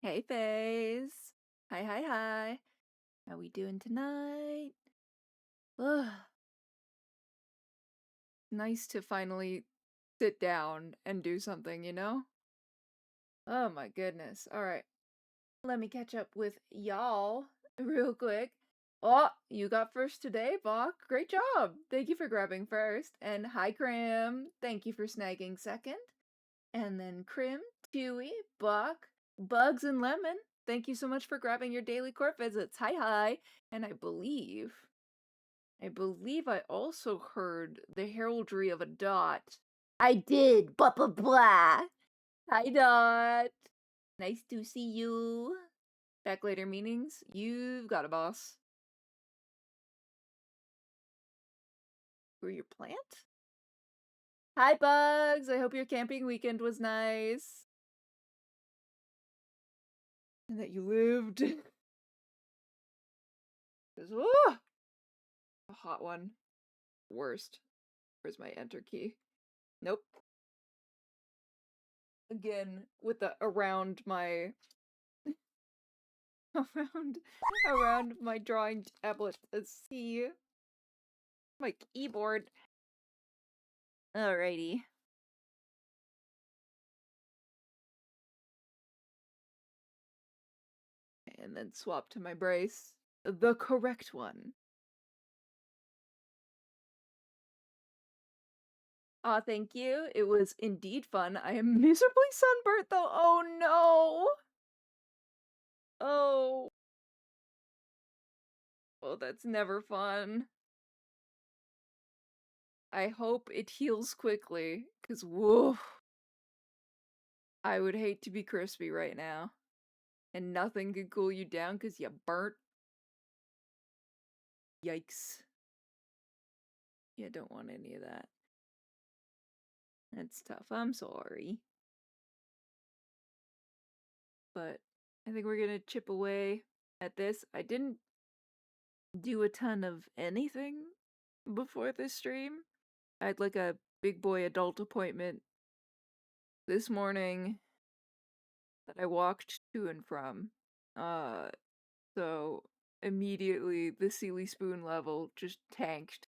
Hey, Faze. Hi, hi, hi. How we doing tonight? Ugh. Nice to finally sit down and do something, you know? Oh my goodness. All right. Let me catch up with y'all real quick. Oh, you got first today, Bach. Great job. Thank you for grabbing first. And hi, Crim. Thank you for snagging second. And then Crim, Chewy, Bach, Bugs, and Lemon. Thank you so much for grabbing your daily court visits. Hi, hi. And I believe I also heard the heraldry of a dot. I did. Blah, blah, blah. Hi, Dot. Nice to see you. Back later meetings. You've got a boss. Who your plant? Hi, Bugs. I hope your camping weekend was nice. And that you lived. Oh, a hot one. Worst. Where's my enter key? Nope. Again, with the around my around my drawing tablet. Let's see. My keyboard. Alrighty. And then swap to my brace. The correct one. Aw, thank you. It was indeed fun. I am miserably sunburnt though. Oh no. Oh. Oh, that's never fun. I hope it heals quickly, cause woof. I would hate to be crispy right now. And nothing could cool you down cause you burnt. Yikes. Yeah, don't want any of that. That's tough. I'm sorry. But I think we're gonna chip away at this. I didn't do a ton of anything before this stream. I had like a big boy adult appointment this morning that I walked to and from. So immediately the Sealy spoon level just tanked.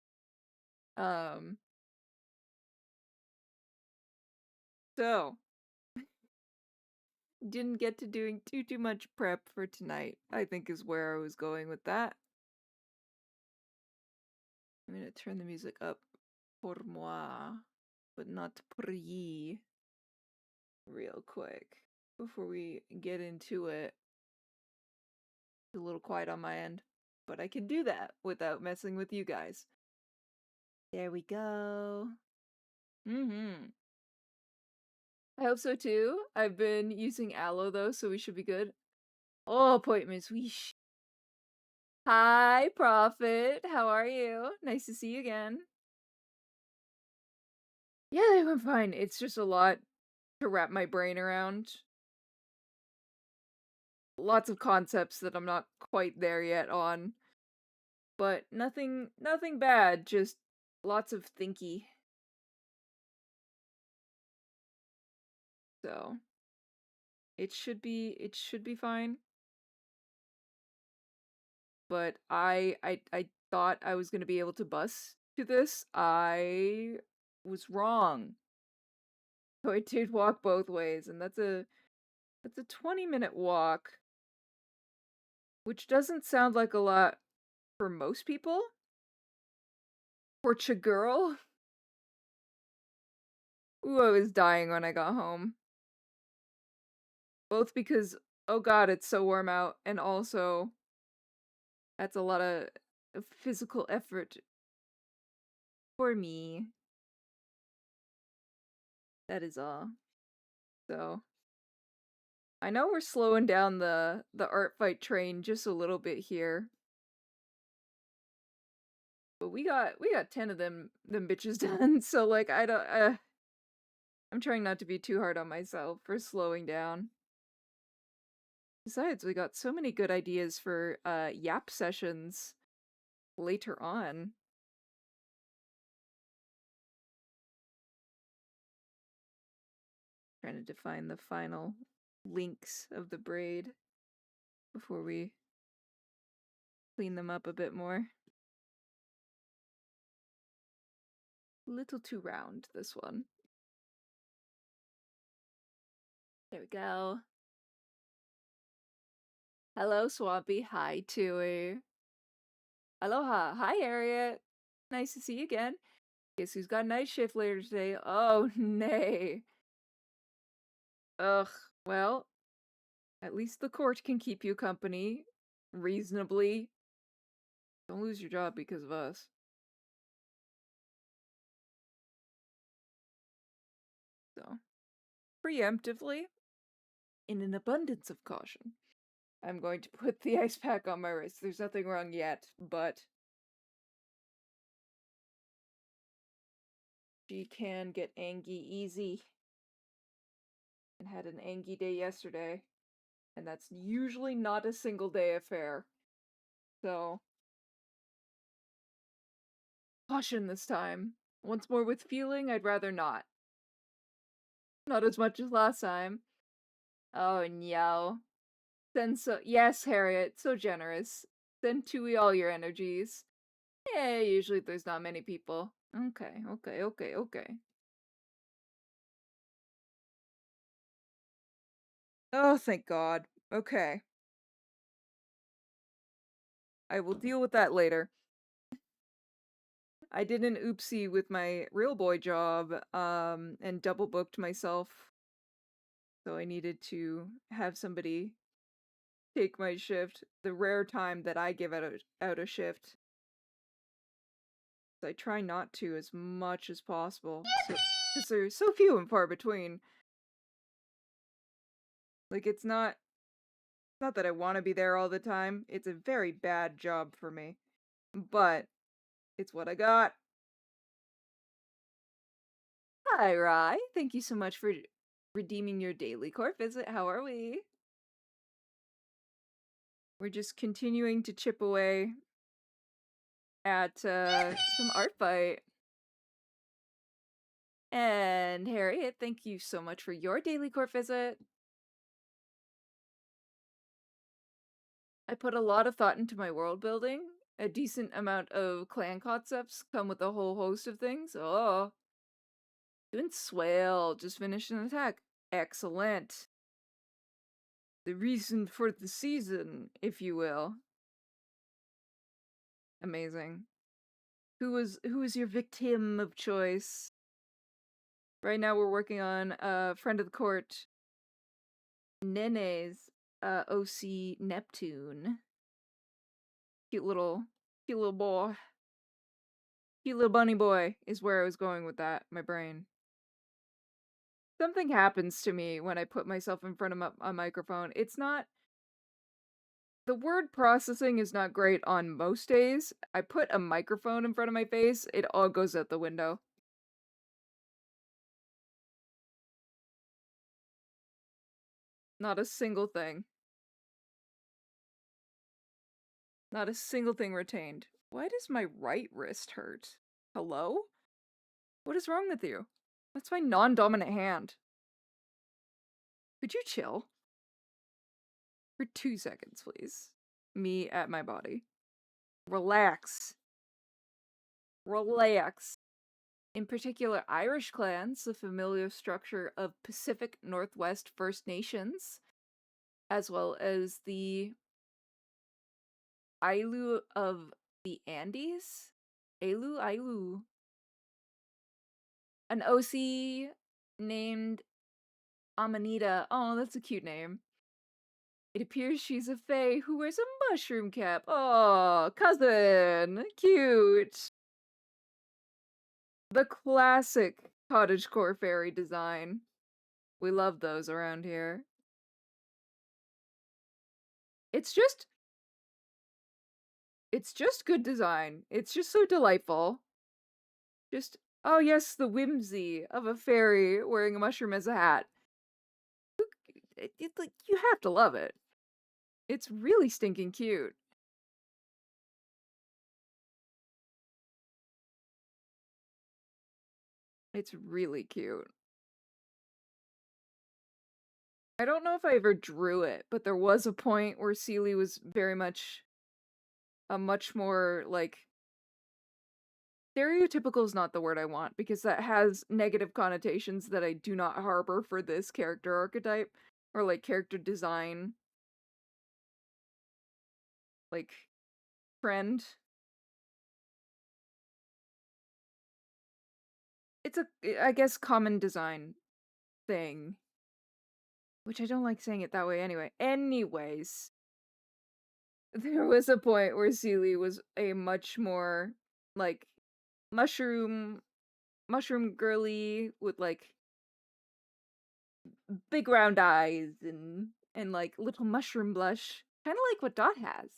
So didn't get to doing too much prep for tonight, I think is where I was going with that. I'm gonna turn the music up pour moi, but not pour ye real quick before we get into it. It's a little quiet on my end, but I can do that without messing with you guys. There we go. I hope so too. I've been using aloe though, so we should be good. Oh, appointments. Weesh. Hi, Prophet. How are you? Nice to see you again. Yeah, they went fine. It's just a lot to wrap my brain around. Lots of concepts that I'm not quite there yet on. But nothing bad, just lots of thinky. So it should be fine. But I thought I was gonna be able to bus to this. I was wrong. So I did walk both ways, and that's a 20-minute walk, which doesn't sound like a lot for most people. For Chagirl, ooh, I was dying when I got home. Both because, oh god, it's so warm out, and also that's a lot of physical effort for me. That is all. So I know we're slowing down the art fight train just a little bit here. But we got 10 of them bitches done, so like I don't I'm trying not to be too hard on myself for slowing down. Besides, we got so many good ideas for yap sessions later on. Trying to define the final links of the braid before we clean them up a bit more. A little too round, this one. There we go. Hello, Swampy. Hi, Tui. Aloha. Hi, Harriet. Nice to see you again. Guess who's got night shift later today? Oh, nay. Ugh. Well, at least the court can keep you company. Reasonably. Don't lose your job because of us. So, preemptively, in an abundance of caution, I'm going to put the ice pack on my wrist. There's nothing wrong yet, but she can get angy easy. And had an angy day yesterday. And that's usually not a single day affair. So, caution this time. Once more with feeling, I'd rather not. Not as much as last time. Oh, no. Send yes, Harriet, so generous. Send Tui all your energies. Yeah, usually there's not many people. Okay. Oh, thank God. Okay. I will deal with that later. I did an oopsie with my real boy job, and double booked myself. So I needed to have somebody take my shift, the rare time that I give out a shift. So I try not to as much as possible. Because they're so few and far between. Like, it's not that I want to be there all the time. It's a very bad job for me. But it's what I got. Hi, Rye. Thank you so much for redeeming your daily court visit. How are we? We're just continuing to chip away at some art fight. And Harriet, thank you so much for your daily court visit. I put a lot of thought into my world building. A decent amount of clan concepts come with a whole host of things. Oh, doing swell. Just finished an attack. Excellent. The reason for the season, if you will. Amazing. Who is your victim of choice? Right now we're working on friend of the court, Nene's OC Neptune. Cute little boy. Cute little bunny boy is where I was going with that, my brain. Something happens to me when I put myself in front of a microphone. It's not... The word processing is not great on most days. I put a microphone in front of my face, it all goes out the window. Not a single thing. Not a single thing retained. Why does my right wrist hurt? Hello? What is wrong with you? That's my non-dominant hand. Could you chill? For 2 seconds, please. Me at my body. Relax. Relax. In particular, Irish clans, the familiar structure of Pacific Northwest First Nations, as well as the Ailu of the Andes? Ailu. An OC named Amanita. Oh, that's a cute name. It appears she's a fae who wears a mushroom cap. Oh, cousin! Cute! The classic cottagecore fairy design. We love those around here. It's just good design. It's just so delightful. Just, oh yes, the whimsy of a fairy wearing a mushroom as a hat. Like, you have to love it. It's really stinking cute. It's really cute. I don't know if I ever drew it, but there was a point where Seely was very much a much more, like, stereotypical is not the word I want, because that has negative connotations that I do not harbor for this character archetype, or, like, character design, like, trend. It's I guess, common design thing, which I don't like saying it that way anyway. Anyways, there was a point where Seely was a much more, like, mushroom mushroom girly with, like, big round eyes and like little mushroom blush, kind of like what Dot has.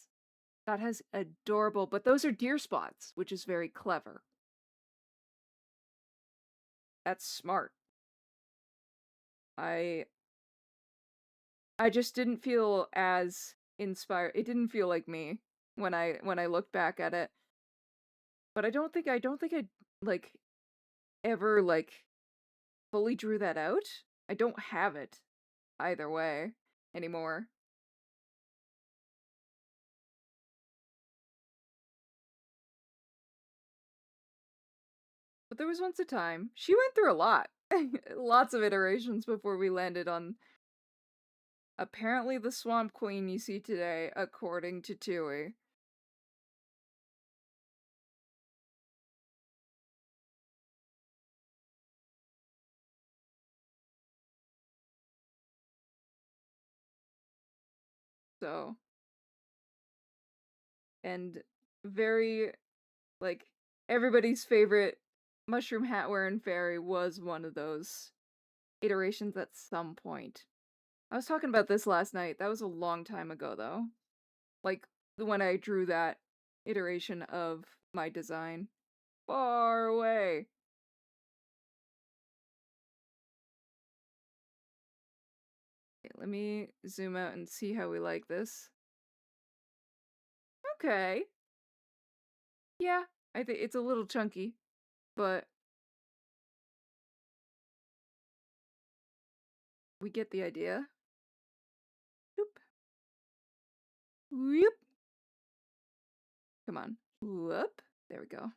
Dot has adorable, but those are deer spots, which is very clever. That's smart. I I just didn't feel as inspired. It didn't feel like me when I looked back at it. But I don't think I like ever like fully drew that out. I don't have it either way anymore. But there was once a time. She went through a lot. Lots of iterations before we landed on apparently the Swamp Queen you see today, according to Tui. So, and very, like, everybody's favorite mushroom hat wearing fairy was one of those iterations at some point. I was talking about this last night. That was a long time ago, though. Like, when I drew that iteration of my design. Far away. Okay, let me zoom out and see how we like this. Okay. Yeah, I think it's a little chunky, but we get the idea. Whoop. Whoop. Come on. Whoop. There we go.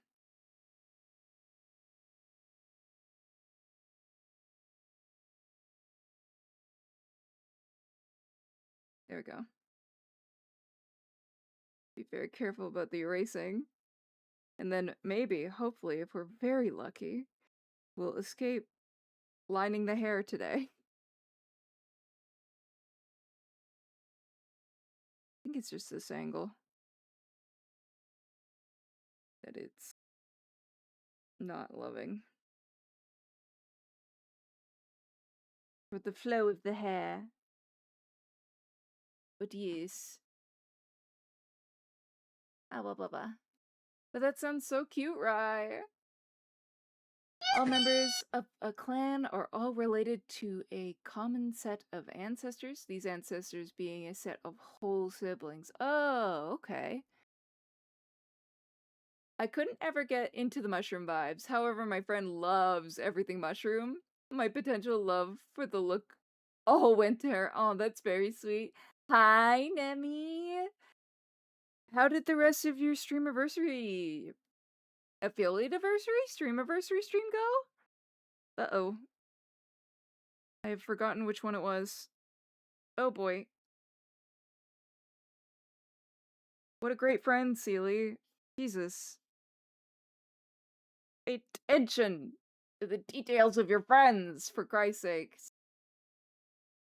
There we go. Be very careful about the erasing. And then maybe, hopefully, if we're very lucky, we'll escape lining the hair today. I think it's just this angle that it's not loving. With the flow of the hair. But yes. Ah, blah, blah, blah. But that sounds so cute, right? All members of a clan are all related to a common set of ancestors, these ancestors being a set of whole siblings. Oh, okay. I couldn't ever get into the mushroom vibes. However, my friend loves everything mushroom. My potential love for the look all went to her. Oh, that's very sweet. Hi, Nemi. How did the rest of your streamiversary, affiliate anniversary, streamiversary stream go? Uh-oh. I have forgotten which one it was. Oh boy. What a great friend, Seely. Jesus. Pay attention to the details of your friends, for Christ's sakes.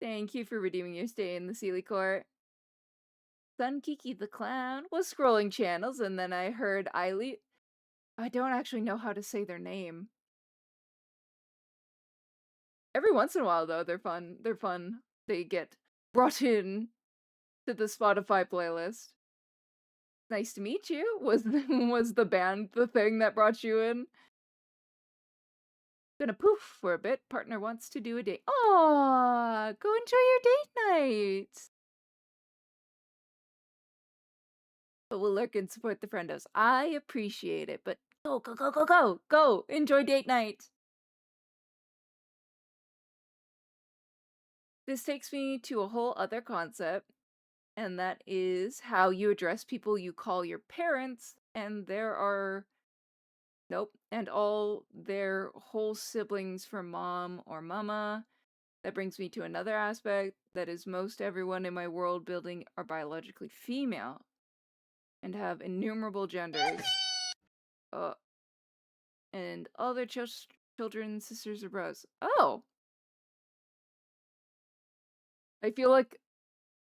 Thank you for redeeming your stay in the Seely Court. Sun Kiki the Clown was scrolling channels, and then I heard Eiley. I don't actually know how to say their name. Every once in a while, though, they're fun. They're fun. They get brought in to the Spotify playlist. Nice to meet you. Was the band the thing that brought you in? Gonna poof for a bit. Partner wants to do a date. Aw, go enjoy your date night. But we'll lurk and support the friendos. I appreciate it, but go, go, go, go, go, go. Enjoy date night. This takes me to a whole other concept, and that is how you address people you call your parents, and there are nope, and all their whole siblings from mom or mama. That brings me to another aspect that is most everyone in my world building are biologically female and have innumerable genders. Uh, and all their children, sisters, or bros. Oh, I feel like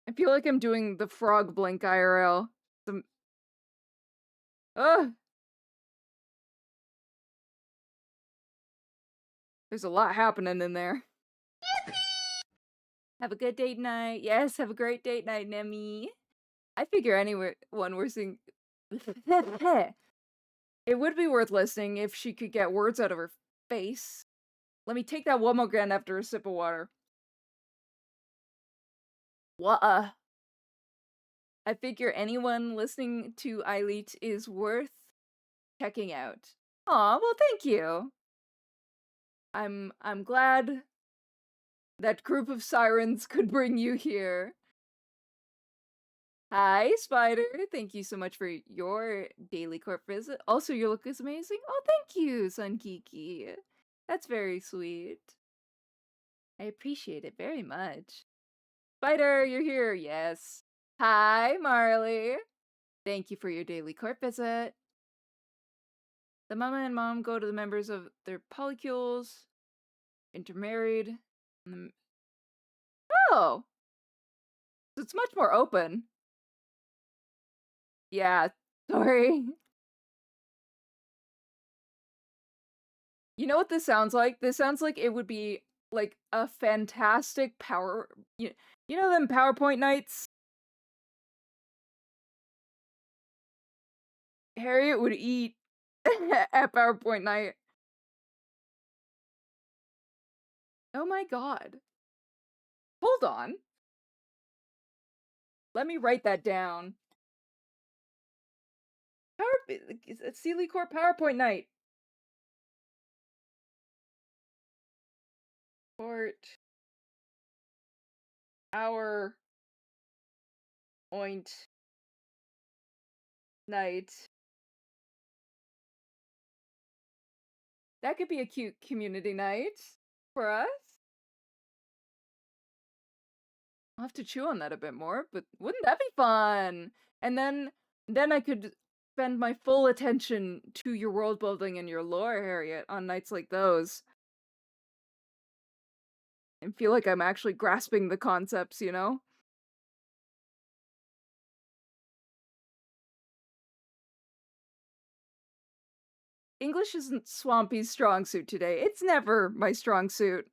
I'm doing the frog blink IRL. Some there's a lot happening in there. Have a good date night. Yes, have a great date night, Nemi. I figure anyone we're seeing. It would be worth listening if she could get words out of her face. Let me take that one more again after a sip of water. What? I figure anyone listening to Eilit is worth checking out. Aw, well, thank you. I'm glad that group of sirens could bring you here. Hi, Spider. Thank you so much for your daily corp visit. Also, your look is amazing. Oh, thank you, Sun Kiki. That's very sweet. I appreciate it very much. Spider, you're here. Yes. Hi, Marley. Thank you for your daily court visit. The mama and mom go to the members of their polycules, intermarried. Oh! So it's much more open. Yeah, sorry. You know what this sounds like? This sounds like it would be like a fantastic power. You know them PowerPoint nights? Harriet would eat at PowerPoint night. Oh my god. Hold on. Let me write that down. Sealy Corp PowerPoint night. Port. Our point night. That could be a cute community night for us. I'll have to chew on that a bit more, but wouldn't that be fun? And then I could spend my full attention to your world building and your lore, Harriet, on nights like those. And feel like I'm actually grasping the concepts, you know? English isn't Swampy's strong suit today. It's never my strong suit.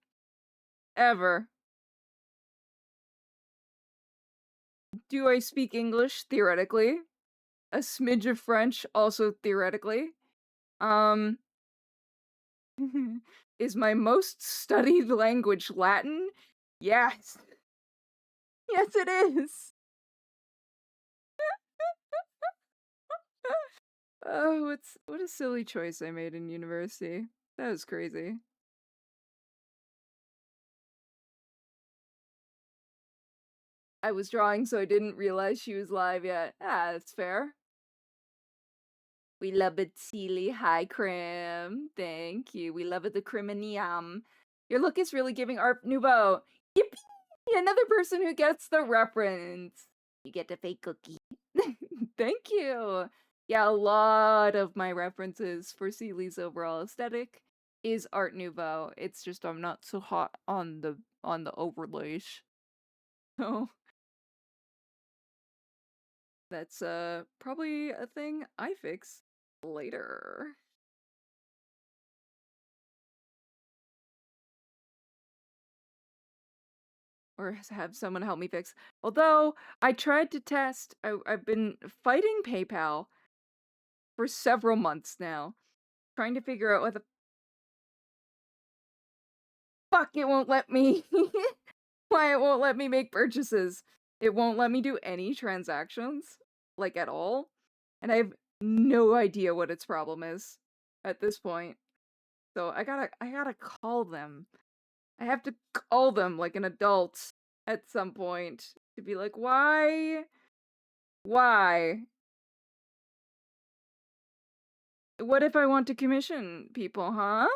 Ever. Do I speak English? Theoretically. A smidge of French, also theoretically. Is my most studied language Latin? Yes. Yes, it is. Oh, what a silly choice I made in university. That was crazy. I was drawing, so I didn't realize she was live yet. Ah, that's fair. We love it, Sealy. Hi, Crim. Thank you. We love it, the Criminium. Your look is really giving Art Nouveau. Yippee! Another person who gets the reference. You get the fake cookie. Thank you. Yeah, a lot of my references for Sealy's overall aesthetic is Art Nouveau. It's just I'm not so hot on the overlays. So that's probably a thing I fix later. Or have someone help me fix. Although I tried to test, I've been fighting PayPal for several months now, trying to figure out what the fuck it won't let me. Why it won't let me make purchases. It won't let me do any transactions, like at all. And I have no idea what its problem is at this point. So I gotta call them. I have to call them like an adult. at some point to be like, why? Why? What if I want to commission people, huh?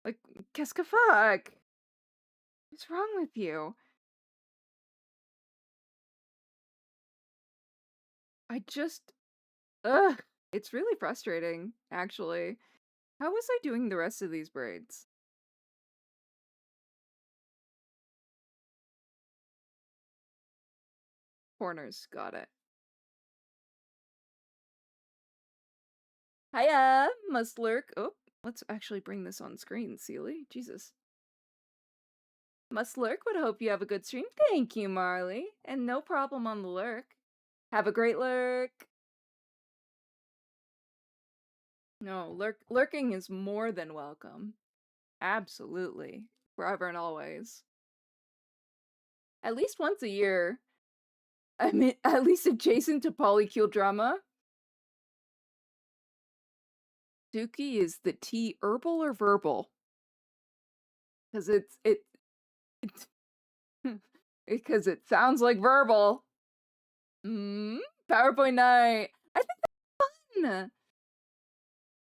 Like, qu'est-ce que fuck? What's wrong with you? I just, ugh, it's really frustrating, actually. How was I doing the rest of these braids? Corners, got it. Hiya, must lurk. Oh, let's actually bring this on screen, Sealy. Jesus. Must lurk would hope you have a good stream. Thank you, Marley. And no problem on the lurk. Have a great lurk. No, lurking is more than welcome. Absolutely. Forever and always. At least once a year. I mean, at least adjacent to polycule drama. Dookie, is the tea herbal or verbal? Because it's because it sounds like verbal. PowerPoint night. I think that's fun.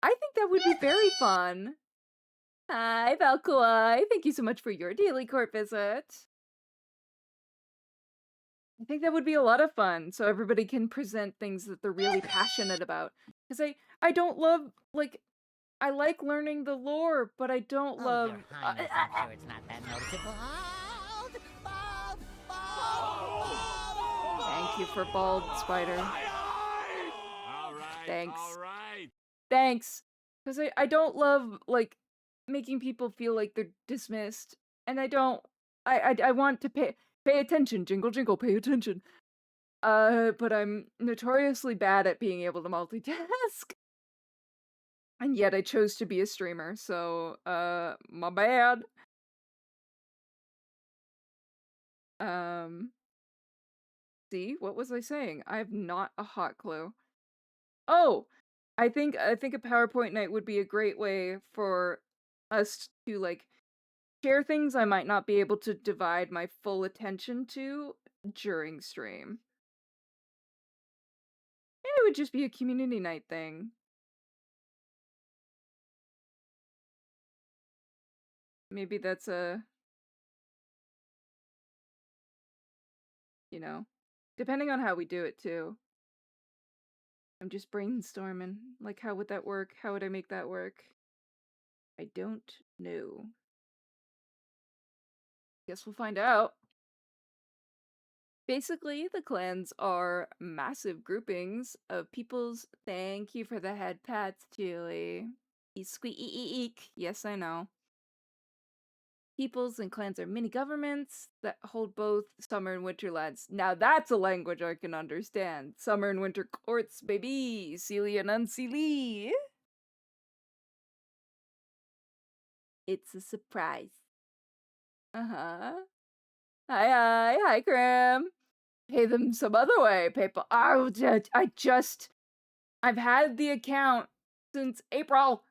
I think that would be very fun. Hi, Valkoi. Thank you so much for your daily court visit. I think that would be a lot of fun, so everybody can present things that they're really passionate about. Because I don't love, like, I like learning the lore, but I don't love... Your Highness, I'm sure it's not that noticeable. Thank you for bald spider. All right. Thanks. All right. Thanks. Because I don't love, like, making people feel like they're dismissed. And I don't... I want to pay attention. Jingle, jingle, pay attention. But I'm notoriously bad at being able to multitask. And yet I chose to be a streamer, so, my bad. See, what was I saying? I have not a hot clue. Oh! I think a PowerPoint night would be a great way for us to, like, share things I might not be able to divide my full attention to during stream. And it would just be a community night thing. Maybe that's a... you know, depending on how we do it, too. I'm just brainstorming. Like, how would that work? How would I make that work? I don't know. Guess we'll find out. Basically, the clans are massive groupings of people's... Thank you for the head pats, Julie. Eek. Yes, I know. Peoples and clans are mini governments that hold both summer and winter lands. Now that's a language I can understand. Summer and winter courts, baby. Celia and Unseelie. It's a surprise. Uh-huh. Hi, Crim. Pay them some other way, people. I've had the account since April.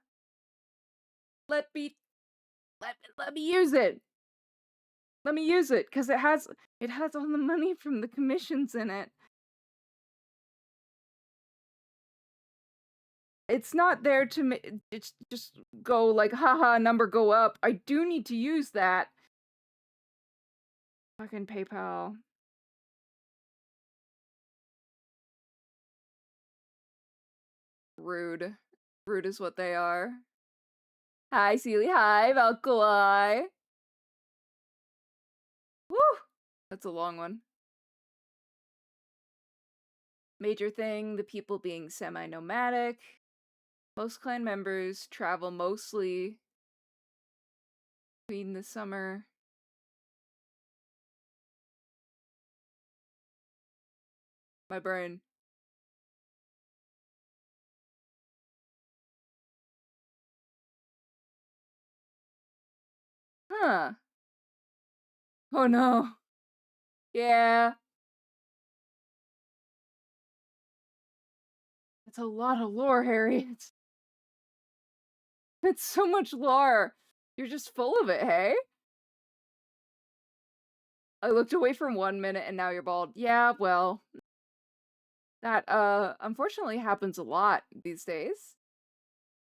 Let me use it. Let me use it, because it has all the money from the commissions in it. It's not there to it's just go like, haha, number go up. I do need to use that. Fucking PayPal. Rude. Rude is what they are. Hi, Sealy. Hi, Valkoi. Woo! That's a long one. Major thing, the people being semi-nomadic. Most clan members travel mostly between the summer. My brain. Huh. Oh no. Yeah. It's a lot of lore, Harry. It's so much lore. You're just full of it, hey? I looked away for 1 minute and now you're bald. Yeah, well, that, unfortunately happens a lot these days.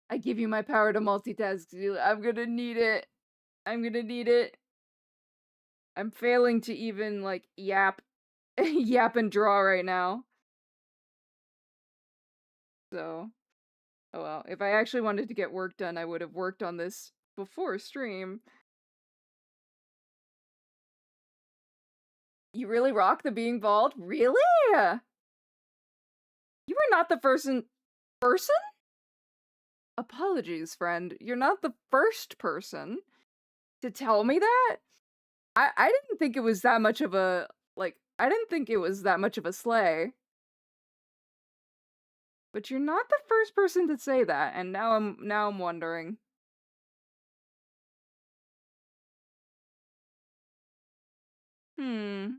I give you my power to multitask. I'm gonna need it. I'm gonna need it. I'm failing to even, like, yap yap and draw right now. So, oh well. If I actually wanted to get work done, I would have worked on this before stream. You really rock the being bald? Really? You are not the first person? Apologies, friend. You're not the first person to tell me that. I didn't think it was that much of a I didn't think it was that much of a slay. But you're not the first person to say that, and now I'm wondering. Hmm.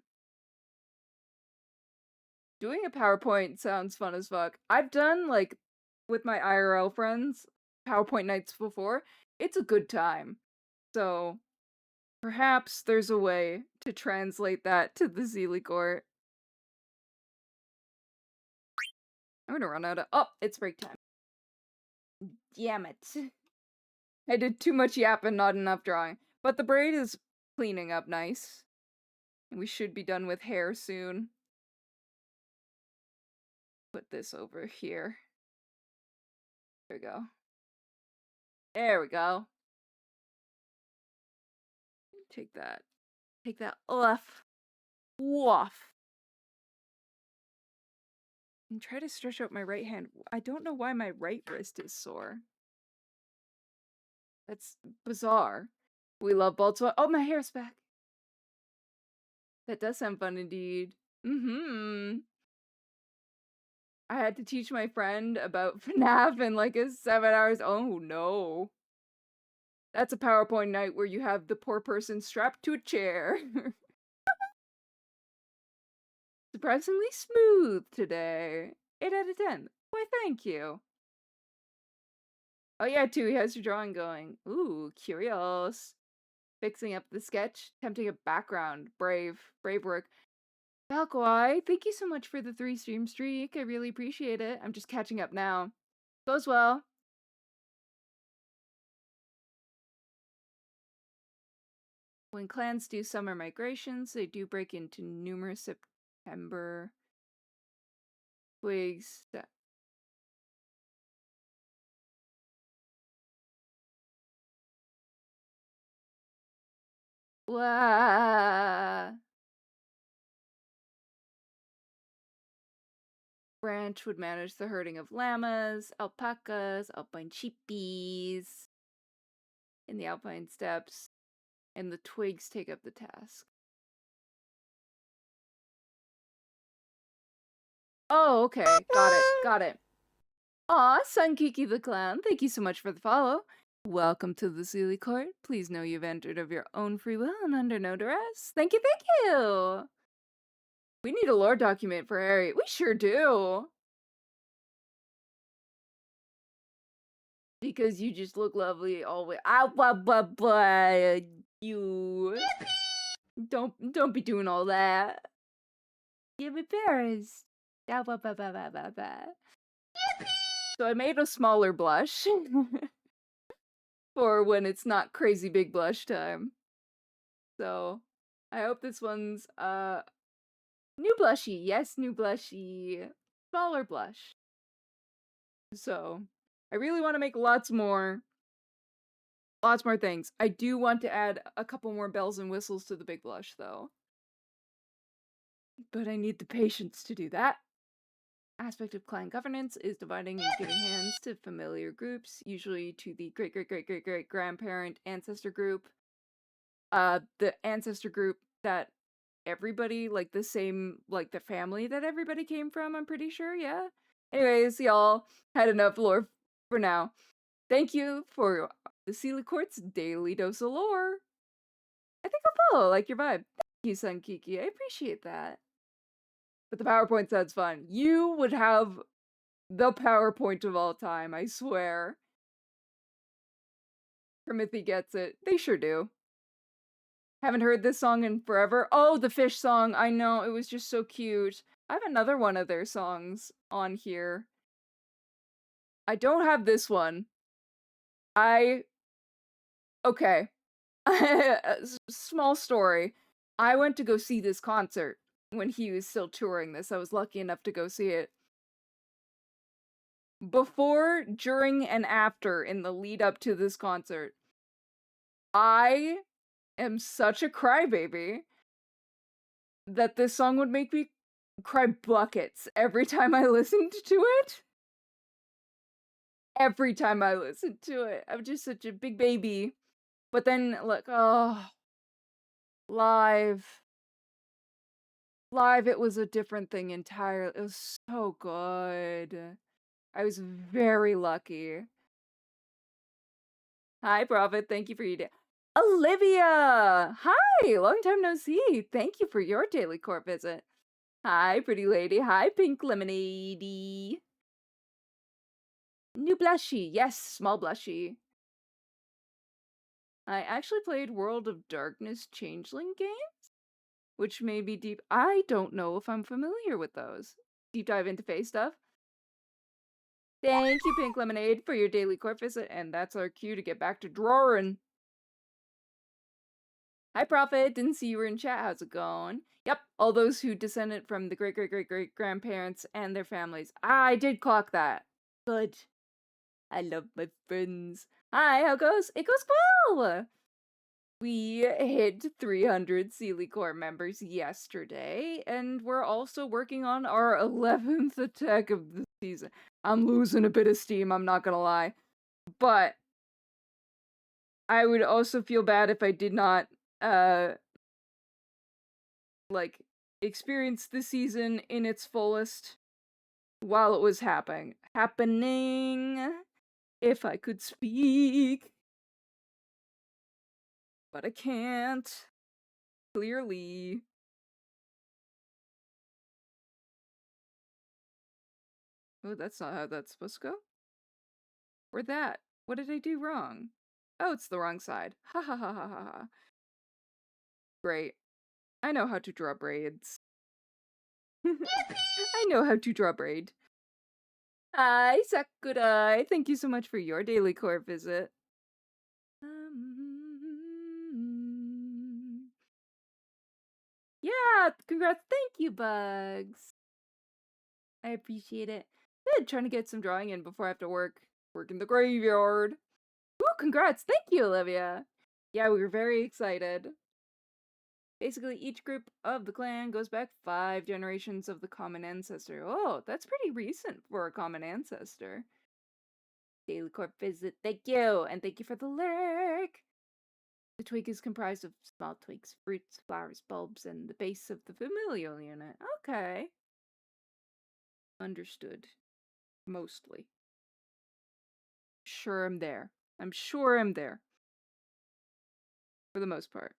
Doing a PowerPoint sounds fun as fuck. I've done, like, with my IRL friends, PowerPoint nights before. It's a good time. So, perhaps there's a way to translate that to the Zeely court. I'm gonna run out of— oh, it's break time. Damn it. I did too much yap and not enough drawing. But the braid is cleaning up nice. We should be done with hair soon. Put this over here. There we go. There we go. Take that. Take that off. Off. And try to stretch out my right hand. I don't know why my right wrist is sore. That's bizarre. We love bald spot. Oh, my hair's back. That does sound fun indeed. Mm-hmm. I had to teach my friend about FNAF in like a 7 hours. Oh no. That's a PowerPoint night where you have the poor person strapped to a chair. Surprisingly smooth today. 8 out of 10. Why, thank you. Oh yeah, Tui, how's your drawing going? Ooh, curious. Fixing up the sketch, attempting a background. Brave work. Falquai, thank you so much for the 3-stream streak. I really appreciate it. I'm just catching up now. Goes well. When clans do summer migrations, they do break into numerous September twigs. Wah! Branch would manage the herding of llamas, alpacas, alpine sheepies in the alpine steppes, and the twigs take up the task. Oh, okay. Got it. Aw, Sunkiki the Clown, thank you so much for the follow. Welcome to the Sealy Court. Please know you've entered of your own free will and under no duress. Thank you! We need a lore document for Harry. We sure do! Because you just look lovely always. You. Don't be doing all that. Give me Paris. So I made a smaller blush for when it's not crazy big blush time. So I hope this one's new blushy. Yes, new blushy. Smaller blush. So I really want to make lots more things. I do want to add a couple more bells and whistles to the big blush though. But I need the patience to do that. Aspect of clan governance is dividing and giving hands to familiar groups, usually to the great grandparent ancestor group. The ancestor group that everybody, like the same, like the family that everybody came from, I'm pretty sure, yeah? Anyways, y'all had enough lore for now. Thank you for the Sealy Court's daily dose of lore. I think I'll follow, like your vibe. Thank you, Sunkiki, I appreciate that. But the PowerPoint sounds fun. You would have the PowerPoint of all time, I swear. Promithy gets it. They sure do. Haven't heard this song in forever. Oh, the fish song. I know, it was just so cute. I have another one of their songs on here. I don't have this one. Okay. Small story. I went to go see this concert when he was still touring this. I was lucky enough to go see it. Before, during, and after in the lead up to this concert, I am such a crybaby that this song would make me cry buckets every time I listened to it. Every time I listened to it. I'm just such a big baby. But then, like, oh, live. Live, it was a different thing entirely. It was so good. I was very lucky. Hi, Prophet. Thank you for your day. Olivia! Hi! Long time no see. Thank you for your daily court visit. Hi, pretty lady. Hi, pink lemonade. New blushy. Yes, small blushy. I actually played World of Darkness Changeling games, which may be deep. I don't know if I'm familiar with those. Deep dive into face stuff. Thank you, Pink Lemonade, for your daily court visit, and that's our cue to get back to drawing. Hi, Prophet. Didn't see you were in chat. How's it going? Yep, all those who descended from the great-great-great-great-grandparents and their families. I did clock that. Good. I love my friends. Hi, how goes? It goes well! We hit 300 Sealy Core members yesterday, and we're also working on our 11th attack of the season. I'm losing a bit of steam, I'm not gonna lie. But I would also feel bad if I did not, like, experience the season in its fullest while it was happening. If I could speak. But I can't. Clearly. Oh, that's not how that's supposed to go. Or that. What did I do wrong? Oh, it's the wrong side. Ha ha ha ha ha ha. Great. I know how to draw braids. I know how to draw braid. Hi, Sakurai. Thank you so much for your daily core visit. Yeah, congrats. Thank you, Bugs. I appreciate it. Good, trying to get some drawing in before I have to work. Work in the graveyard. Ooh, congrats. Thank you, Olivia. Yeah, we were very excited. Basically, each group of the clan goes back 5 generations of the common ancestor. Oh, that's pretty recent for a common ancestor. Daily Corp visit. Thank you. And thank you for the lurk. The twig is comprised of small twigs, fruits, flowers, bulbs, and the base of the familial unit. Okay. Understood. Mostly. Sure I'm there. I'm sure I'm there. For the most part.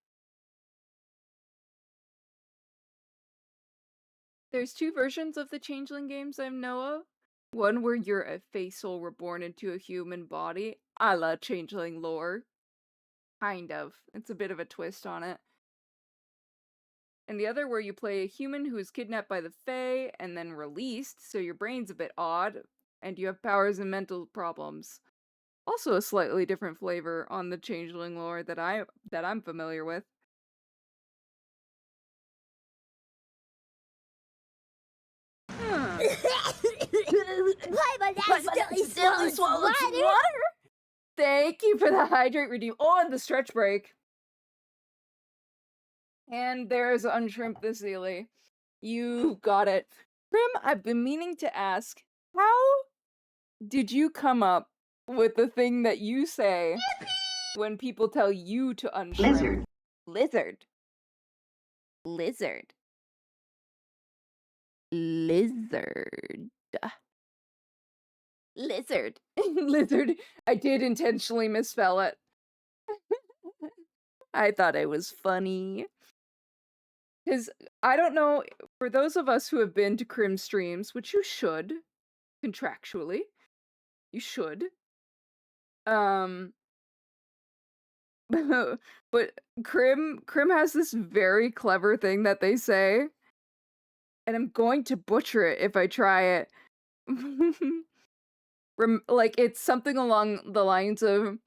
There's 2 versions of the Changeling games I know of. One where you're a face soul reborn into a human body, a la Changeling lore. Kind of. It's a bit of a twist on it. And the other where you play a human who is kidnapped by the Fae and then released, so your brain's a bit odd, and you have powers and mental problems. Also a slightly different flavor on the Changeling lore that I'm familiar with. Huh. Why my dad still swallowed water? Thank you for the hydrate redeem. Oh, and the stretch break. And there's Unshrimp the Sealy. You got it. Prim, I've been meaning to ask, how did you come up with the thing that you say when people tell you to unshrimp? Lizard. Lizard. Lizard. Lizard. Lizard. I did intentionally misspell it. I thought it was funny. Because, I don't know, for those of us who have been to Crim streams, which you should, contractually, you should, but Krim has this very clever thing that they say, and I'm going to butcher it if I try it. Like, it's something along the lines of,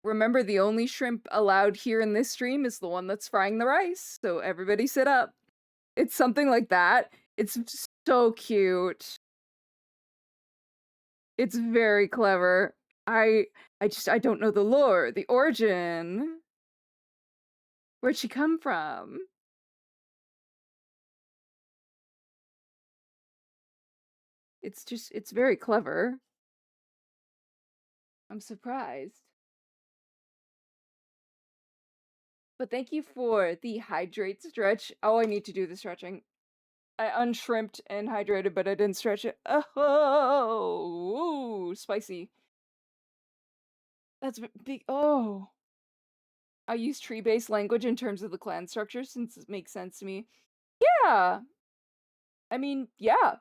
remember, the only shrimp allowed here in this stream is the one that's frying the rice, so everybody sit up. It's something like that. It's so cute. It's very clever. I I don't know the lore, the origin. Where'd she come from? It's very clever. I'm surprised. But thank you for the hydrate stretch. Oh, I need to do the stretching. I unshrimped and hydrated, but I didn't stretch it. Oh, ooh, spicy. That's big. Oh. I use tree-based language in terms of the clan structure since it makes sense to me. Yeah. I mean, yeah.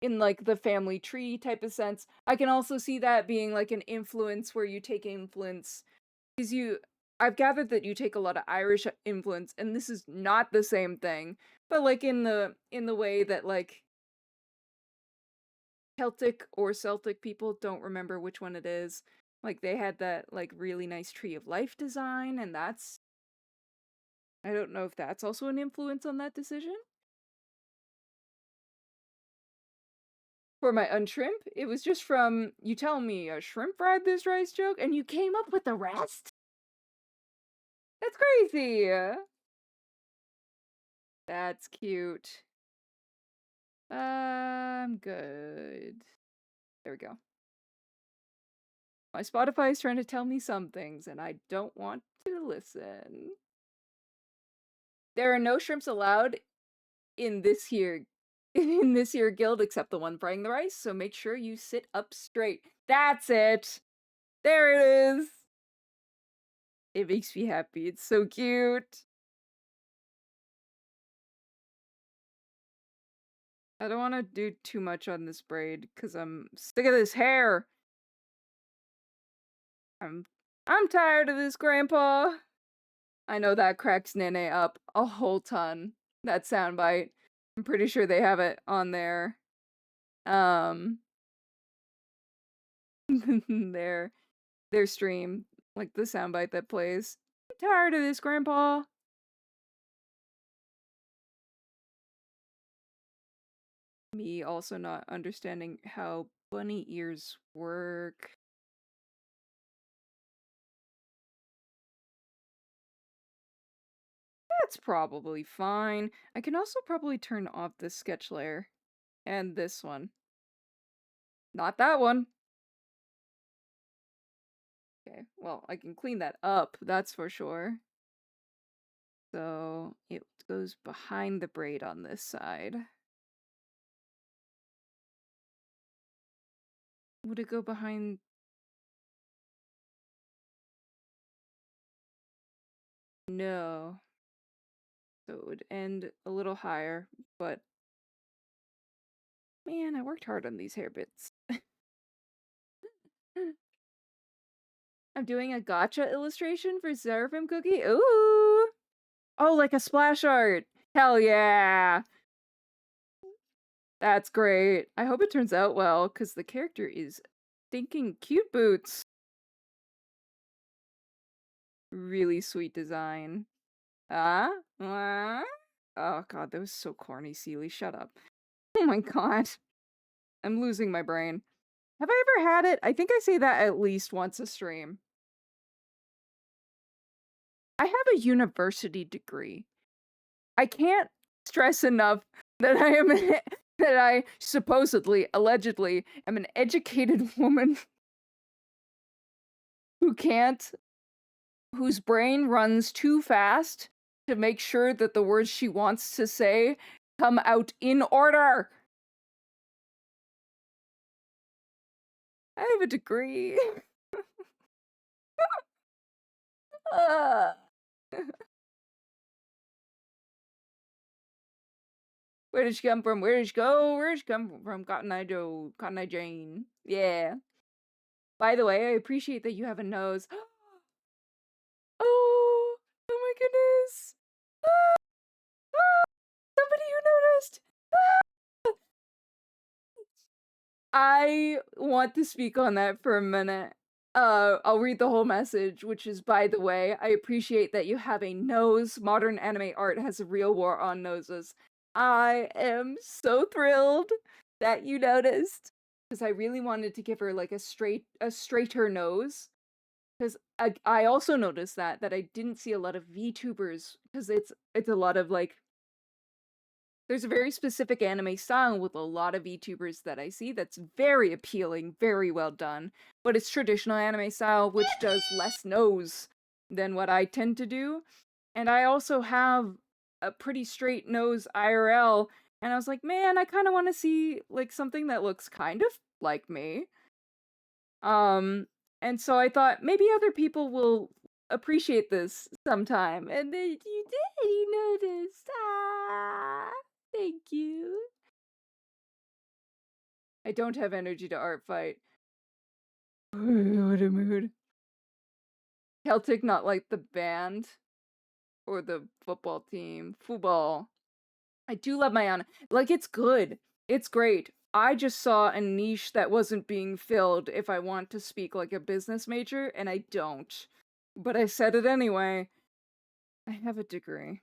In like the family tree type of sense. I can also see that being like an influence where you take influence because I've gathered that you take a lot of Irish influence, and this is not the same thing, but like in the way that like Celtic or Celtic people, don't remember which one it is. Like they had that like really nice tree of life design, and I don't know if that's also an influence on that decision. For my unshrimp, it was just from you telling me a shrimp fried this rice joke, and you came up with the rest? That's crazy! That's cute. I'm good. There we go. My Spotify is trying to tell me some things, and I don't want to listen. There are no shrimps allowed in this here guild except the one frying the rice, so make sure you sit up straight. That's it! There it is! It makes me happy. It's so cute. I don't want to do too much on this braid because I'm sick of this hair. I'm tired of this, Grandpa. I know that cracks Nene up a whole ton. That soundbite. I'm pretty sure they have it on their their stream, like the soundbite that plays. I'm tired of this, Grandpa. Me also not understanding how bunny ears work. That's probably fine. I can also probably turn off this sketch layer. And this one. Not that one. Okay, well, I can clean that up, that's for sure. So it goes behind the braid on this side. Would it go behind? No. So it would end a little higher, but man, I worked hard on these hair bits. I'm doing a gotcha illustration for Seraphim Cookie. Ooh! Oh, like a splash art! Hell yeah! That's great. I hope it turns out well, because the character is stinking cute boots. Really sweet design. Ah? Ah? Oh god, that was so corny, Seely. Shut up. Oh my god. I'm losing my brain. Have I ever had it? I think I say that at least once a stream. I have a university degree. I can't stress enough that I am that I supposedly, allegedly, am an educated woman whose brain runs too fast to make sure that the words she wants to say come out in order. I have a degree. Where did she come from? Where did she go? Where did she come from? Cotton Eye Joe, Cotton Eye Jane. Yeah. By the way, I appreciate that you have a nose. goodness! Ah! Ah! Somebody who noticed! Ah! I want to speak on that for a minute. I'll read the whole message, which is, by the way, I appreciate that you have a nose. Modern anime art has a real war on noses. I am so thrilled that you noticed, because I really wanted to give her like a straighter nose. Because I also noticed that I didn't see a lot of VTubers, because it's a lot of like, there's a very specific anime style with a lot of VTubers that I see that's very appealing, very well done. But it's traditional anime style, which does less nose than what I tend to do. And I also have a pretty straight nose IRL, and I was like, man, I kind of want to see like something that looks kind of like me. And so I thought maybe other people will appreciate this sometime. And then you did, you noticed. Ah, thank you. I don't have energy to art fight. What a mood. Celtic, not like the band or the football team. Football. I do love my Anna. Like, it's good. It's great. I just saw a niche that wasn't being filled if I want to speak like a business major, and I don't. But I said it anyway. I have a degree.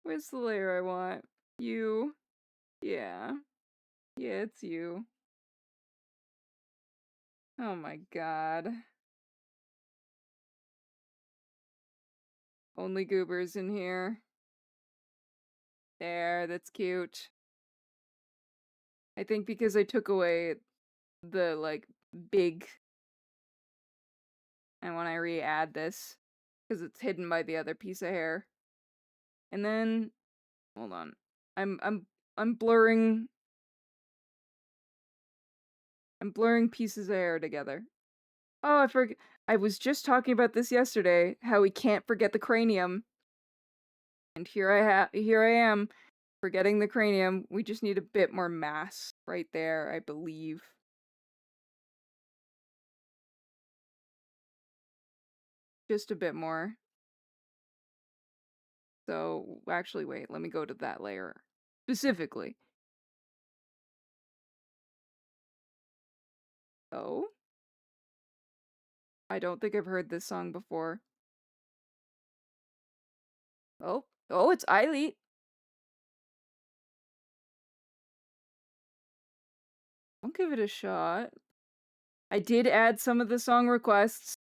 Where's the layer I want? You. Yeah. Yeah, it's you. Oh my god. Only goobers in here. There, that's cute. I think because I took away the, like, big... And when I re-add this, because it's hidden by the other piece of hair. And then... Hold on. I'm blurring... I'm blurring pieces of hair together. Oh, I forgot. I was just talking about this yesterday, how we can't forget the cranium. And here I am, forgetting the cranium. We just need a bit more mass right there, I believe. Just a bit more. So, actually, wait, let me go to that layer. Specifically. Oh? I don't think I've heard this song before. Oh, it's Eileen. I'll give it a shot. I did add some of the song requests.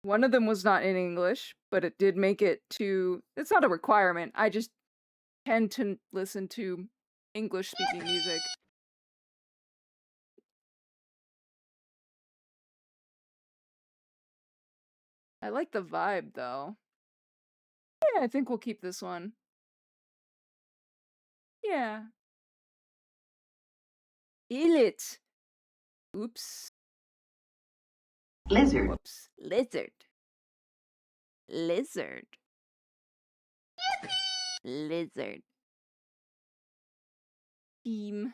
One of them was not in English, but it did make it to... It's not a requirement. I just tend to listen to English-speaking music. I like the vibe, though. Yeah, I think we'll keep this one. Yeah. Illit. Oops. Lizard. Whoops. Lizard. Lizard. Lizard. Team.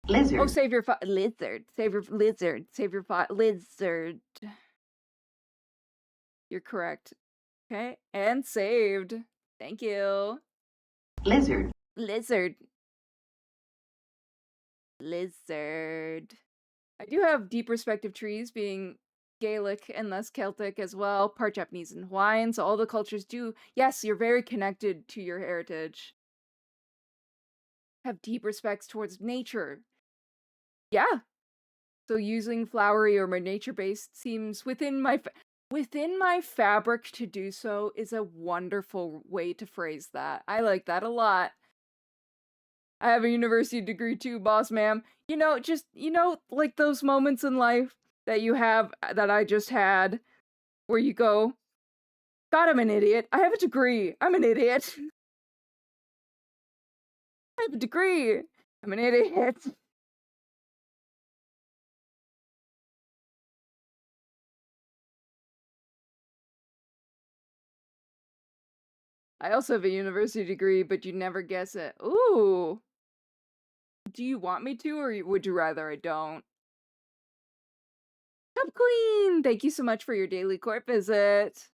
Lizard. Oh, save your lizard. Save your lizard. Save your lizard. You're correct. Okay, and saved. Thank you. Lizard. Lizard. Lizard. I do have deep respect of trees being Gaelic and less Celtic as well, part Japanese and Hawaiian, so all the cultures do. Yes, you're very connected to your heritage. Have deep respects towards nature. Yeah. So using flowery or more nature-based seems within my fabric to do so is a wonderful way to phrase that. I like that a lot. I have a university degree too, boss ma'am. Like those moments in life that you have, that I just had, where you go, God, I'm an idiot. I have a degree. I'm an idiot. I have a degree. I'm an idiot. I also have a university degree, but you never guess it. Ooh. Do you want me to, or would you rather I don't? Cup Queen! Thank you so much for your daily court visit.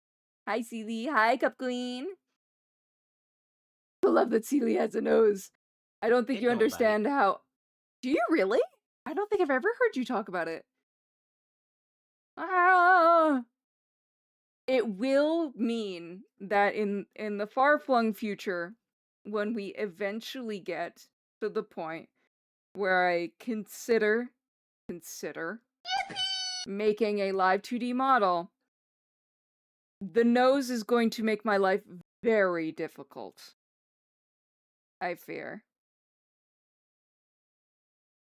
Hi, Seely. Hi, Cup Queen. I love that Seely has a nose. I don't think It you don't bite. understand how... Do you really? I don't think I've ever heard you talk about it. Ah! It will mean that in the far-flung future, when we eventually get to the point where I consider making a live 2D model, the nose is going to make my life very difficult. I fear.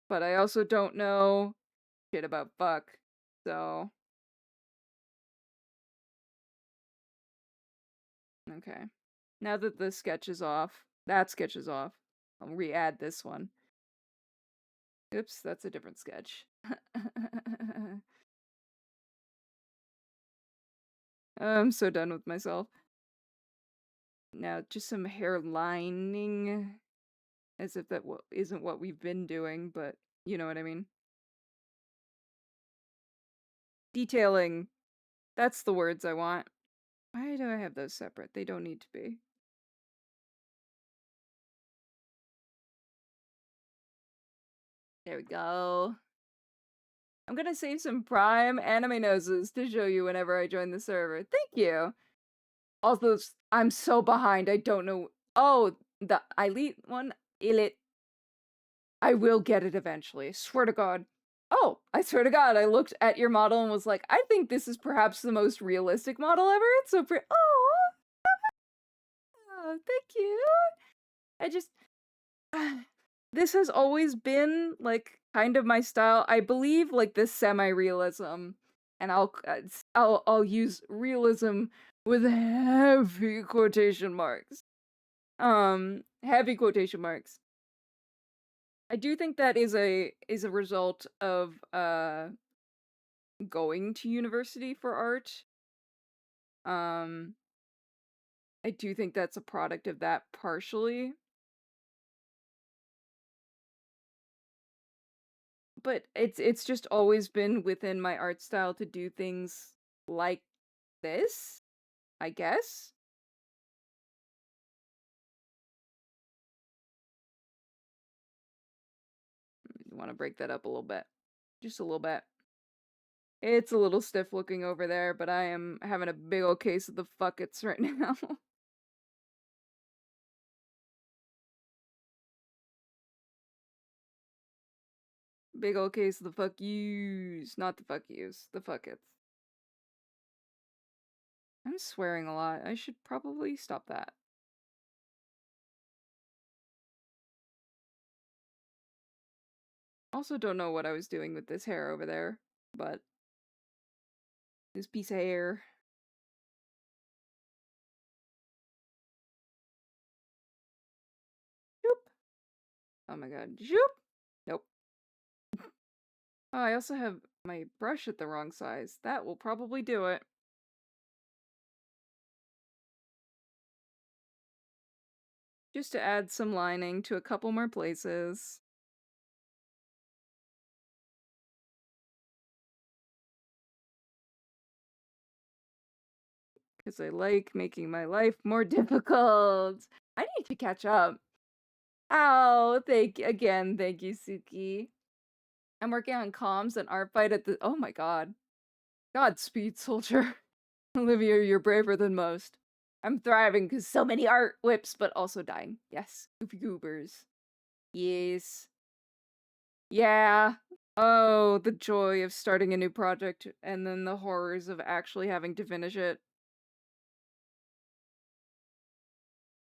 But I also don't know shit about Buck, so... Okay. Now that the sketch is off, that sketch is off, I'll re-add this one. Oops, that's a different sketch. I'm so done with myself. Now, just some hair lining, as if that isn't what we've been doing, but you know what I mean. Detailing. That's the words I want. Why do I have those separate? They don't need to be. There we go. I'm gonna save some prime anime noses to show you whenever I join the server. Thank you! Also, I'm so behind, I don't know... Oh, the elite one? Elite. I will get it eventually, swear to God. Oh, I swear to God, I looked at your model and was like, I think this is perhaps the most realistic model ever. It's so pretty. Oh, thank you. I just... This has always been, like, kind of my style. I believe, like, this semi-realism, and I'll use realism with heavy quotation marks. Heavy quotation marks. I do think that is a result of going to university for art. I do think that's a product of that partially. But it's just always been within my art style to do things like this, I guess. You want to break that up a little bit. Just a little bit. It's a little stiff looking over there, but I am having a big old case of the fuckets right now. Big old case of the fuck yous. Not the fuck yous. The fuckets. I'm swearing a lot. I should probably stop that. Also don't know what I was doing with this hair over there, but... This piece of hair. Zoop! Oh my god. Zoop! Nope. Oh, I also have my brush at the wrong size. That will probably do it. Just to add some lining to a couple more places. Because I like making my life more difficult. I need to catch up. Oh, thank you Suki. I'm working on comms and artfight at the... Oh my god. Godspeed, soldier. Olivia, you're braver than most. I'm thriving because so many art whips, but also dying. Yes. Goofy goobers. Yes. Yeah. Oh, the joy of starting a new project and then the horrors of actually having to finish it.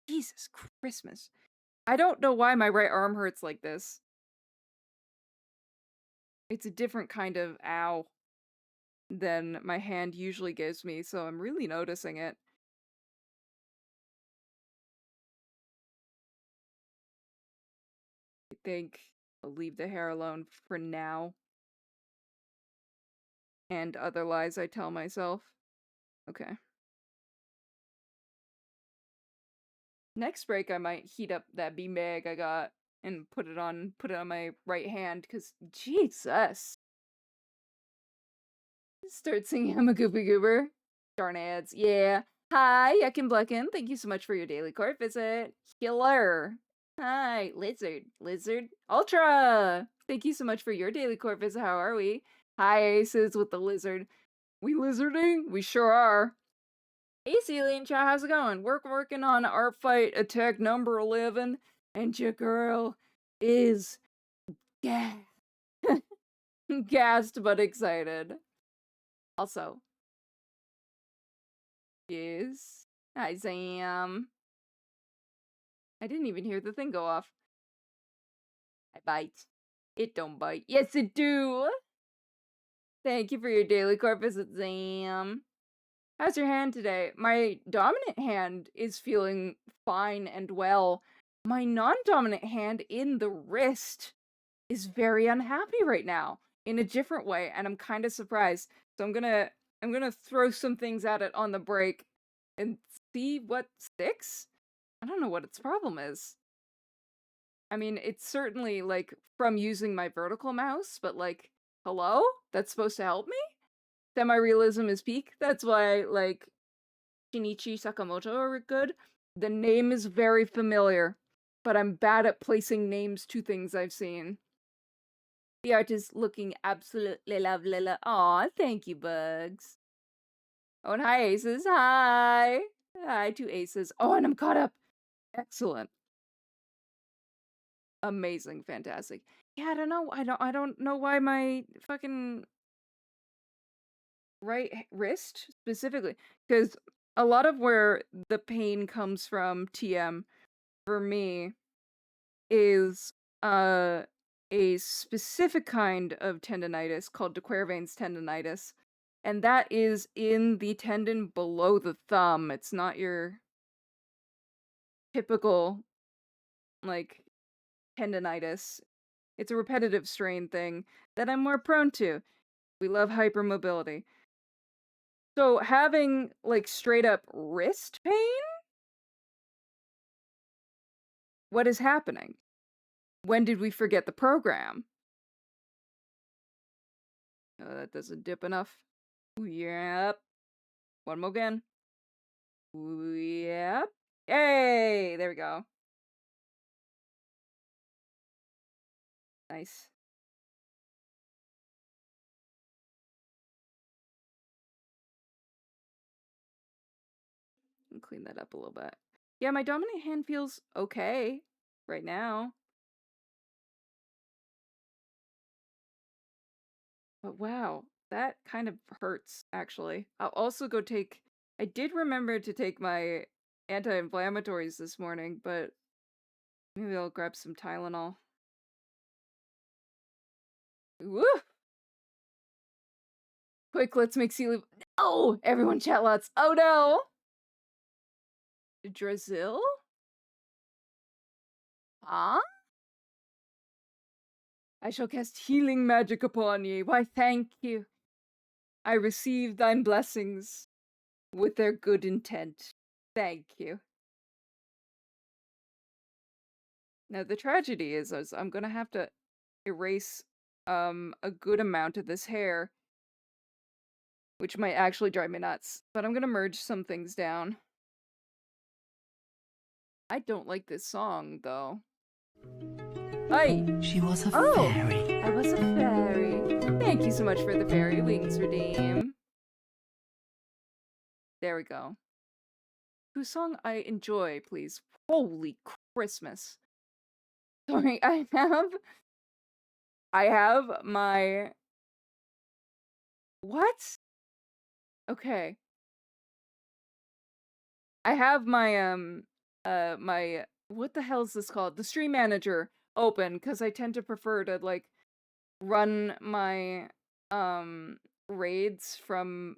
Jesus Christmas. I don't know why my right arm hurts like this. It's a different kind of ow than my hand usually gives me, so I'm really noticing it. I think I'll leave the hair alone for now. And other lies I tell myself. Okay. Next break I might heat up that beanbag I got and put it on my right hand, because Jesus. Start singing I'm a Goopy Goober. Darn ads. Yeah. Hi, Yuckin Bluckin. Thank you so much for your daily court visit. Killer. Hi, Lizard. Lizard. Ultra. Thank you so much for your daily court visit. How are we? Hi, Aces with the lizard. We lizarding? We sure are. Hey, Celine Chat, how's it going? We're working on Artfight attack number 11, and your girl is gassed but excited. Also, yes. Hi, Sam. I didn't even hear the thing go off. I bite. It don't bite. Yes, it do. Thank you for your daily court visit, Sam. How's your hand today? My dominant hand is feeling fine and well. My non-dominant hand in the wrist is very unhappy right now in a different way, and I'm kind of surprised. So I'm gonna throw some things at it on the break and see what sticks. I don't know what its problem is. I mean, it's certainly like from using my vertical mouse, but like, hello? That's supposed to help me? Semi-realism is peak. That's why like Shinichi Sakamoto are good. The name is very familiar, but I'm bad at placing names to things I've seen. The art is looking absolutely lovely. Aw, thank you, Bugs. Oh, and hi, Aces. Hi. Hi to Aces. Oh, and I'm caught up. Excellent. Amazing. Fantastic. Yeah, I don't know. I don't know why my fucking right wrist specifically, because a lot of where the pain comes from TM for me is a specific kind of tendonitis called de Quervain's tendonitis, and that is in the tendon below the thumb. It's not your typical like tendonitis. It's a repetitive strain thing that I'm more prone to. We love hypermobility. So having like straight up wrist pain? What is happening? When did we forget the program? Oh, that doesn't dip enough. Yep. One more again. Yep. Hey, there we go. Nice. Clean that up a little bit. Yeah, my dominant hand feels okay right now. But wow, that kind of hurts, actually. I'll also go take... I did remember to take my anti-inflammatories this morning, but maybe I'll grab some Tylenol. Woo! Quick, let's make Sealy... Oh! Everyone chat lots. Oh no! Drazil? Huh? I shall cast healing magic upon ye. Why, thank you. I receive thine blessings with their good intent. Thank you. Now, the tragedy is I'm gonna have to erase a good amount of this hair, which might actually drive me nuts. But I'm gonna merge some things down. I don't like this song, though. Hi! She was a Oh! fairy. I was a fairy. Thank you so much for the fairy wings redeem. There we go. Whose song I enjoy, please? Holy Christmas. Sorry, I have my... What? Okay. I have my, my... What the hell is this called? The stream manager open, because I tend to prefer to, like, run my, raids from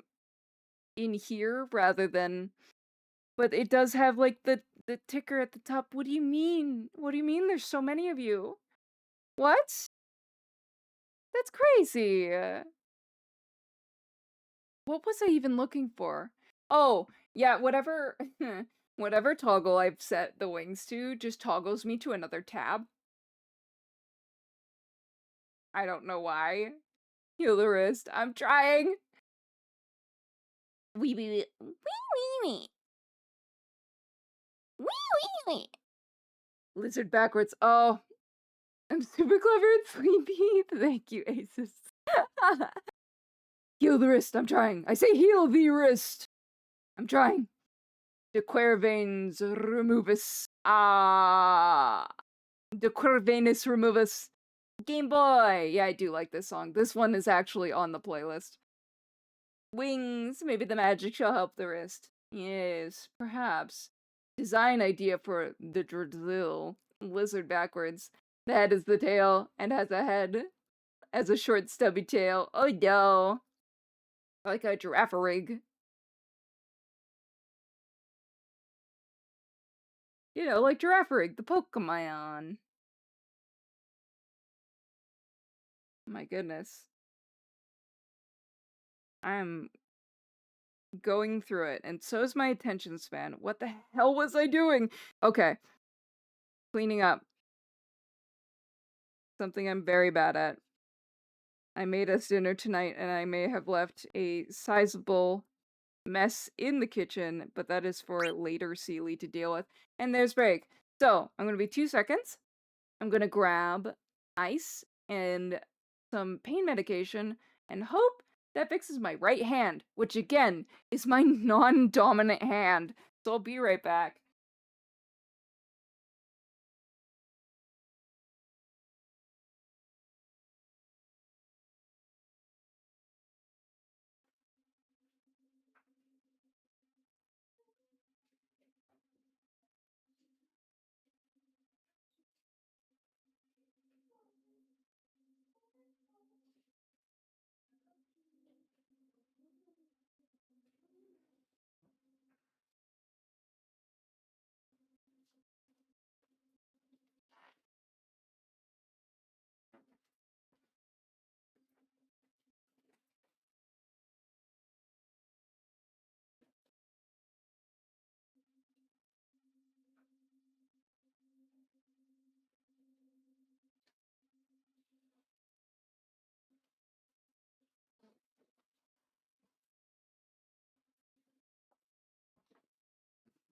in here rather than... But it does have, like, the ticker at the top. What do you mean? What do you mean there's so many of you? What? That's crazy. What was I even looking for? Oh, yeah, whatever whatever toggle I've set the wings to just toggles me to another tab. I don't know why. Heal the wrist. I'm trying. Wee wee wee. Wee wee wee. Wee wee wee. Lizard backwards. Oh, I'm super clever and sleepy. Thank you, Aces. Heal the wrist. I'm trying. I say heal the wrist. I'm trying. De Quervains removus. De Quervainus removus. Game Boy. Yeah, I do like this song. This one is actually on the playlist. Wings. Maybe the magic shall help the wrist. Yes, perhaps. Design idea for the drill. Lizard backwards. The head is the tail and has a head. As a short stubby tail. Oh no. Like a giraffe rig. You know, like Giraffe Rig, the Pokemon. My goodness. I'm going through it, and so is my attention span. What the hell was I doing? Okay. Cleaning up. Something I'm very bad at. I made us dinner tonight, and I may have left a sizable mess in the kitchen, but that is for later Sealy to deal with. And there's break. So, I'm gonna be 2 seconds. I'm gonna grab ice and some pain medication and hope that fixes my right hand, which again is my non-dominant hand. So I'll be right back.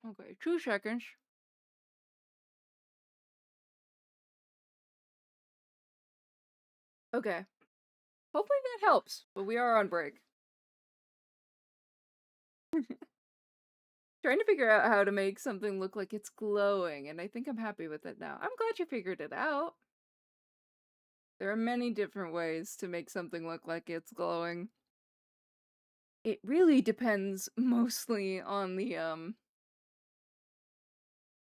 Okay, 2 seconds. Okay. Hopefully that helps, but we are on break. Trying to figure out how to make something look like it's glowing, and I think I'm happy with it now. I'm glad you figured it out. There are many different ways to make something look like it's glowing. It really depends mostly on the,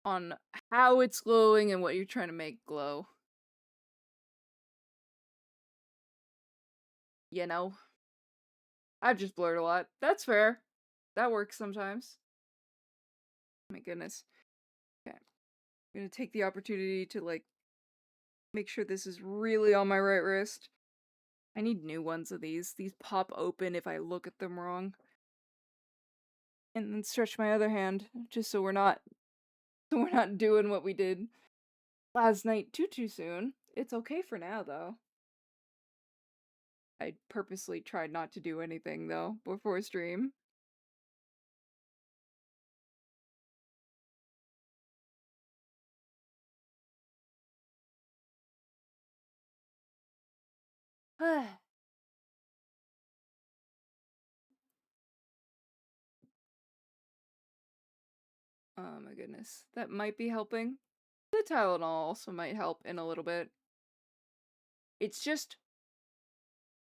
on how it's glowing and what you're trying to make glow. You know? I've just blurred a lot. That's fair. That works sometimes. My goodness. Okay. I'm gonna take the opportunity to, like, make sure this is really on my right wrist. I need new ones of these. These pop open if I look at them wrong. And then stretch my other hand, just so we're not doing what we did last night too soon. It's okay for now, though. I purposely tried not to do anything, though, before stream. Oh my goodness. That might be helping. The Tylenol also might help in a little bit. It's just...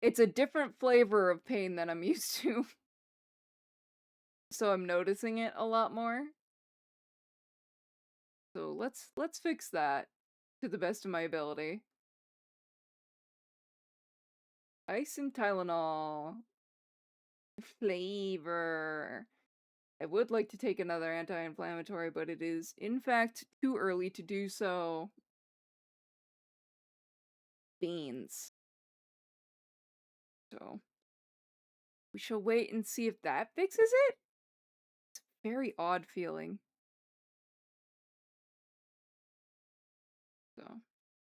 It's a different flavor of pain than I'm used to. So I'm noticing it a lot more. So let's fix that to the best of my ability. Ice and Tylenol. Flavor. I would like to take another anti-inflammatory, but it is, in fact, too early to do so. Beans. So, we shall wait and see if that fixes it? It's a very odd feeling. So,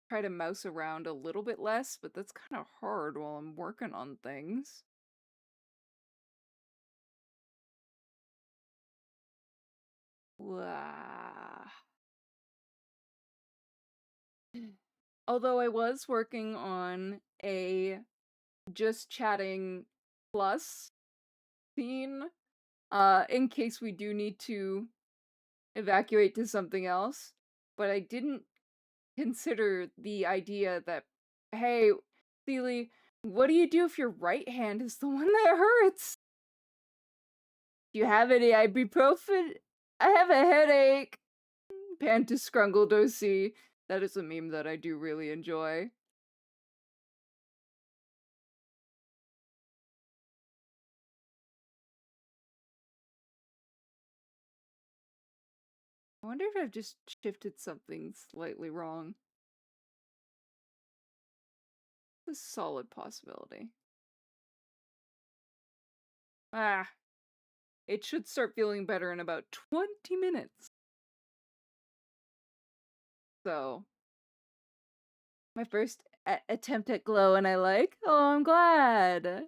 try to mouse around a little bit less, but that's kind of hard while I'm working on things. Wow. Although I was working on a just chatting plus scene, in case we do need to evacuate to something else, but I didn't consider the idea that, hey, Seely, what do you do if your right hand is the one that hurts? Do you have any ibuprofen? I have a headache. Pantiscrungledosi. That is a meme that I do really enjoy. I wonder if I've just shifted something slightly wrong. It's a solid possibility. Ah, it should start feeling better in about 20 minutes. So, my first attempt at glow, and I like. Oh, I'm glad.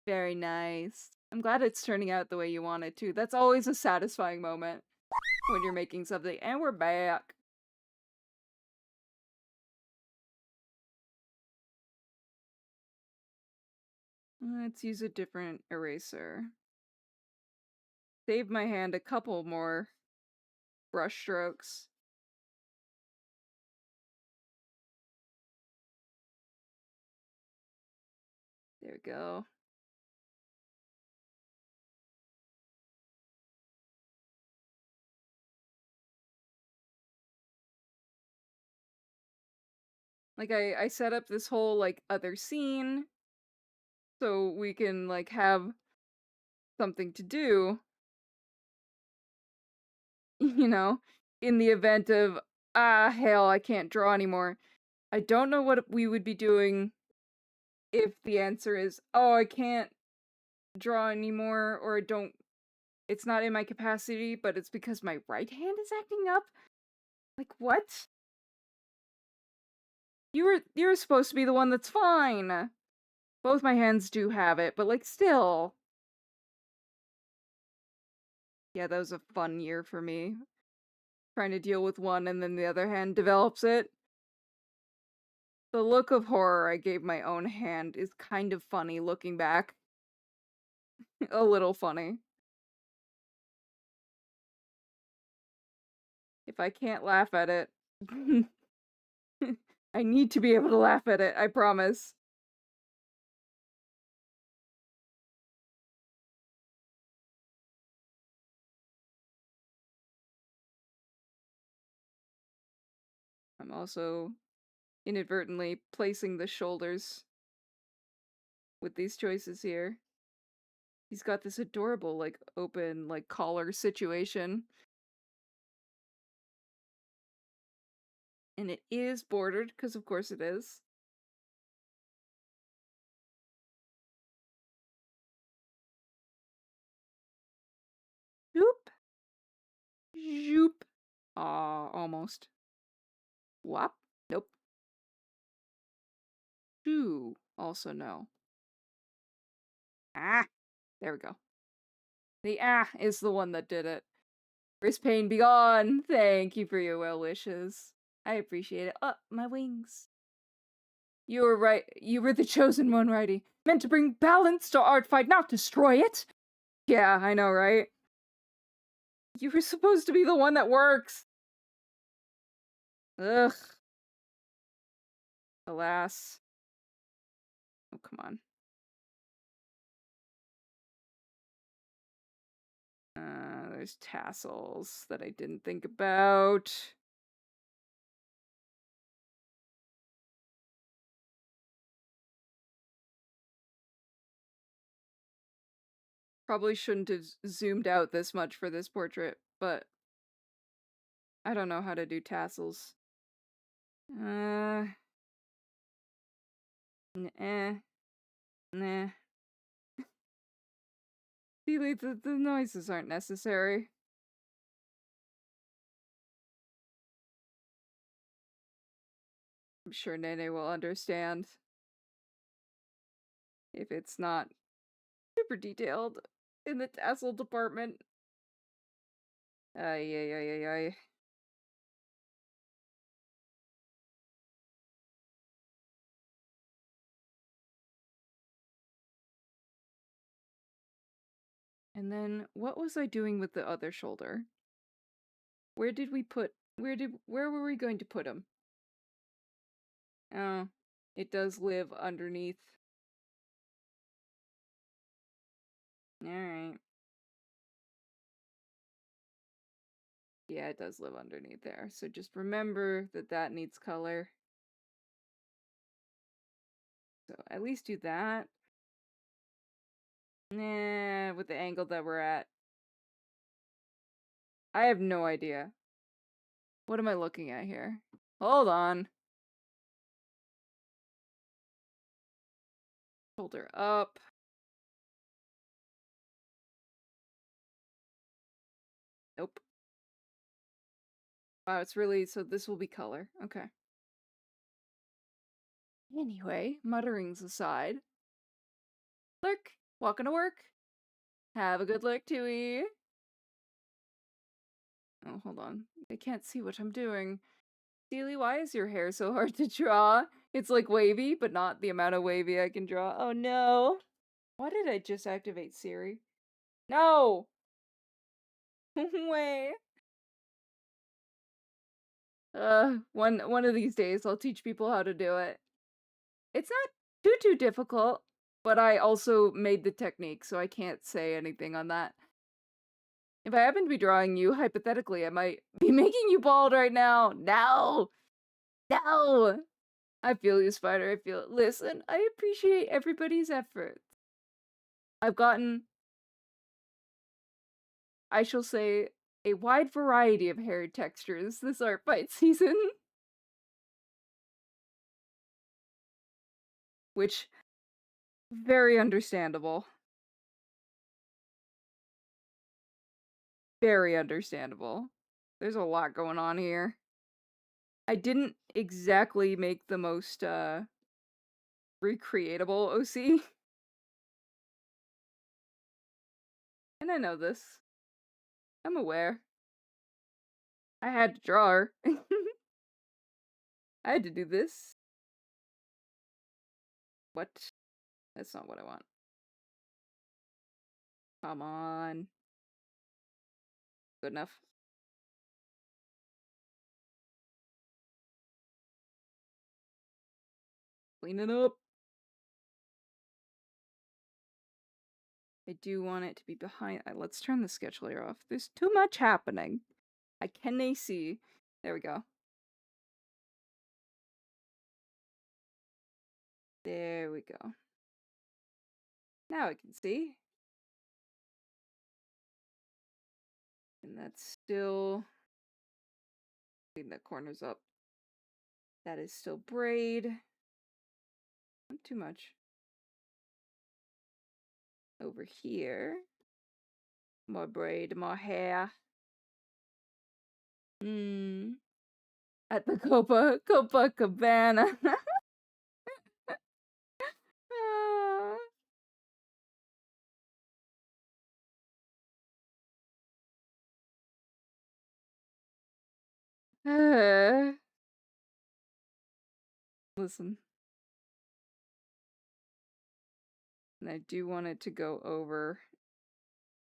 Very nice. I'm glad it's turning out the way you want it to. That's always a satisfying moment when you're making something. And we're back. Let's use a different eraser. Save my hand a couple more brush strokes. There we go. Like, I set up this whole, like, other scene so we can, like, have something to do, you know, in the event of, hell, I can't draw anymore. I don't know what we would be doing if the answer is, oh, I can't draw anymore, or it's not in my capacity, but it's because my right hand is acting up? Like, what? You're supposed to be the one that's fine. Both my hands do have it, but, like, still. Yeah, that was a fun year for me. Trying to deal with one and then the other hand develops it. The look of horror I gave my own hand is kind of funny looking back. A little funny. If I can't laugh at it, I need to be able to laugh at it, I promise. I'm also inadvertently placing the shoulders with these choices here. He's got this adorable, like, open, like, collar situation. And it is bordered, because of course it is. Zoop. Zoop. Aw, almost. Whop. Nope. Shoo. Also no. Ah. There we go. The is the one that did it. Wrist pain be gone. Thank you for your well wishes. I appreciate it. Oh, my wings. You were right. You were the chosen one, righty. Meant to bring balance to artfight, not destroy it. Yeah, I know, right? You were supposed to be the one that works. Ugh. Alas. Oh, come on. There's tassels that I didn't think about. Probably shouldn't have zoomed out this much for this portrait, but I don't know how to do tassels. Nah. Nah. See, the noises aren't necessary. I'm sure Nene will understand if it's not super detailed in the tassel department. Ay, ay, ay, ay, ay. And then what was I doing with the other shoulder? Where did we put where were we going to put him? Oh, it does live underneath. Alright. Yeah, it does live underneath there. So just remember that that needs color. So at least do that. Nah, with the angle that we're at. I have no idea. What am I looking at here? Hold on. Shoulder up. Nope. Wow, it's really, so this will be color. Okay. Anyway, mutterings aside. Lurk, walking to work. Have a good look, Tui. Oh, hold on. I can't see what I'm doing. Steely, why is your hair so hard to draw? It's like wavy, but not the amount of wavy I can draw. Oh no! Why did I just activate Siri? No! Wait. One of these days I'll teach people how to do it. It's not too difficult, but I also made the technique, so I can't say anything on that. If I happen to be drawing you, hypothetically, I might be making you bald right now. No! No! I feel you, Spider. I feel it. Listen, I appreciate everybody's efforts. I've gotten, I shall say, a wide variety of hair textures this art fight season. Which, very understandable. Very understandable. There's a lot going on here. I didn't exactly make the most, recreatable OC. And I know this. I'm aware. I had to draw her. I had to do this. What? That's not what I want. Come on. Good enough. Clean it up. I do want it to be behind. Let's turn the sketch layer off. There's too much happening. I can see. There we go. There we go. Now I can see. And that's still... Clean the corners up. That is still braid. Not too much. Over here. More braid, more hair. At the Copacabana. Listen. And I do want it to go over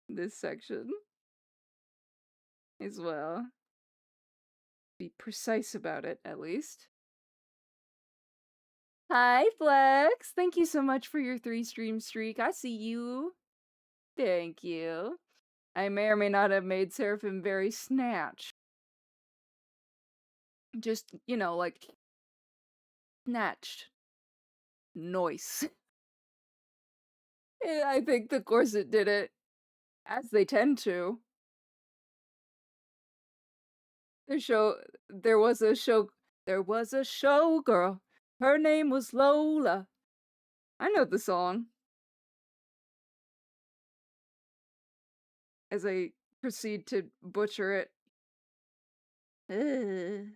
this section as well. Be precise about it, at least. Hi, Flex! Thank you so much for your 3-stream streak. I see you. Thank you. I may or may not have made Seraphim very snatch. Just, you know, like... snatched. Noise. I think the corset did it. As they tend to. There was a showgirl. Her name was Lola. I know the song. As I proceed to butcher it. Ugh.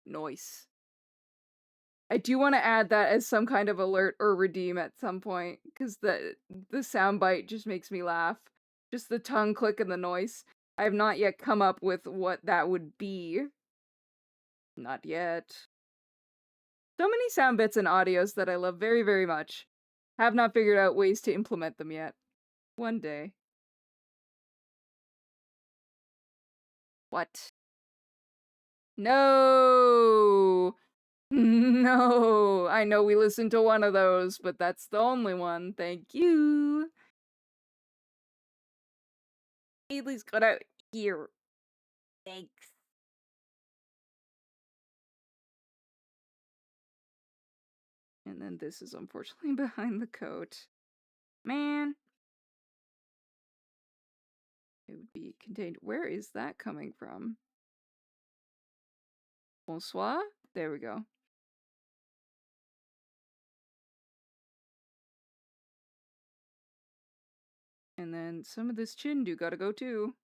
Noise. I do want to add that as some kind of alert or redeem at some point, because the soundbite just makes me laugh. Just the tongue click and the noise. I have not yet come up with what that would be. Not yet. So many sound bits and audios that I love very, very much. Have not figured out ways to implement them yet. One day. What? No! No! I know we listened to one of those, but that's the only one. Thank you. Ailey's got out here. Thanks. And then this is unfortunately behind the coat. Man. It would be contained. Where is that coming from? Bonsoir? There we go. And then some of this chin do gotta go too.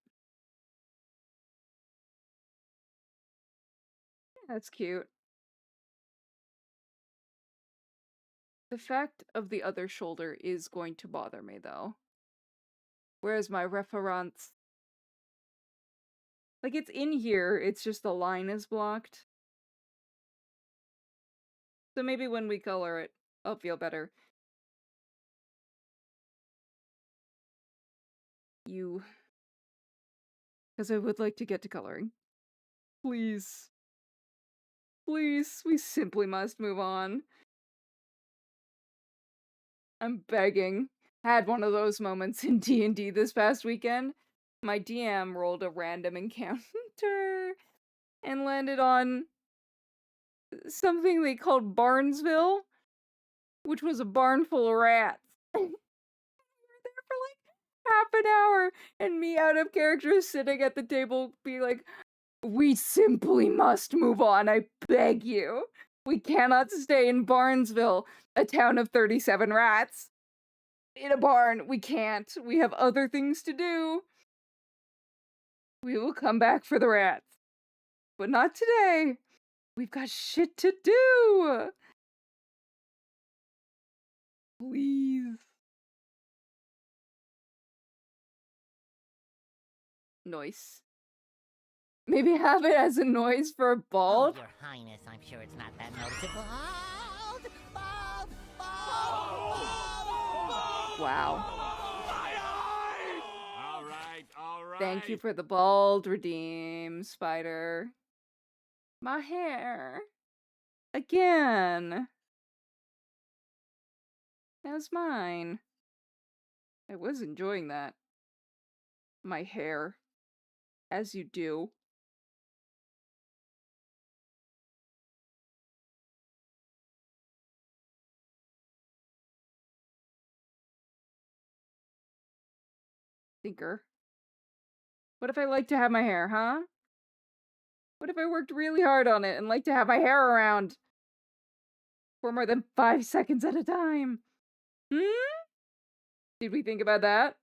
That's cute. The fact of the other shoulder is going to bother me though. Whereas my reference... Like, it's in here, it's just the line is blocked. So maybe when we color it, I'll feel better. Because I would like to get to coloring. Please. Please, we simply must move on. I'm begging. Had one of those moments in D&D this past weekend. My DM rolled a random encounter and landed on something they called Barnesville, which was a barn full of rats. We were there for like half an hour, and me out of character sitting at the table being like, we simply must move on, I beg you. We cannot stay in Barnesville, a town of 37 rats. In a barn, we can't. We have other things to do. We will come back for the rats. But not today. We've got shit to do. Please. Noise. Maybe have it as a noise for a Oh, bald? Your Highness, I'm sure it's not that noticeable. Bald! Bald! Bald! Wow. All right, all right. Thank you for the bald redeem, Spider. My hair. Again. How's mine? I was enjoying that. My hair. As you do. Thinker. What if I like to have my hair, huh? What if I worked really hard on it and like to have my hair around for more than 5 seconds at a time? Did we think about that?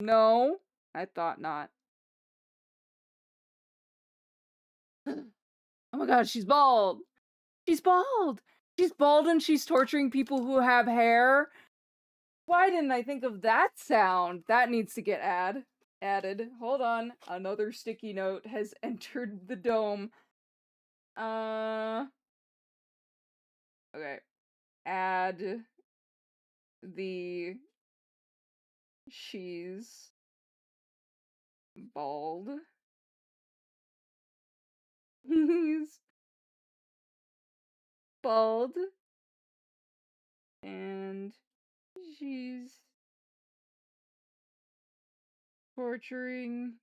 No, I thought not. Oh my god, she's bald! She's bald! She's bald and she's torturing people who have hair. Why didn't I think of that sound? That needs to get added. Hold on. Another sticky note has entered the dome. Okay. Add the she's bald. He's bald. And she's torturing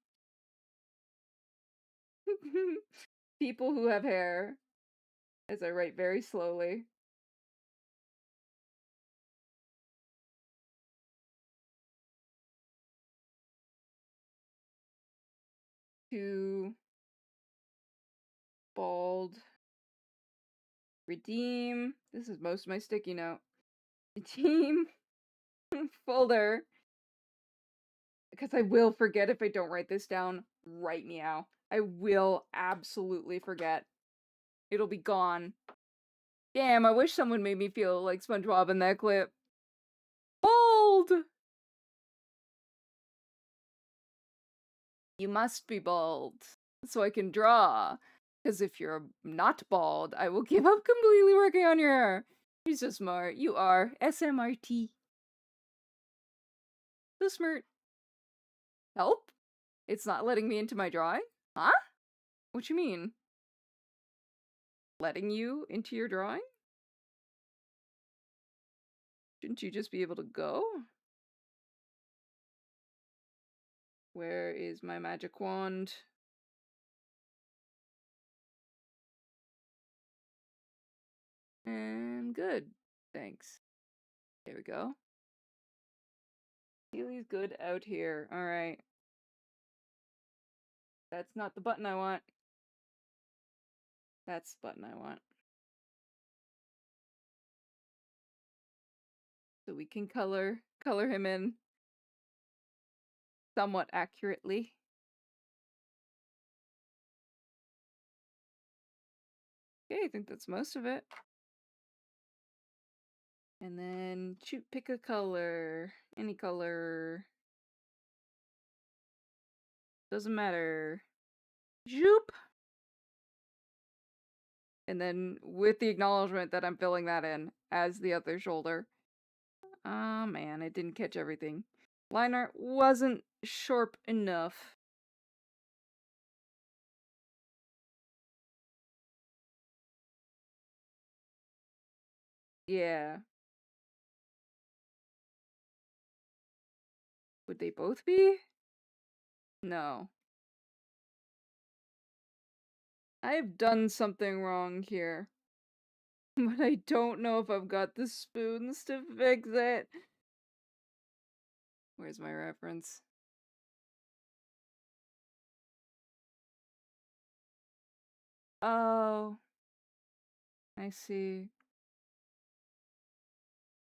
people who have hair. As I write very slowly. To bald. Redeem. This is most of my sticky note. Redeem folder. Because I will forget if I don't write this down right meow. I will absolutely forget. it'll be gone. Damn, I wish someone made me feel like SpongeBob in that clip. Bald! You must be bald, so I can draw. Because if you're not bald, I will give up completely working on your hair. You're so smart. You are. SMRT. So smart. Help? It's not letting me into my drawing? Huh? What you mean? Letting you into your drawing? Shouldn't you just be able to go? Where is my magic wand? And good. Thanks. There we go. Healy's good out here. Alright. That's not the button I want. That's the button I want. So we can color him in somewhat accurately. Okay, I think that's most of it. And then pick a color. Any color. Doesn't matter. Zoop! And then with the acknowledgement that I'm filling that in as the other shoulder. Ah, man, it didn't catch everything. Line art wasn't sharp enough. Yeah. Would they both be? No. I have done something wrong here. But I don't know if I've got the spoons to fix it. Where's my reference? Oh. I see.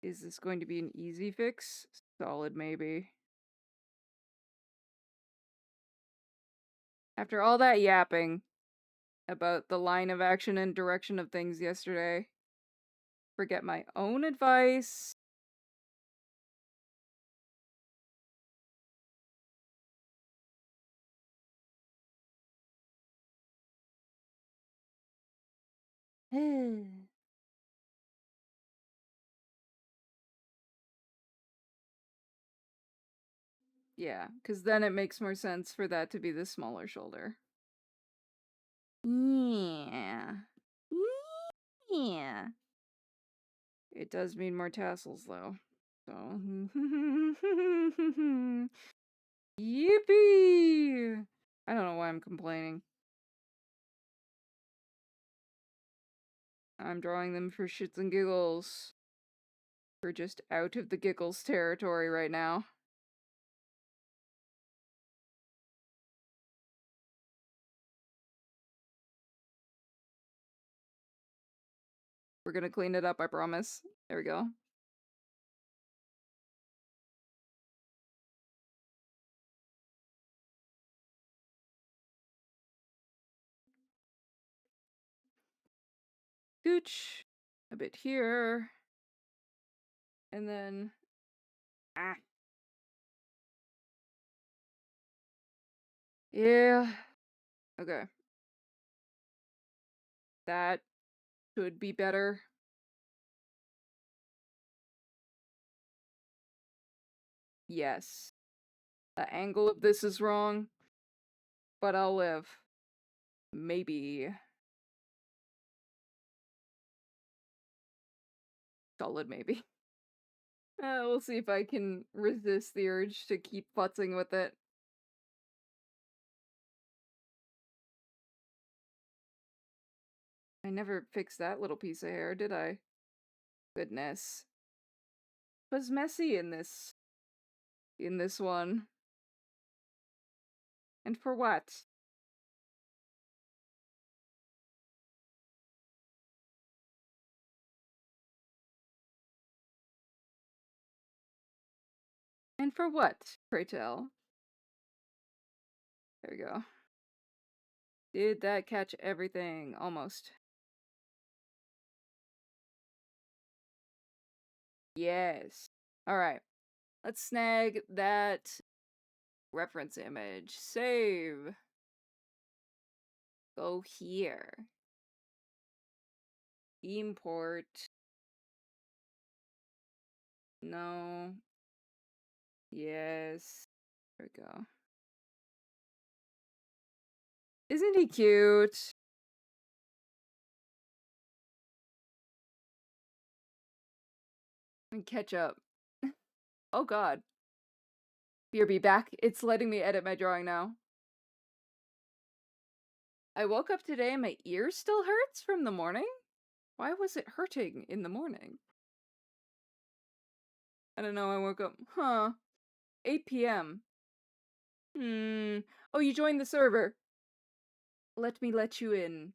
Is this going to be an easy fix? Solid, maybe. After all that yapping about the line of action and direction of things yesterday, forget my own advice. Yeah, because then it makes more sense for that to be the smaller shoulder. Yeah. Yeah. It does mean more tassels, though. So. Yippee! I don't know why I'm complaining. I'm drawing them for shits and giggles. We're just out of the giggles territory right now. We're gonna clean it up, I promise. There we go. Gooch. A bit here. And then... Ah. Yeah. Okay. That should be better. Yes. The angle of this is wrong. But I'll live. Maybe. Solid maybe. We'll see if I can resist the urge to keep futzing with it. I never fixed that little piece of hair, did I? Goodness. It was messy in this one. And for what? And for what, pray tell? There we go. Did that catch everything? Almost. Yes. Alright. Let's snag that reference image. Save. Go here. Import. No. Yes. There we go. Isn't he cute? And catch up. Oh god. BRB back. It's letting me edit my drawing now. I woke up today and my ear still hurts from the morning? Why was it hurting in the morning? I don't know, I woke up. Huh. 8 p.m. Oh, you joined the server. Let me let you in.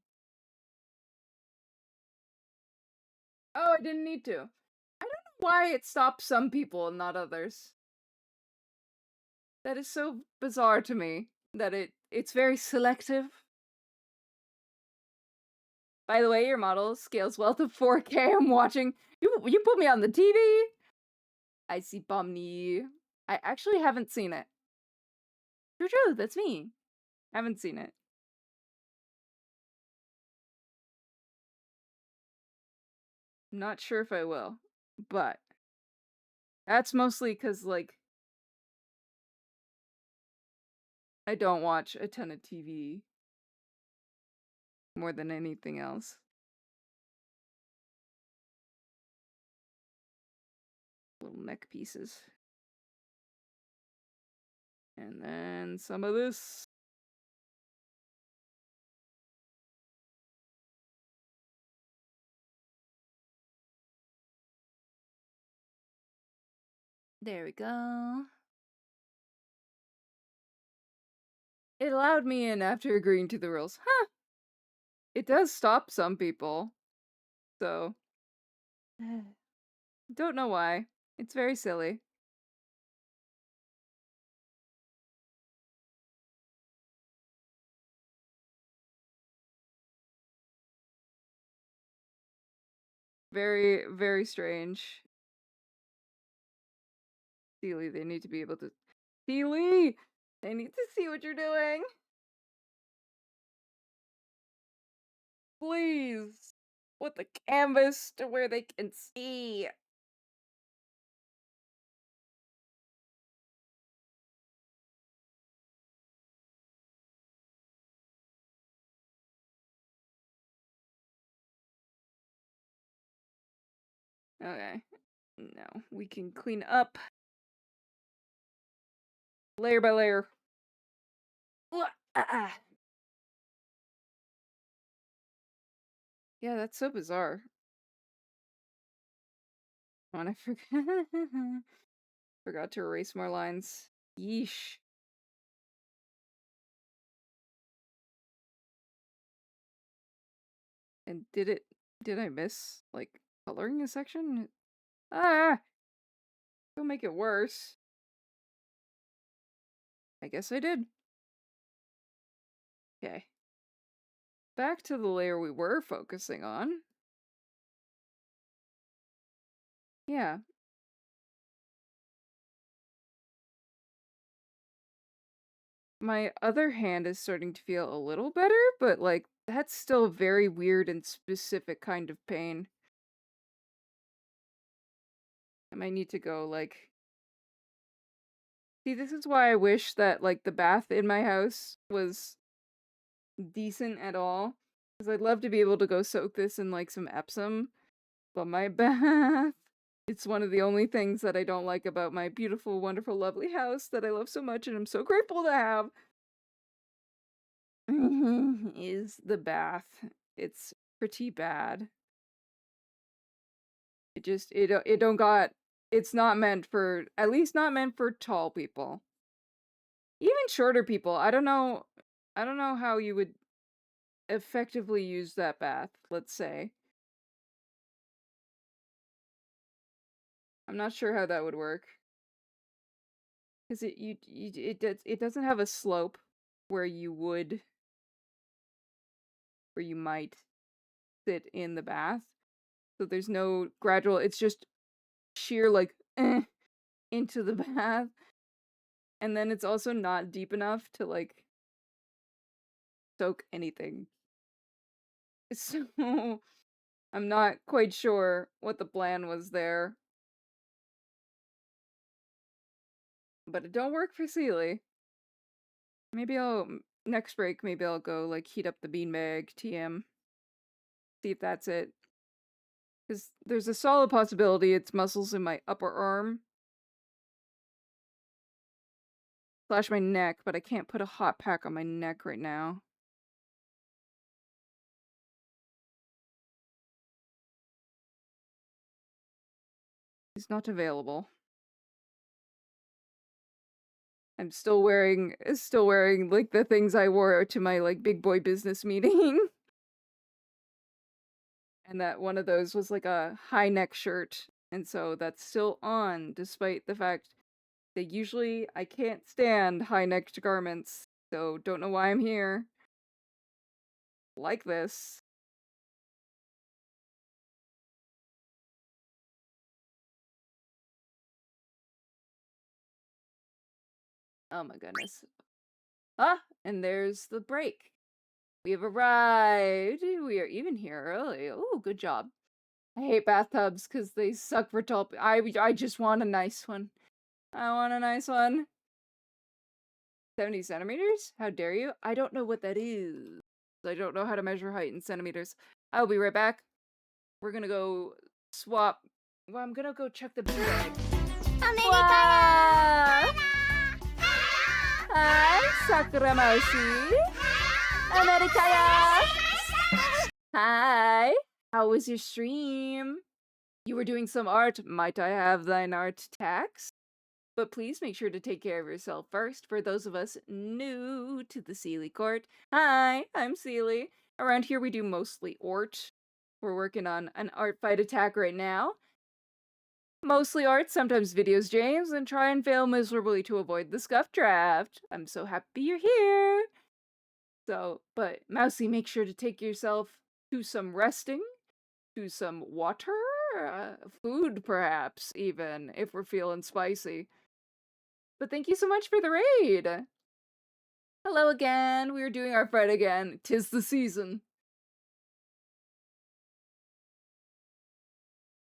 Oh, I didn't need to. I don't know why it stops some people and not others. That is so bizarre to me that it's very selective. By the way, your model scales well to 4K. I'm watching. You put me on the TV. I see Bomni. I actually haven't seen it. True, that's me. Haven't seen it. Not sure if I will, but that's mostly because, like, I don't watch a ton of TV more than anything else. Little neck pieces. And then some of this. There we go. It allowed me in after agreeing to the rules. Huh. It does stop some people. So. Don't know why. It's very silly. Very, very strange. Sealy, they need to be able to. Sealy! They need to see what you're doing. Please. Put the canvas to where they can see. Okay. No, we can clean up. Layer by layer. Yeah, that's so bizarre. Oh, and I forgot to erase more lines. Yeesh. And did I miss, like, coloring a section? Ah! Don't make it worse. I guess I did. Okay. Back to the layer we were focusing on. Yeah. My other hand is starting to feel a little better, but, like, that's still very weird and specific kind of pain. I might need to go, like... See, this is why I wish that, like, the bath in my house was decent at all. Because I'd love to be able to go soak this in, like, some Epsom. But my bath... It's one of the only things that I don't like about my beautiful, wonderful, lovely house that I love so much and I'm so grateful to have. Is the bath. It's pretty bad. It don't got... It's not meant for... At least not meant for tall people. Even shorter people. I don't know how you would effectively use that bath, let's say. I'm not sure how that would work. Because it doesn't have a slope where you might sit in the bath. So there's no gradual, it's just sheer, like, into the bath. And then it's also not deep enough to, like, soak anything. So, I'm not quite sure what the plan was there. But it don't work for Sealy. Maybe next break, maybe I'll go, like, heat up the beanbag TM. See if that's it. Because there's a solid possibility it's muscles in my upper arm. Slash my neck, but I can't put a hot pack on my neck right now. It's not available. I'm still wearing like the things I wore to my like big boy business meeting. And that one of those was like a high neck shirt. And so that's still on, despite the fact that usually I can't stand high necked garments. So don't know why I'm here. Like this. Oh my goodness. Ah, and there's the break. We have arrived. We are even here early. Oh, good job. I hate bathtubs because they suck for tall. I just want a nice one. I want a nice one. 70 centimeters? How dare you? I don't know what that is. I don't know how to measure height in centimeters. I'll be right back. We're gonna go swap. Well, I'm gonna go check the beanbag. Wow! Hi, Sakura Mousy. Amerikaya. Hi. How was your stream? You were doing some art. Might I have thine art tax? But please make sure to take care of yourself first. For those of us new to the Sealy court. Hi, I'm Sealy. Around here we do mostly art. We're working on an art fight attack right now. Mostly art, sometimes videos, James, and try and fail miserably to avoid the scuff draft. I'm so happy you're here. So, but Mousy, make sure to take yourself to some resting, to some water, food perhaps, even, if we're feeling spicy. But thank you so much for the raid! Hello again, we are doing our fight again. 'Tis the season.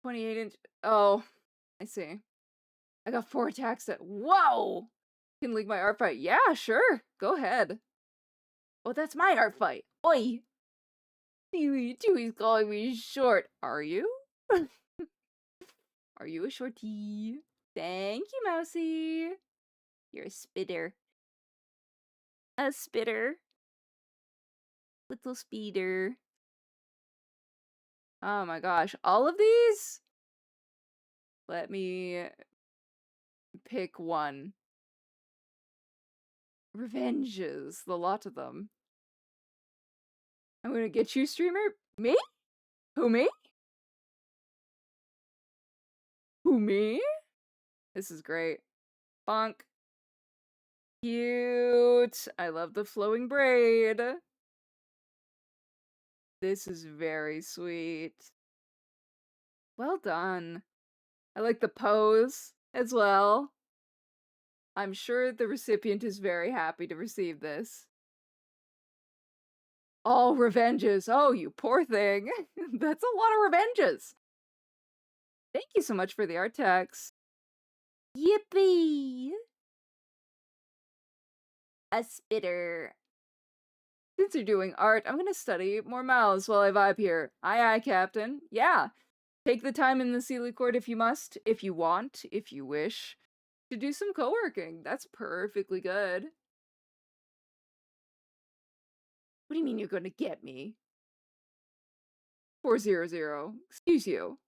28-inch. Oh, I see. I got 4 attacks at. Whoa! Can leak my art fight. Yeah, sure. Go ahead. Oh, that's my art fight. Oi! Chewy's calling me short. Are you? Are you a shorty? Thank you, Mousy. You're a spitter. A spitter. Little speeder. Oh my gosh. All of these? Let me pick one. Revenges. The lot of them. I'm gonna get you, streamer. Me? Who, me? Who, me? This is great. Bonk. Cute. I love the flowing braid. This is very sweet. Well done. I like the pose as well. I'm sure the recipient is very happy to receive this. All revenges. Oh, you poor thing. That's a lot of revenges. Thank you so much for the art text. Yippee! A spitter. Since you're doing art, I'm gonna study more mouths while I vibe here. Aye, aye, Captain. Yeah. Take the time in the Sealy Court if you must, if you want, if you wish, to do some co-working. That's perfectly good. What do you mean you're gonna get me? 400. Excuse you.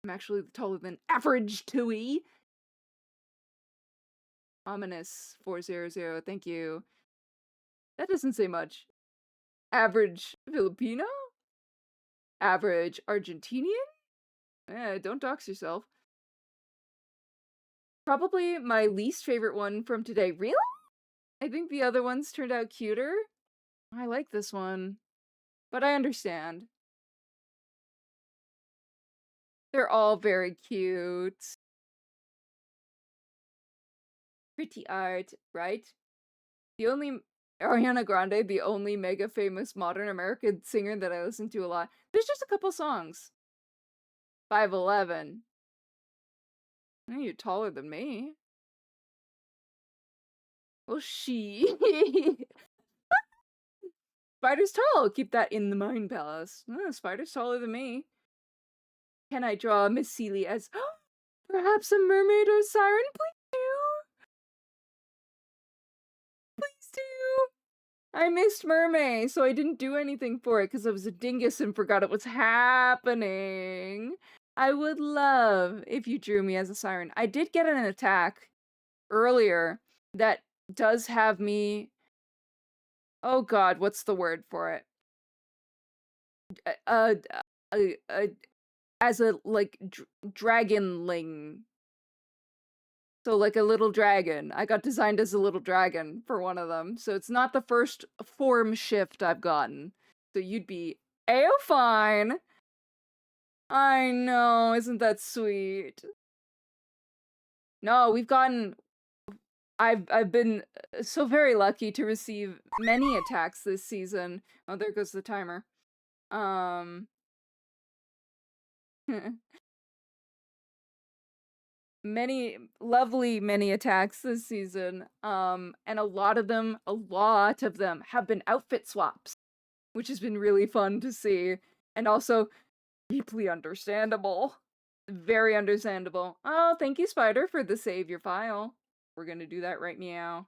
I'm actually taller than average Tui. Ominous 400. Thank you. That doesn't say much. Average Filipino? Average Argentinian? Don't dox yourself. Probably my least favorite one from today. Really? I think the other ones turned out cuter. I like this one. But I understand. They're all very cute. Pretty art, right? The only Ariana Grande, the only mega famous modern American singer that I listen to a lot. There's just a couple songs. 5'11". Oh, you're taller than me. Well, she. Spider's tall. Keep that in the mind palace. Oh, Spider's taller than me. Can I draw Miss Seeley as perhaps a mermaid or siren? Please do. Please do. I missed Mermaid, so I didn't do anything for it because I was a dingus and forgot it was happening. I would love if you drew me as a siren. I did get an attack earlier that does have me... Oh god, what's the word for it? Uh, uh, uh as a, like, dragonling. So, like a little dragon. I got designed as a little dragon for one of them. So it's not the first form shift I've gotten. So you'd be fine. I know, isn't that sweet? No, we've gotten... I've been so very lucky to receive many attacks this season. Oh, there goes the timer. Many attacks this season. And a lot of them have been outfit swaps, which has been really fun to see. And also deeply understandable. Very understandable. Oh, thank you, Spider, for the save your file. We're gonna do that right meow.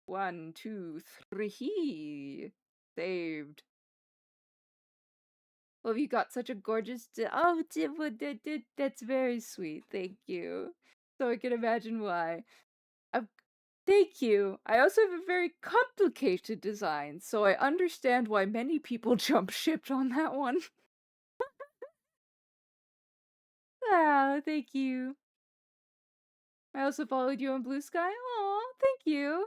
1, 2, 3. Saved. Well, you got such a gorgeous... that's very sweet. Thank you. So I can imagine why. Thank you. I also have a very complicated design, so I understand why many people jump shipped on that one. Oh, thank you. I also followed you on Blue Sky. Aw, thank you.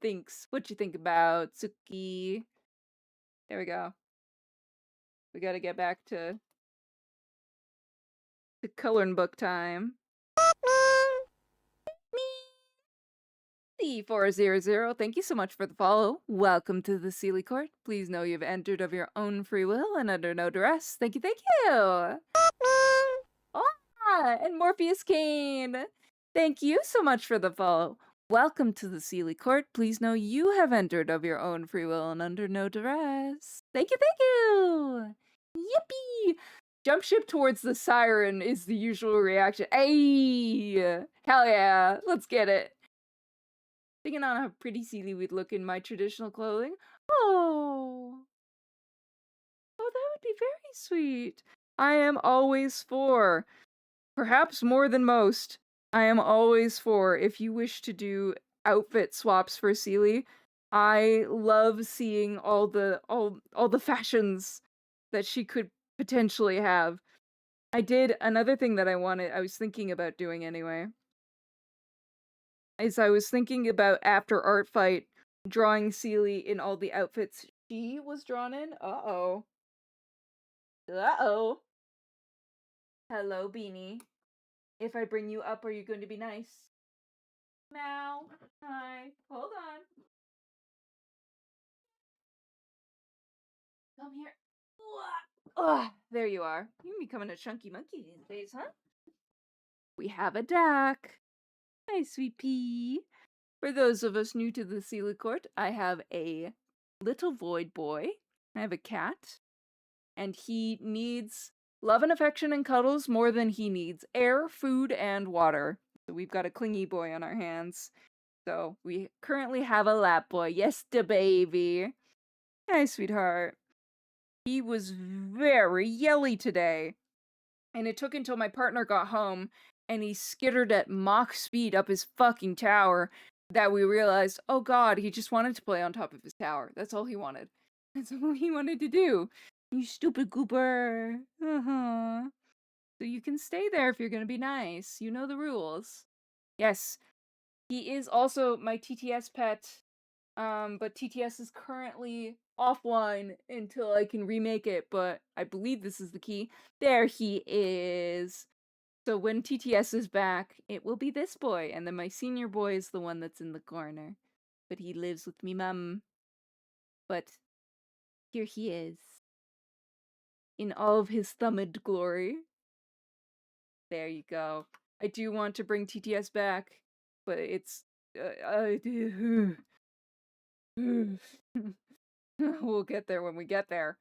Thanks. What you think about Suki? There we go. We gotta get back to coloring book time. C400, thank you so much for the follow. Welcome to the Sealy Court. Please know you've entered of your own free will and under no duress. Thank you, thank you! And Morpheus Kane! Thank you so much for the follow. Welcome to the Sealy Court. Please know you have entered of your own free will and under no duress. Thank you, thank you! Yippee! Jump ship towards the siren is the usual reaction. Ayy! Hell yeah! Let's get it! Thinking on how pretty Sealy would look in my traditional clothing. Oh! Oh, that would be very sweet. I am always for... Perhaps more than most, I am always for if you wish to do outfit swaps for Sealy. I love seeing all the fashions that she could potentially have. I did another thing that I was thinking about doing anyway. Is I was thinking about after Artfight drawing Sealy in all the outfits she was drawn in. Uh-oh. Uh-oh. Hello, Beanie. If I bring you up, are you going to be nice? Meow. Hi. Hold on. Come here. Ugh, there you are. You're becoming a chunky monkey these days, huh? We have a duck. Hi, sweet pea. For those of us new to the Sealy Court, I have a little void boy. I have a cat. And he needs love and affection and cuddles more than he needs air, food, and water. So we've got a clingy boy on our hands. So we currently have a lap boy. Yes, the baby. Hi, sweetheart. He was very yelly today. And it took until my partner got home and he skittered at Mach speed up his fucking tower that we realized, oh god, he just wanted to play on top of his tower. That's all he wanted. That's all he wanted to do. You stupid goober. So you can stay there if you're gonna be nice. You know the rules. Yes. He is also my TTS pet. but TTS is currently offline until I can remake it, but I believe this is the key. There he is. So when TTS is back, it will be this boy, and then my senior boy is the one that's in the corner. But he lives with me mum. But here he is. In all of his thumbed glory. There you go. I do want to bring TTS back, but it's... we'll get there when we get there.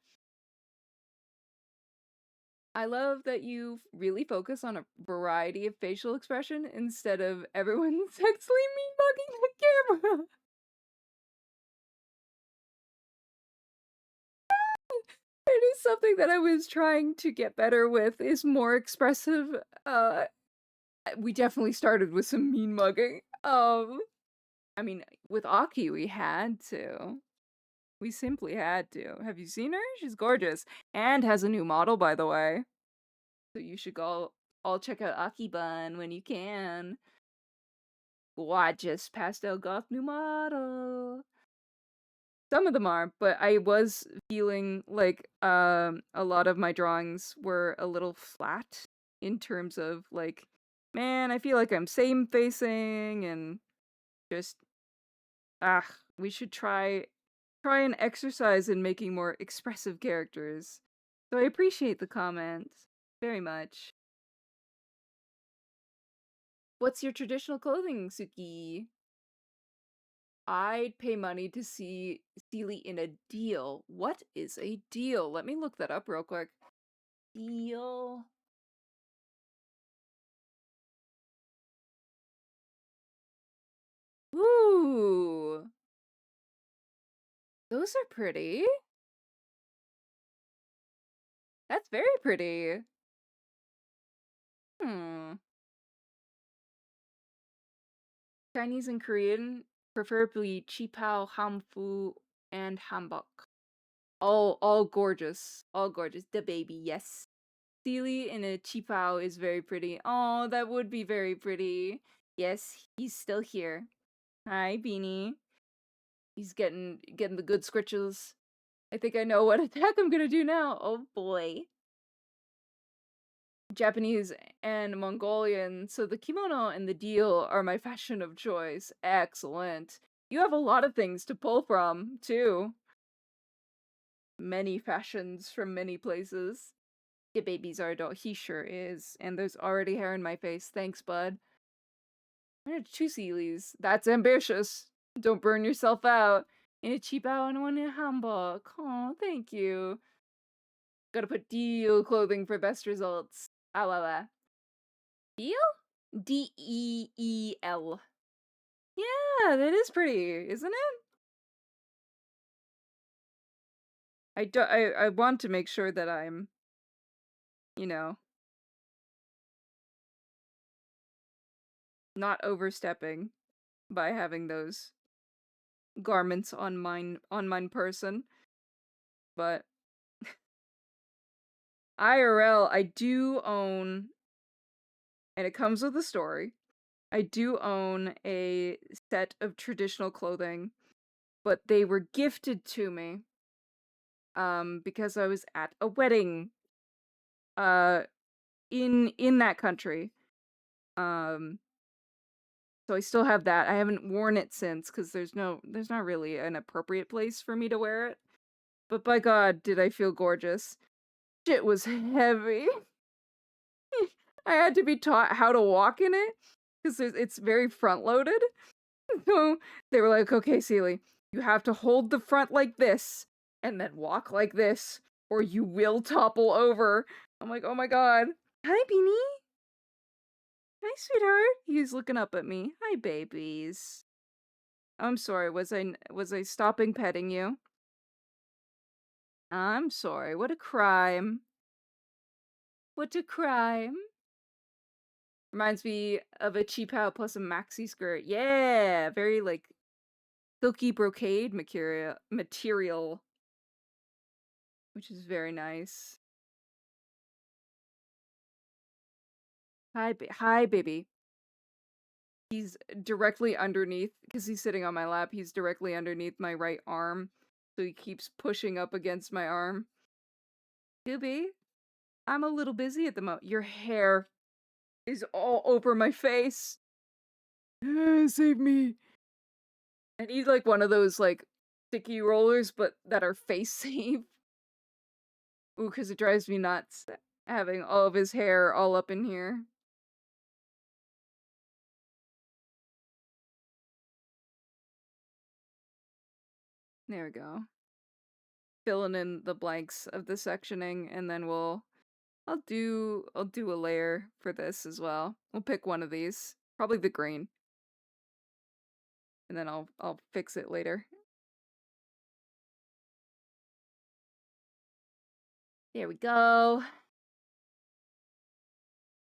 I love that you really focus on a variety of facial expression instead of everyone sexually mean-mugging the camera. It is something that I was trying to get better with, is more expressive. We definitely started with some mean mugging. I mean, with Aki, we had to. We simply had to. Have you seen her? She's gorgeous. And has a new model, by the way. So you should go all check out Aki Bun when you can. Gorgeous pastel goth new model. Some of them are, but I was feeling like a lot of my drawings were a little flat in terms of like, man, I feel like I'm same facing and just we should try an exercise in making more expressive characters. So I appreciate the comment very much. What's your traditional clothing, Suki? I'd pay money to see Seely in a deal. What is a deal? Let me look that up real quick. Deal. Ooh. Those are pretty. That's very pretty. Hmm. Chinese and Korean, preferably Qipao, Hamfu, and Hanbok. All gorgeous. All gorgeous. The baby, yes. Seely in a Qipao is very pretty. Oh, that would be very pretty. Yes, he's still here. Hi, Beanie. He's getting the good scritches. I think I know what attack I'm gonna do now. Oh boy. Japanese and Mongolian, so the kimono and the deal are my fashion of choice. Excellent. You have a lot of things to pull from, too. Many fashions from many places. The babies are adult. He sure is. And there's already hair in my face. Thanks, bud. I had two Sealies. That's ambitious. Don't burn yourself out. In a cheap out and one in a handbook. Oh, thank you. Gotta put deal clothing for best results. Ah, la, la. Deal? D-E-E-L. Yeah, that is pretty, isn't it? I want to make sure that I'm, you know, not overstepping by having those garments on mine person. But IRL, I do own, and it comes with a story. I do own a set of traditional clothing, but they were gifted to me because I was at a wedding in that country. So I still have that. I haven't worn it since because there's not really an appropriate place for me to wear it. But by God, did I feel gorgeous. Shit was heavy. I had to be taught how to walk in it because it's very front loaded. So they were like, okay, Seely, you have to hold the front like this and then walk like this or you will topple over. I'm like, oh my God. Hi, Beanie. Hi, sweetheart. He's looking up at me. Hi, babies. I'm sorry. Was I stopping petting you? I'm sorry. What a crime. What a crime. Reminds me of a cheap out plus a maxi skirt. Yeah, very like silky brocade material, which is very nice. Hi, baby. He's directly underneath, because he's sitting on my lap, he's directly underneath my right arm, so he keeps pushing up against my arm. Gooby, I'm a little busy at the moment. Your hair is all over my face. Save me. I need, like, one of those, like, sticky rollers, but that are face safe. Ooh, because it drives me nuts having all of his hair all up in here. There we go. Filling in the blanks of the sectioning, and then I'll do a layer for this as well. We'll pick one of these, probably the green, and then I'll fix it later. There we go.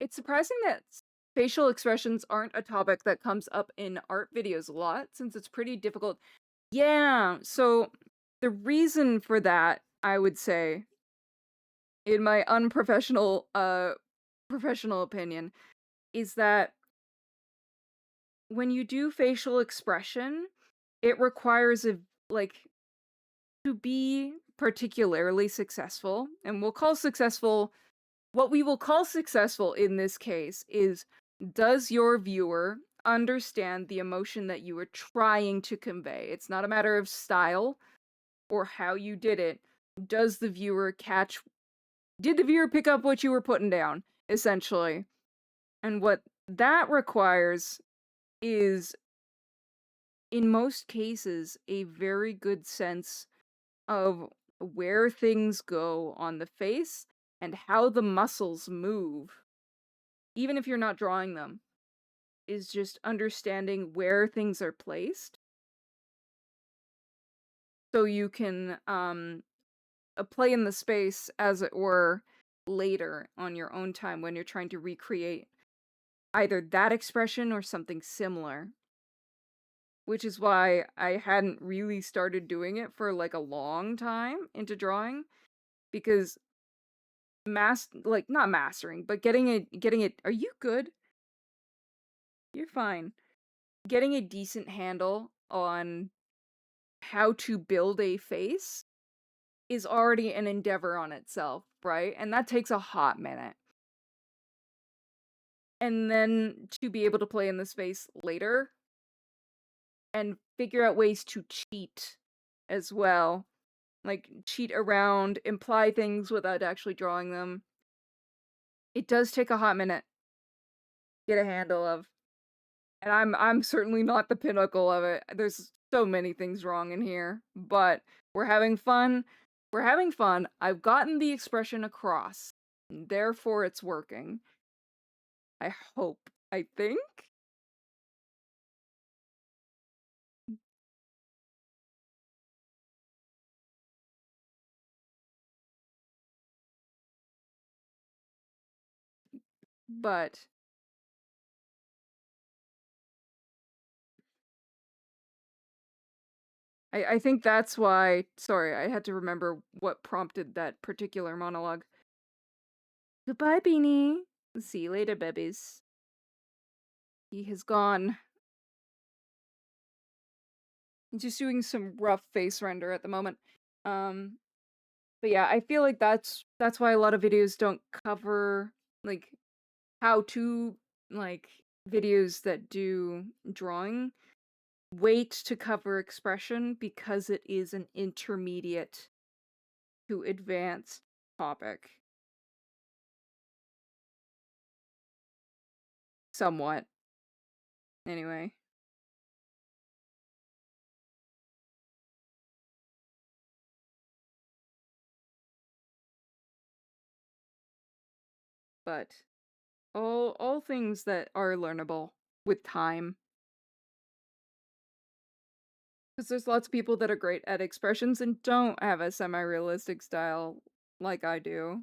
It's surprising that facial expressions aren't a topic that comes up in art videos a lot, since it's pretty difficult. Yeah, so the reason for that, I would say, in my unprofessional professional opinion, is that when you do facial expression, it requires a like to be particularly successful, and what we will call successful in this case is, does your viewer understand the emotion that you were trying to convey? It's not a matter of style or how you did it. Does the viewer catch did the viewer pick up what you were putting down, essentially? And what that requires is, in most cases, a very good sense of where things go on the face and how the muscles move, even if you're not drawing them, is just understanding where things are placed so you can play in the space, as it were, later on your own time when you're trying to recreate either that expression or something similar. Which is why I hadn't really started doing it for like a long time into drawing, because not mastering, but getting it are you good? You're fine. Getting a decent handle on how to build a face is already an endeavor on itself, right? And that takes a hot minute. And then to be able to play in the space later and figure out ways to cheat as well. Like, cheat around, imply things without actually drawing them. It does take a hot minute to get a handle of. And I'm certainly not the pinnacle of it. There's so many things wrong in here, but we're having fun. We're having fun. I've gotten the expression across. Therefore it's working. I hope. I think. But I think that's why, sorry, I had to remember what prompted that particular monologue. Goodbye, Beanie. See you later, babies. He has gone. He's just doing some rough face render at the moment. But yeah, I feel like that's why a lot of videos don't cover like how to like videos that do drawing wait to cover expression, because it is an intermediate to advanced topic. Somewhat. Anyway. But all things that are learnable with time. Because there's lots of people that are great at expressions and don't have a semi-realistic style like I do.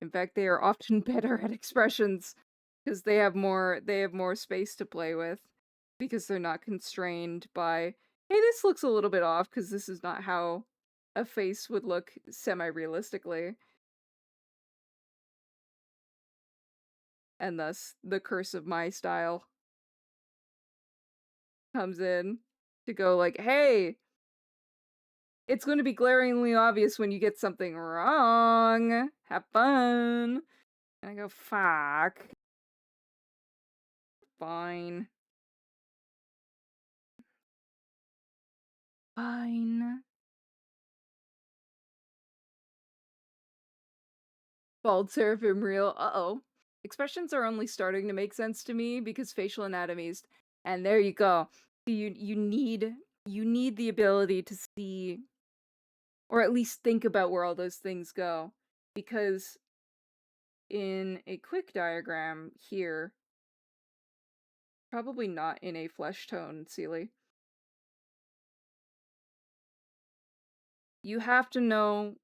In fact, they are often better at expressions because they have more space to play with, because they're not constrained by, hey, this looks a little bit off because this is not how a face would look semi-realistically. and thus the curse of my style comes in to go like, hey, it's going to be glaringly obvious when you get something wrong. Have fun. And I go, fuck. Fine. Fine. Bald seraphim real. Uh-oh. Expressions are only starting to make sense to me because facial anatomies. And there you go. You need the ability to see, or at least think about where all those things go. Because in a quick diagram here, probably not in a flesh tone, Sealy, you have to know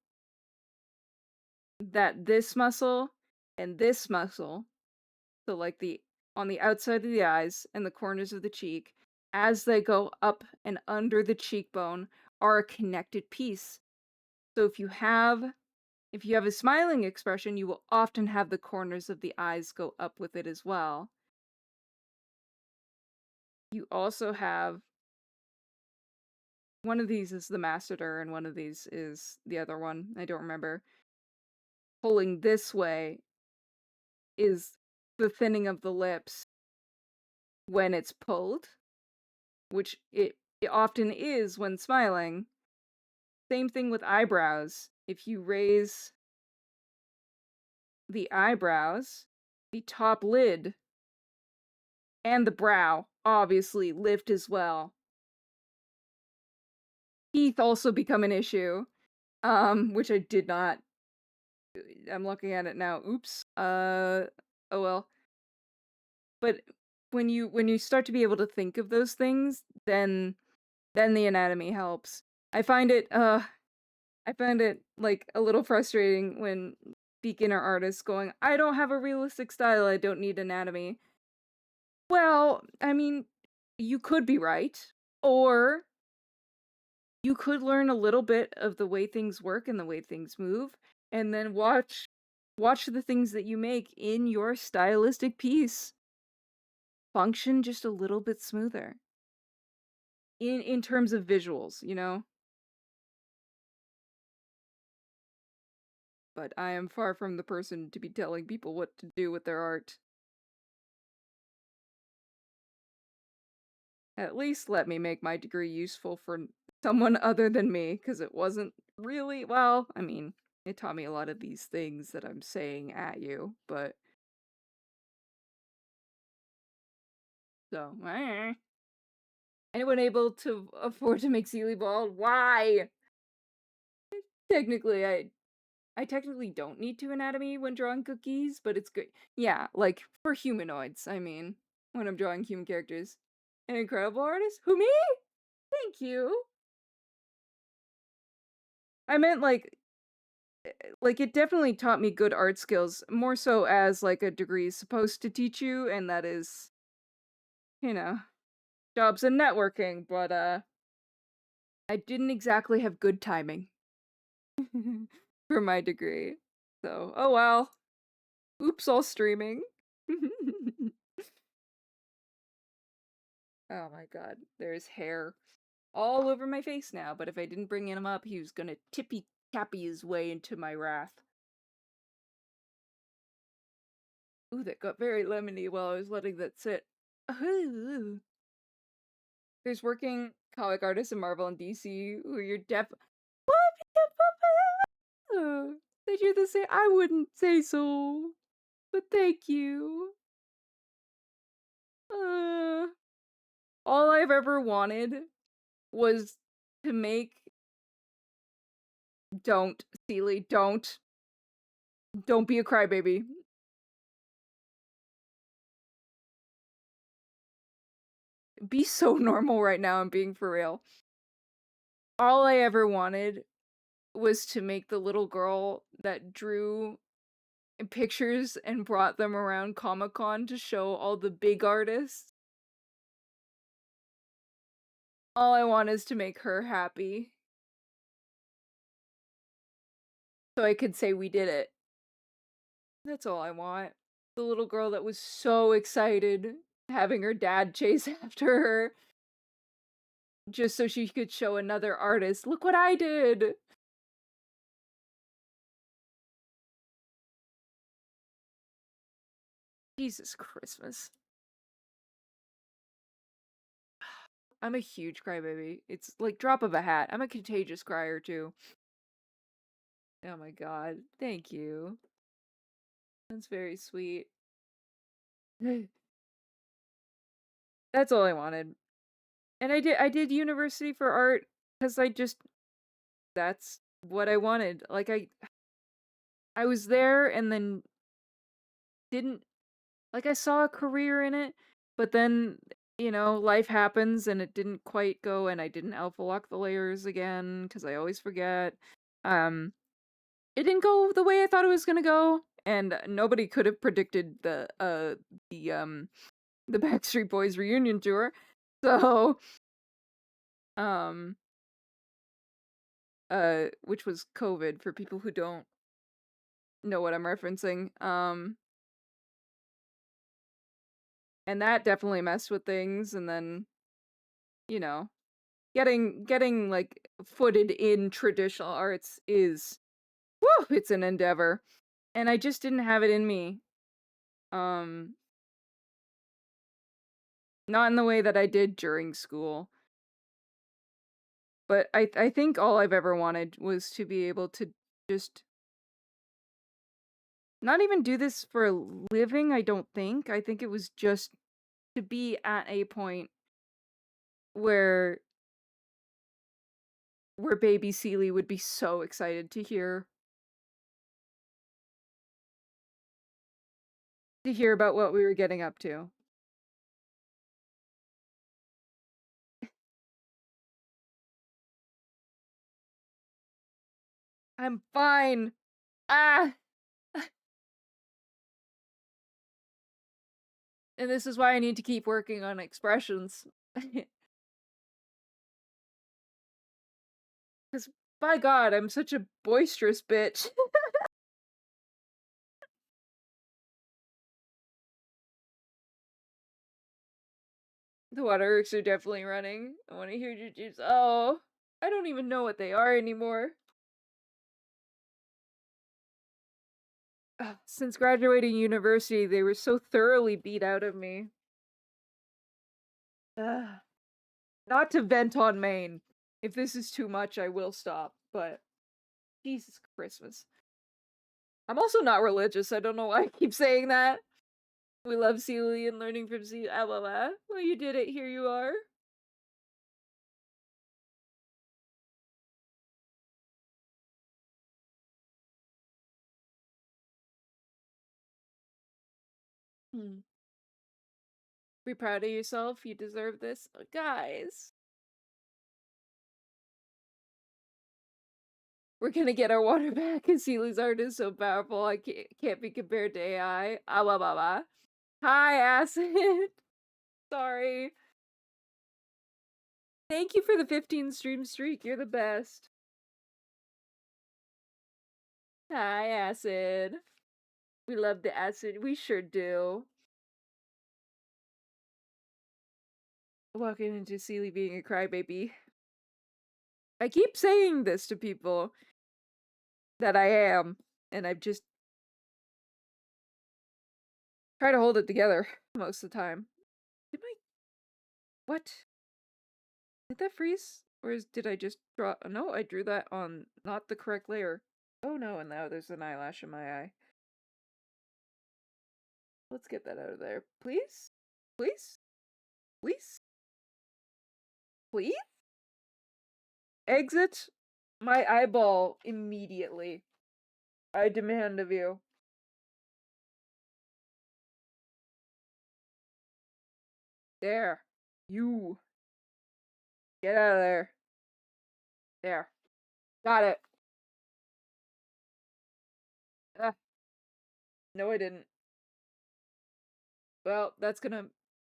that this muscle and this muscle, so like the on the outside of the eyes and the corners of the cheek, as they go up and under the cheekbone, are a connected piece. So if you have a smiling expression, you will often have the corners of the eyes go up with it as well. You also have one of these is the masseter and one of these is the other one. I don't remember. Pulling this way is the thinning of the lips when it's pulled, which it often is when smiling. Same thing with eyebrows. If you raise the eyebrows, the top lid and the brow obviously lift as well. Teeth also become an issue, which I did not. I'm looking at it now. Oops. Oh well. But when you start to be able to think of those things, then the anatomy helps. I find it like a little frustrating when beginner artists going, I don't have a realistic style, I don't need anatomy. Well, I mean, you could be right, or you could learn a little bit of the way things work and the way things move, and then watch the things that you make in your stylistic piece function just a little bit smoother. In terms of visuals, you know? But I am far from the person to be telling people what to do with their art. At least let me make my degree useful for someone other than me, because it wasn't really, well, I mean, it taught me a lot of these things that I'm saying at you, but... So, anyone able to afford to make Sealy bald? Why? Technically, I technically don't need to anatomy when drawing cookies, but it's good. Yeah, like, for humanoids, I mean, when I'm drawing human characters. An incredible artist? Who, me? Thank you. I meant, like, it definitely taught me good art skills, more so as, like, a degree is supposed to teach you, and that is, you know, jobs and networking, but, I didn't exactly have good timing for my degree. So, oh well. Oops, all streaming. Oh my god, there's hair all over my face now, but if I didn't bring him up, he was gonna tippy-tappy his way into my wrath. Ooh, that got very lemony while I was letting that sit. Ooh. There's working comic artists in Marvel and DC who you're What? That you're the same. I wouldn't say so, but thank you. All I've ever wanted was to make. Don't, Sealy, don't. Don't be a crybaby. Be so normal right now, I'm being for real. All I ever wanted was to make the little girl that drew pictures and brought them around Comic-Con to show all the big artists. All I want is to make her happy. So I could say we did it. That's all I want. The little girl that was so excited having her dad chase after her just so she could show another artist, "Look what I did!" Jesus Christmas. I'm a huge crybaby. It's like drop of a hat. I'm a contagious crier too. Oh my god. Thank you. That's very sweet. That's all I wanted. And I did university for art because that's what I wanted. Like I was there and then didn't like I saw a career in it, but then life happens and it didn't quite go and I didn't alpha lock the layers again because I always forget. Um it didn't go the way I thought it was gonna go, and nobody could have predicted the Backstreet Boys reunion tour. So um which was COVID for people who don't know what I'm referencing. And that definitely messed with things, and then, you know, getting like footed in traditional arts is woo, it's an endeavor. And I just didn't have it in me. Um Not in the way that I did during school. But I think all I've ever wanted was to be able to just not even do this for a living, I don't think. I think it was just to be at a point where baby Seely would be so excited to hear about what we were getting up to. I'm fine. Ah. And this is why I need to keep working on expressions. Cuz by god, I'm such a boisterous bitch. The waterworks are definitely running. I want to hear jujubes. Oh, I don't even know what they are anymore. Ugh, since graduating university, they were so thoroughly beat out of me. Ugh. Not to vent on Maine. If this is too much, I will stop. But Jesus Christmas. I'm also not religious. I don't know why I keep saying that. We love Seely and learning from Seely. Ah, blah, blah. Well, you did it. Here you are. Hmm. Be proud of yourself. You deserve this. Guys. We're gonna get our water back because Seely's art is so powerful. I can't be compared to AI. Ah, blah, blah, blah. Hi, Acid. Sorry. Thank you for the 15 stream streak. You're the best. Hi, Acid. We love the Acid. We sure do. Walking into Seely being a crybaby. I keep saying this to people that I am, and I've just try to hold it together most of the time. Did my... What? Did that freeze? Or did I just draw... No, I drew that on not the correct layer. Oh no, and now there's an eyelash in my eye. Let's get that out of there. Please? Please? Please? Please? Exit my eyeball immediately. I demand of you. There. You. Get out of there. There. Got it. Ah. No, I didn't. Well, that's gonna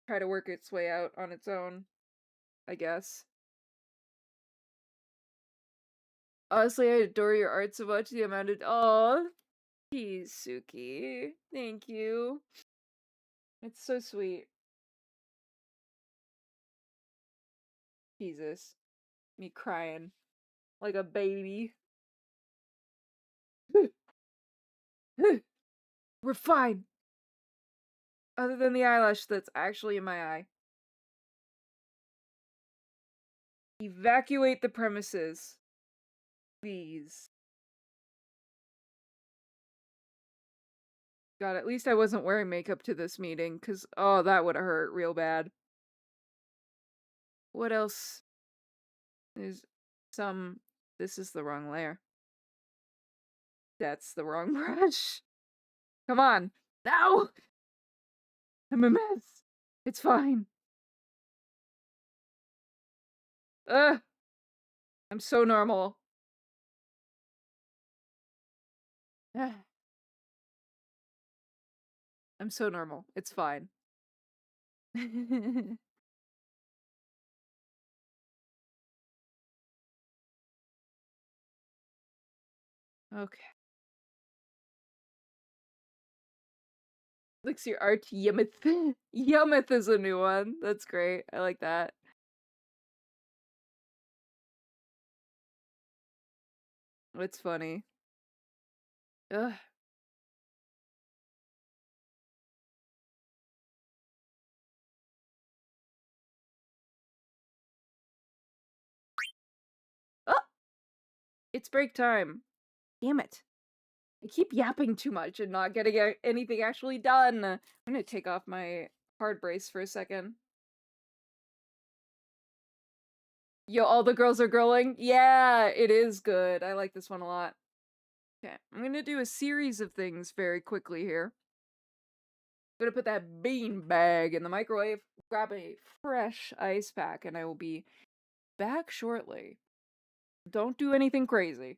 try to work its way out on its own, I guess. Honestly, I adore your art so much. The amount of... Aww. Jeez, Suki. Thank you. It's so sweet. Jesus. Me crying like a baby. We're fine. Other than the eyelash that's actually in my eye. Evacuate the premises. Please. God, at least I wasn't wearing makeup to this meeting, because, oh, that would have hurt real bad. What else? There's some... This is the wrong layer. That's the wrong brush. Come on. No! I'm a mess. It's fine. Ugh. I'm so normal. I'm so normal. It's fine. Okay. Elixir Art Yemeth. Yemeth is a new one. That's great. I like that. It's funny. Ugh. Oh! It's break time. Damn it. I keep yapping too much and not getting anything actually done. I'm gonna take off my hard brace for a second. Yo, all the girls are girling? Yeah, it is good. I like this one a lot. Okay, I'm gonna do a series of things very quickly here. I'm gonna put that bean bag in the microwave, grab a fresh ice pack, and I will be back shortly. Don't do anything crazy.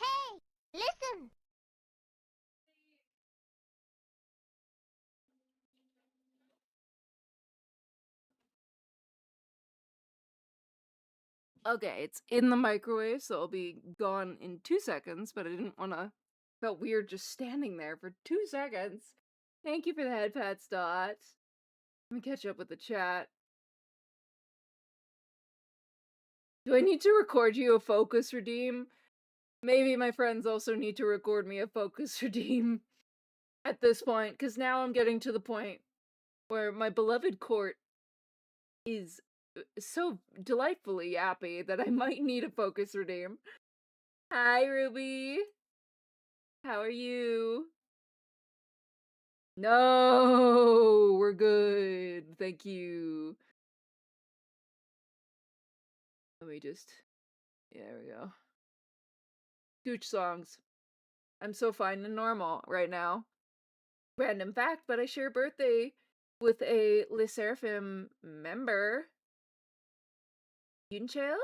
Hey, listen. Okay, it's in the microwave, so it'll be gone in 2 seconds, but I didn't want to... Felt weird just standing there for 2 seconds. Thank you for the head pats, Dot. Let me catch up with the chat. Do I need to record you a focus redeem? Maybe my friends also need to record me a focus redeem at this point, because now I'm getting to the point where my beloved court is so delightfully yappy that I might need a focus redeem. Hi, Ruby. How are you? No, we're good. Thank you. Let me just... Yeah, there we go. Gooch songs. I'm so fine and normal right now. Random fact, but I share a birthday with a Le Seraphim member. Yunchel?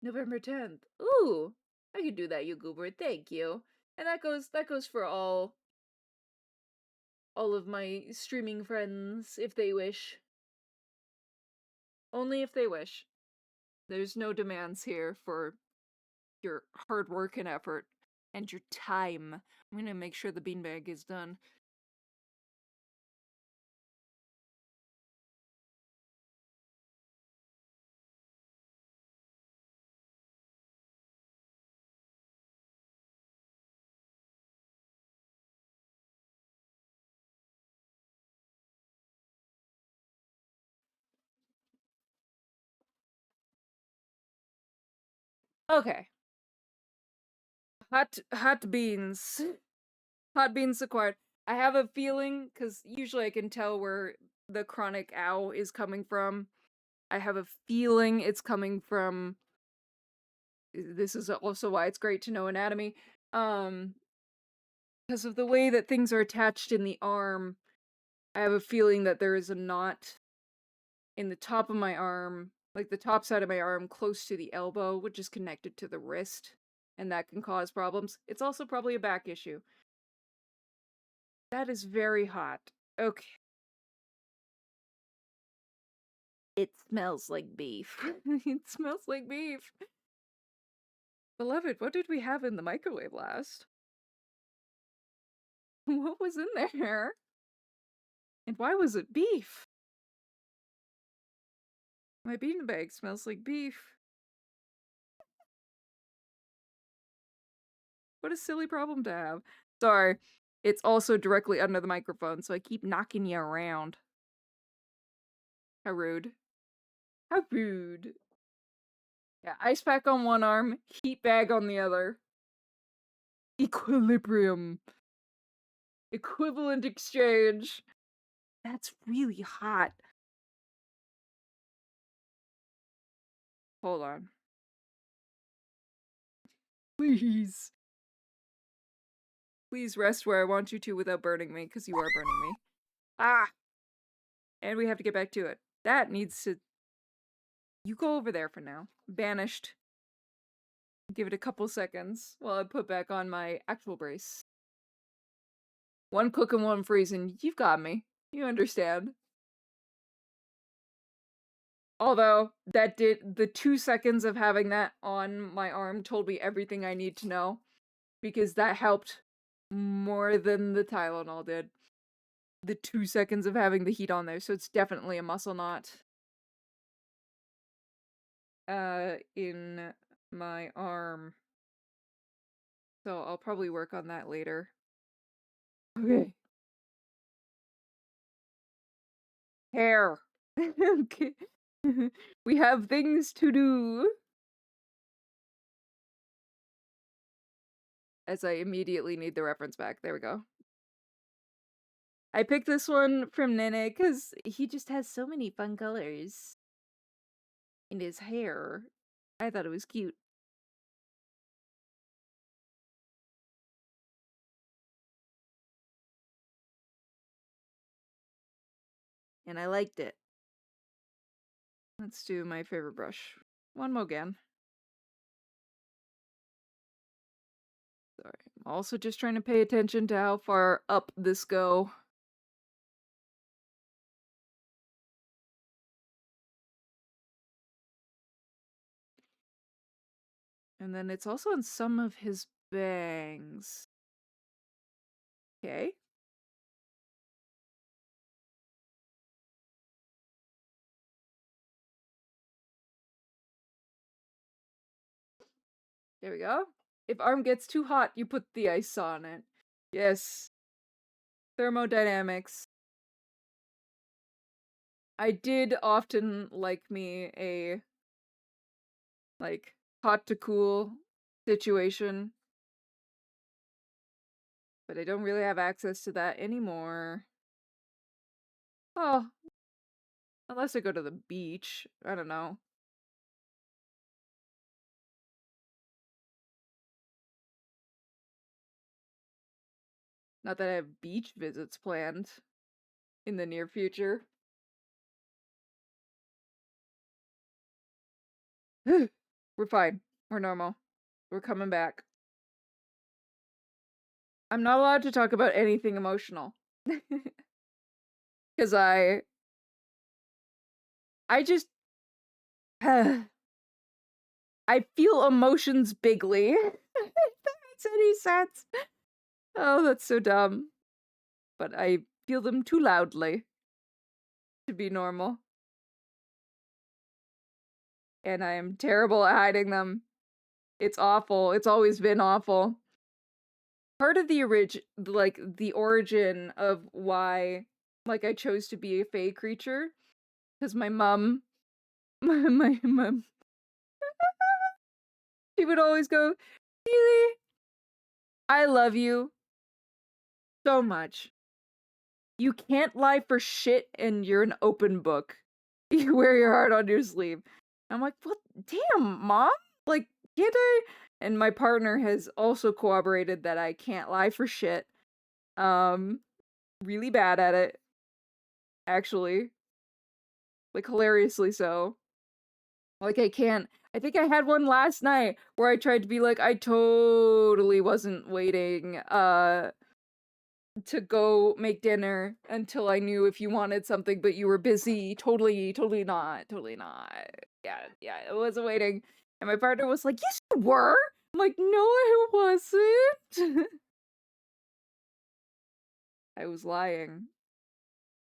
November 10th. Ooh, I could do that, you goober. Thank you. And that goes for all of my streaming friends, if they wish. Only if they wish. There's no demands here for your hard work and effort and your time. I'm gonna make sure the beanbag is done. Okay. Hot beans. Hot beans acquired. I have a feeling, because usually I can tell where the chronic ow is coming from. I have a feeling it's coming from. This is also why it's great to know anatomy. Because of the way that things are attached in the arm, I have a feeling that there is a knot in the top of my arm, like the top side of my arm, close to the elbow, which is connected to the wrist, and that can cause problems. It's also probably a back issue. That is very hot. Okay. It smells like beef. It smells like beef. Beloved, what did we have in the microwave last? What was in there? And why was it beef? My beanbag smells like beef. What a silly problem to have. Sorry, it's also directly under the microphone, so I keep knocking you around. How rude. How rude. Yeah, ice pack on one arm, heat bag on the other. Equilibrium. Equivalent exchange. That's really hot. Hold on. Please. Please rest where I want you to without burning me, because you are burning me. Ah! And we have to get back to it. That needs to... You go over there for now. Banished. Give it a couple seconds while I put back on my actual brace. One cooking, one freezing. You've got me. You understand. Although, the 2 seconds of having that on my arm told me everything I need to know. Because that helped more than the Tylenol did. The 2 seconds of having the heat on there, so it's definitely a muscle knot. In my arm. So I'll probably work on that later. Okay. Hair. Okay. We have things to do. As I immediately need the reference back. There we go. I picked this one from Nene because he just has so many fun colors in his hair. I thought it was cute. And I liked it. Let's do my favorite brush. One more again. Sorry. I'm also just trying to pay attention to how far up this go. And then it's also on some of his bangs. Okay. There we go. If arm gets too hot, you put the ice on it. Yes. Thermodynamics. I did often like me a, like, hot to cool situation. But I don't really have access to that anymore. Oh. Unless I go to the beach. I don't know. Not that I have beach visits planned in the near future. We're fine. We're normal. We're coming back. I'm not allowed to talk about anything emotional. Because I just... I feel emotions bigly. If that makes any sense. Oh, that's so dumb. But I feel them too loudly to be normal. And I am terrible at hiding them. It's awful. It's always been awful. Part of the origin of why, like, I chose to be a fae creature, because my mom, my mom, She would always go, Seely, I love you so much. You can't lie for shit and you're an open book. You wear your heart on your sleeve. I'm like, what? Damn, mom? Like, can't I? And my partner has also corroborated that I can't lie for shit. Really bad at it. Actually. Like, hilariously so. Like, I can't. I think I had one last night where I tried to be like, I totally wasn't waiting, to go make dinner until I knew if you wanted something, but you were busy. Totally not. Totally not. Yeah, I wasn't waiting. And my partner was like, yes, you were. I'm like, no, I wasn't. I was lying.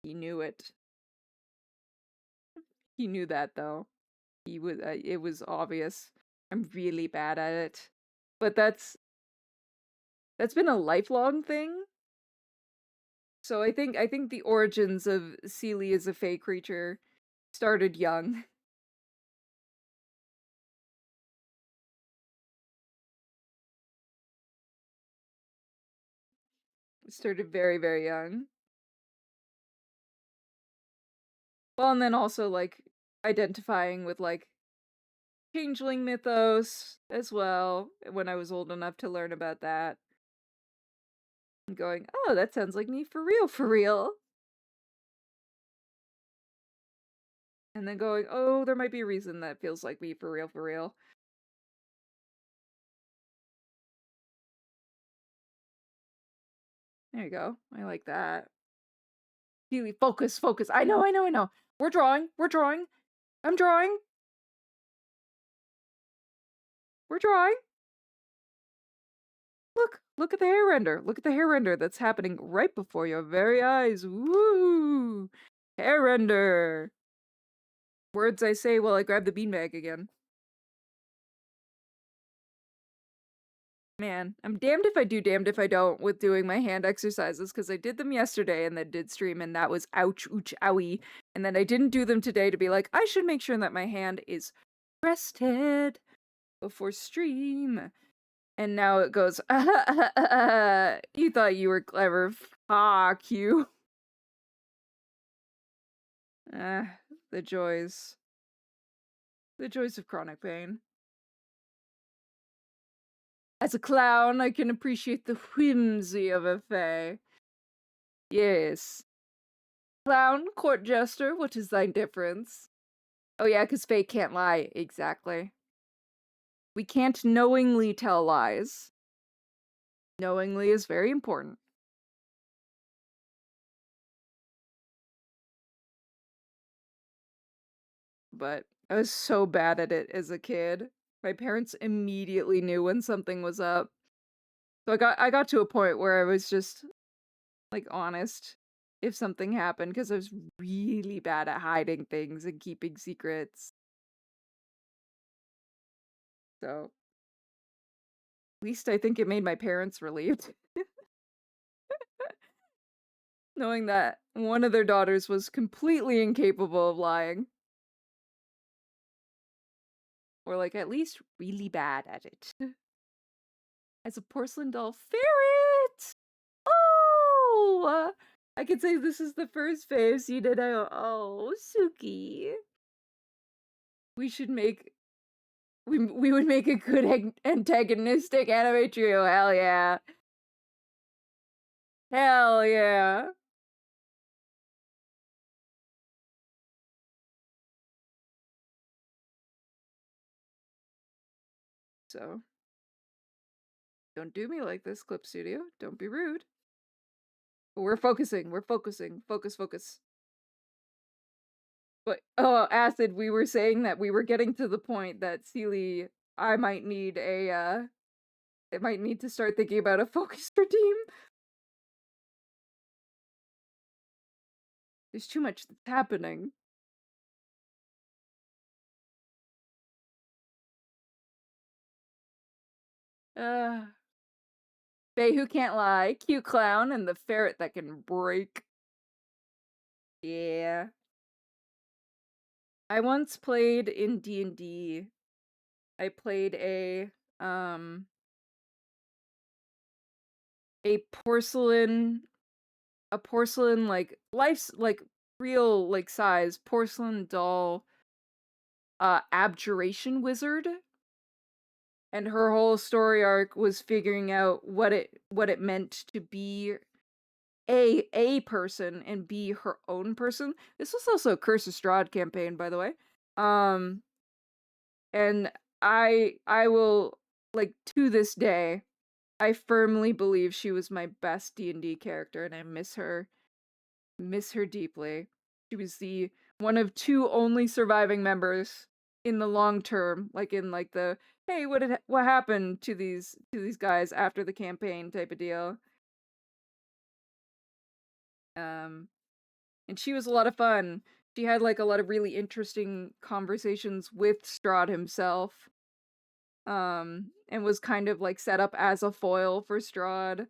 He knew it. He knew that, though. It was obvious. I'm really bad at it. But that's been a lifelong thing. So I think the origins of Seely as a fae creature started young. Started very, very young. Well, and then also like identifying with like changeling mythos as well when I was old enough to learn about that. And going, oh, that sounds like me for real, for real. And then going, oh, there might be a reason that feels like me for real, for real. There you go. I like that. Really focus, focus. I know. We're drawing. I'm drawing. We're drawing. Look at the hair render. Look at the hair render that's happening right before your very eyes. Woo! Hair render. Words I say while I grab the beanbag again. Man, I'm damned if I do, damned if I don't with doing my hand exercises, because I did them yesterday and then did stream, and that was ouch, ooch, owie. And then I didn't do them today to be like, I should make sure that my hand is rested before stream. And now it goes, you thought you were clever. Fuck you. The joys. The joys of chronic pain. As a clown, I can appreciate the whimsy of a fae. Yes. Clown, court jester, what is thy difference? Oh yeah, 'cause fae can't lie. Exactly. We can't knowingly tell lies. Knowingly is very important. But I was so bad at it as a kid. My parents immediately knew when something was up. So I got to a point where I was just like honest if something happened because I was really bad at hiding things and keeping secrets. So at least I think it made my parents relieved. Knowing that one of their daughters was completely incapable of lying. Or like at least really bad at it. As a porcelain doll ferret! Oh! I could say this is the first fae I've seen it. Oh, Suki. We should make we would make a good antagonistic anime trio. Hell yeah. Hell yeah. So, don't do me like this, Clip Studio. Don't be rude. But we're focusing. Focus, focus. But, oh, Acid, we were saying that we were getting to the point that Seely, I might need a, it might need to start thinking about a focuser team. There's too much that's happening. Faye who can't lie, cute clown, and the ferret that can break. Yeah. I once played in D&D. I played a um a porcelain like life's like real like size porcelain doll abjuration wizard, and her whole story arc was figuring out what it meant to be a person and be her own person. This was also a Curse of Strahd campaign, by the way. Um and I will, like, to this day, I firmly believe she was my best D&D character, and I miss her deeply. She was the one of two only surviving members in the long term, like in like the hey, what happened to these guys after the campaign type of deal. Um and she was a lot of fun. She had like a lot of really interesting conversations with Strahd himself. And was kind of like set up as a foil for Strahd,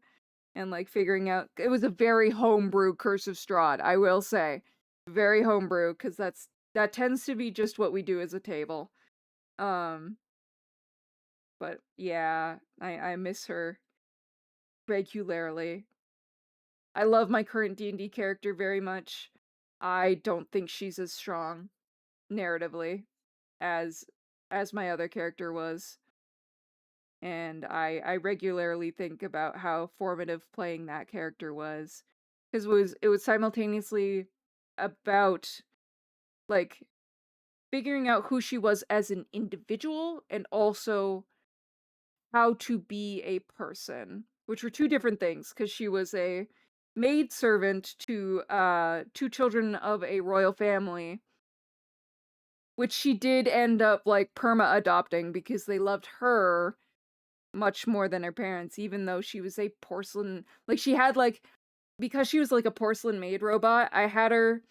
and like figuring out it was a very homebrew Curse of Strahd, I will say. Very homebrew, because that tends to be just what we do as a table. Um but yeah, I miss her regularly. I love my current D&D character very much. I don't think she's as strong narratively as my other character was. And I regularly think about how formative playing that character was, because it was simultaneously about like figuring out who she was as an individual and also how to be a person, which were two different things, because she was a maid servant to two children of a royal family, which she did end up like perma adopting because they loved her much more than her parents, even though she was a porcelain, like she had like, because she was like a porcelain maid robot, I had her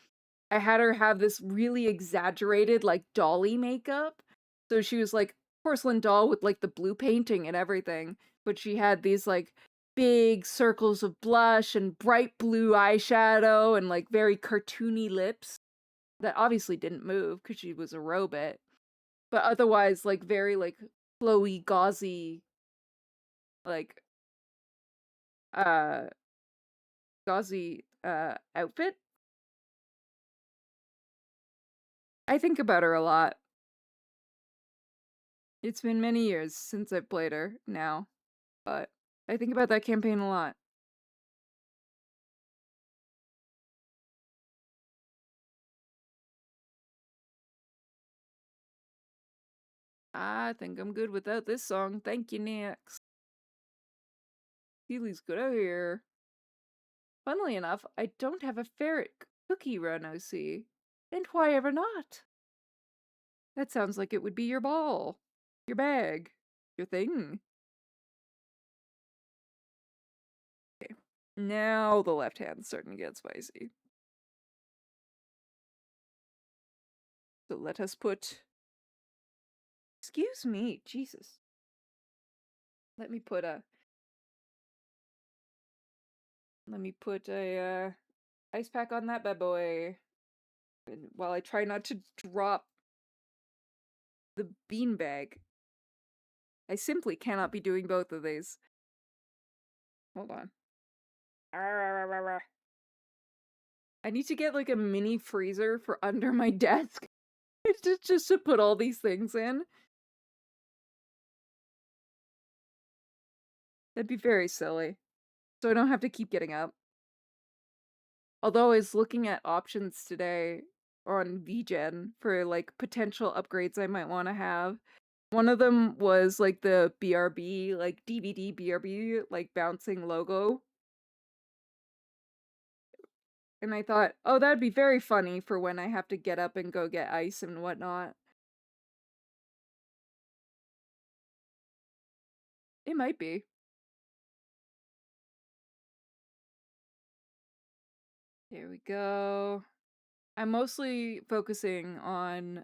have this really exaggerated like dolly makeup. So she was like porcelain doll with like the blue painting and everything, but she had these like big circles of blush and bright blue eyeshadow and like very cartoony lips that obviously didn't move because she was a robot, but otherwise like very like flowy, gauzy, like uh outfit. I think about her a lot. It's been many years since I've played her now, but I think about that campaign a lot. I think I'm good without this song. Thank you, Nix. Keely's good out here. Funnily enough, I don't have a ferret cookie run OC. And why ever not? That sounds like it would be your ball. Your bag. Your thing. Okay. Now the left hand's starting to get spicy. So let us put... Excuse me, Jesus. Let me put a ice pack on that bad boy. And while I try not to drop the beanbag. I simply cannot be doing both of these. Hold on. I need to get like a mini freezer for under my desk. just to put all these things in. That'd be very silly. So I don't have to keep getting up. Although I was looking at options today on VGen for like potential upgrades I might want to have. One of them was like the BRB, like DVD BRB, like bouncing logo. And I thought, oh, that'd be very funny for when I have to get up and go get ice and whatnot. It might be. Here we go. I'm mostly focusing on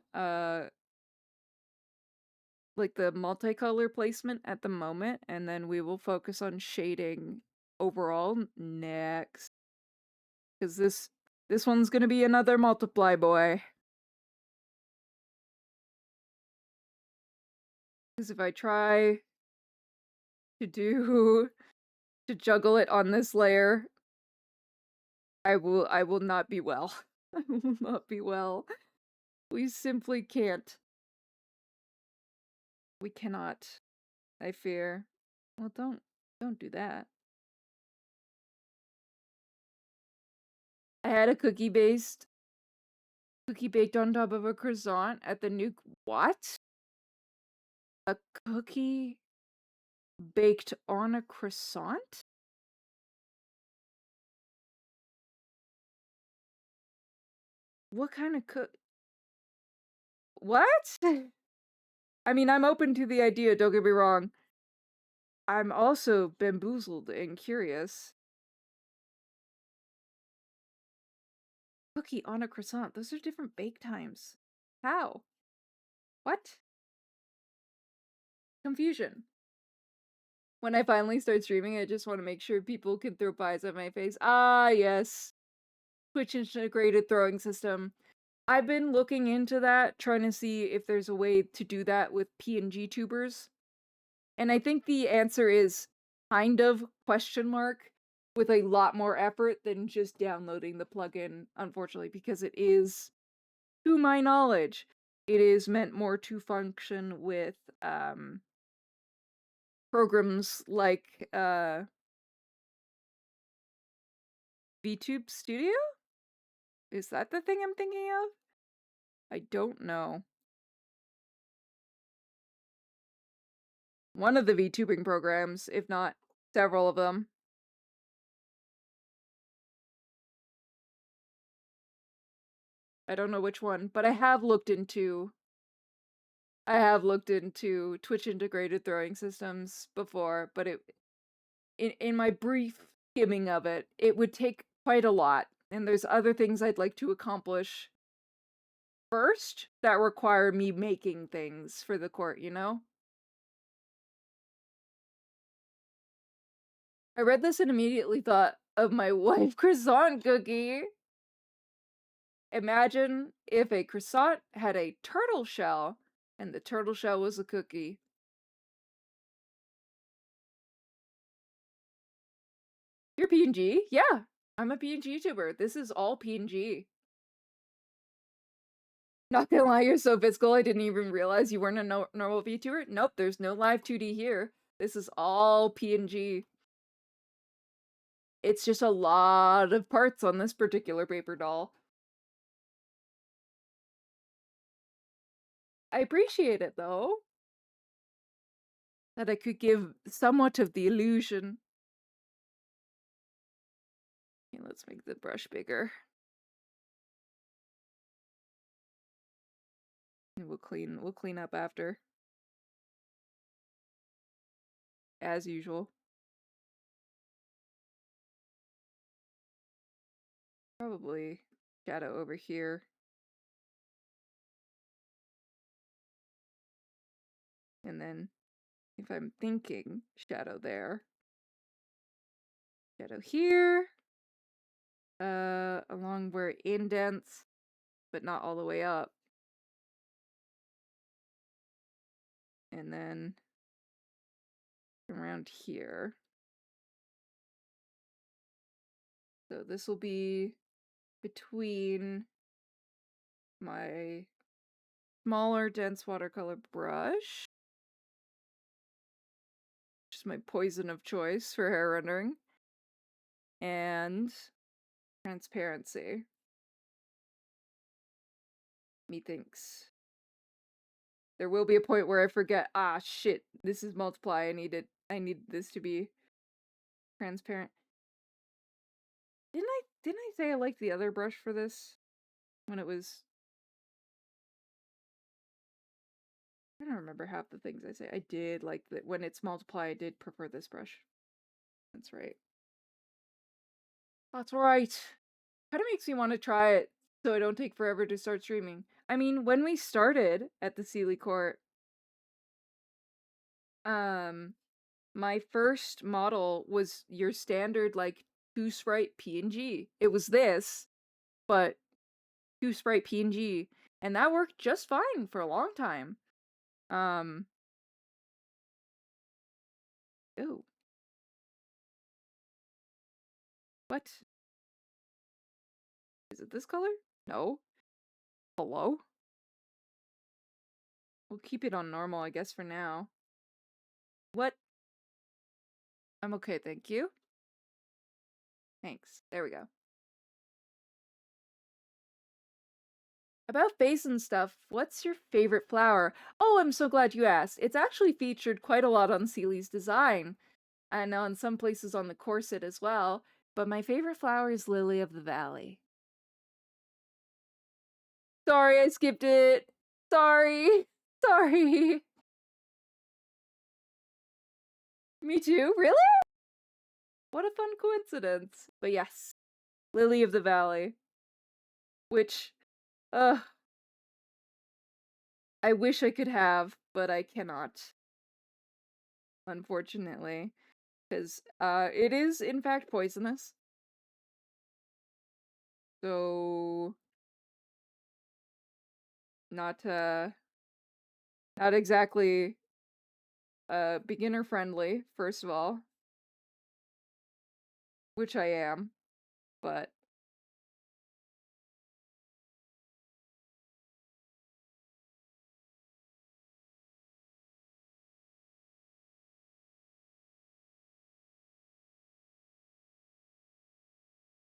like the multicolor placement at the moment, and then we will focus on shading overall next. Cuz this one's going to be another multiply boy. Cuz if I try to juggle it on this layer, I will not be well. I will not be well. We simply can't. We cannot. I fear. Well, don't do that. I had a cookie baked on top of a croissant at the new what? A cookie baked on a croissant? What kind of what? I mean, I'm open to the idea, don't get me wrong. I'm also bamboozled and curious. Cookie on a croissant. Those are different bake times. How? What? Confusion. When I finally start streaming, I just want to make sure people can throw pies at my face. Ah, yes. Twitch integrated throwing system. I've been looking into that, trying to see if there's a way to do that with PNG tubers. And I think the answer is kind of question mark, with a lot more effort than just downloading the plugin, unfortunately, because it is, to my knowledge, it is meant more to function with programs like VTube Studio? Is that the thing I'm thinking of? I don't know. One of the VTubing programs, if not several of them. I don't know which one, but I have looked into Twitch integrated throwing systems before, but in my brief skimming of it, it would take quite a lot, and there's other things I'd like to accomplish first that require me making things for the court, you know? I read this and immediately thought of my wife croissant cookie. Imagine if a croissant had a turtle shell and the turtle shell was a cookie. You're PNG? Yeah, I'm a PNG YouTuber. This is all PNG. Not gonna lie, you're so physical, I didn't even realize you weren't a normal VTuber. Nope, there's no live 2D here. This is all PNG. It's just a lot of parts on this particular paper doll. I appreciate it, though. That I could give somewhat of the illusion. Okay, let's make the brush bigger. And we'll clean up after. As usual. Probably shadow over here. And then, if I'm thinking, shadow there. Shadow here. Along where it indents, but not all the way up. And then around here. So this will be between my smaller dense watercolor brush, which is my poison of choice for hair rendering, and transparency. Methinks. There will be a point where I forget, ah shit, this is multiply, I need this to be transparent. Didn't I say I liked the other brush for this? When it was, I don't remember half the things I say. I did like that when it's multiply, I did prefer this brush. That's right. That's right. Kinda makes me want to try it so I don't take forever to start streaming. I mean, when we started at the Sealy Court, my first model was your standard, like, 2 sprite PNG. It was this, but 2 sprite PNG, and that worked just fine for a long time. Oh. What? Is it this color? No. Hello? We'll keep it on normal, I guess, for now. What? I'm okay, thank you. Thanks. There we go. About face and stuff, what's your favorite flower? Oh, I'm so glad you asked. It's actually featured quite a lot on Sealy's design. I know in some places on the corset as well. But my favorite flower is Lily of the Valley. Sorry, I skipped it. Sorry. Sorry. Me too? Really? What a fun coincidence. But yes, Lily of the Valley. Which, I wish I could have, but I cannot. Unfortunately. Because, it is, in fact, poisonous. So... Not, not exactly, beginner friendly, first of all. Which I am. But...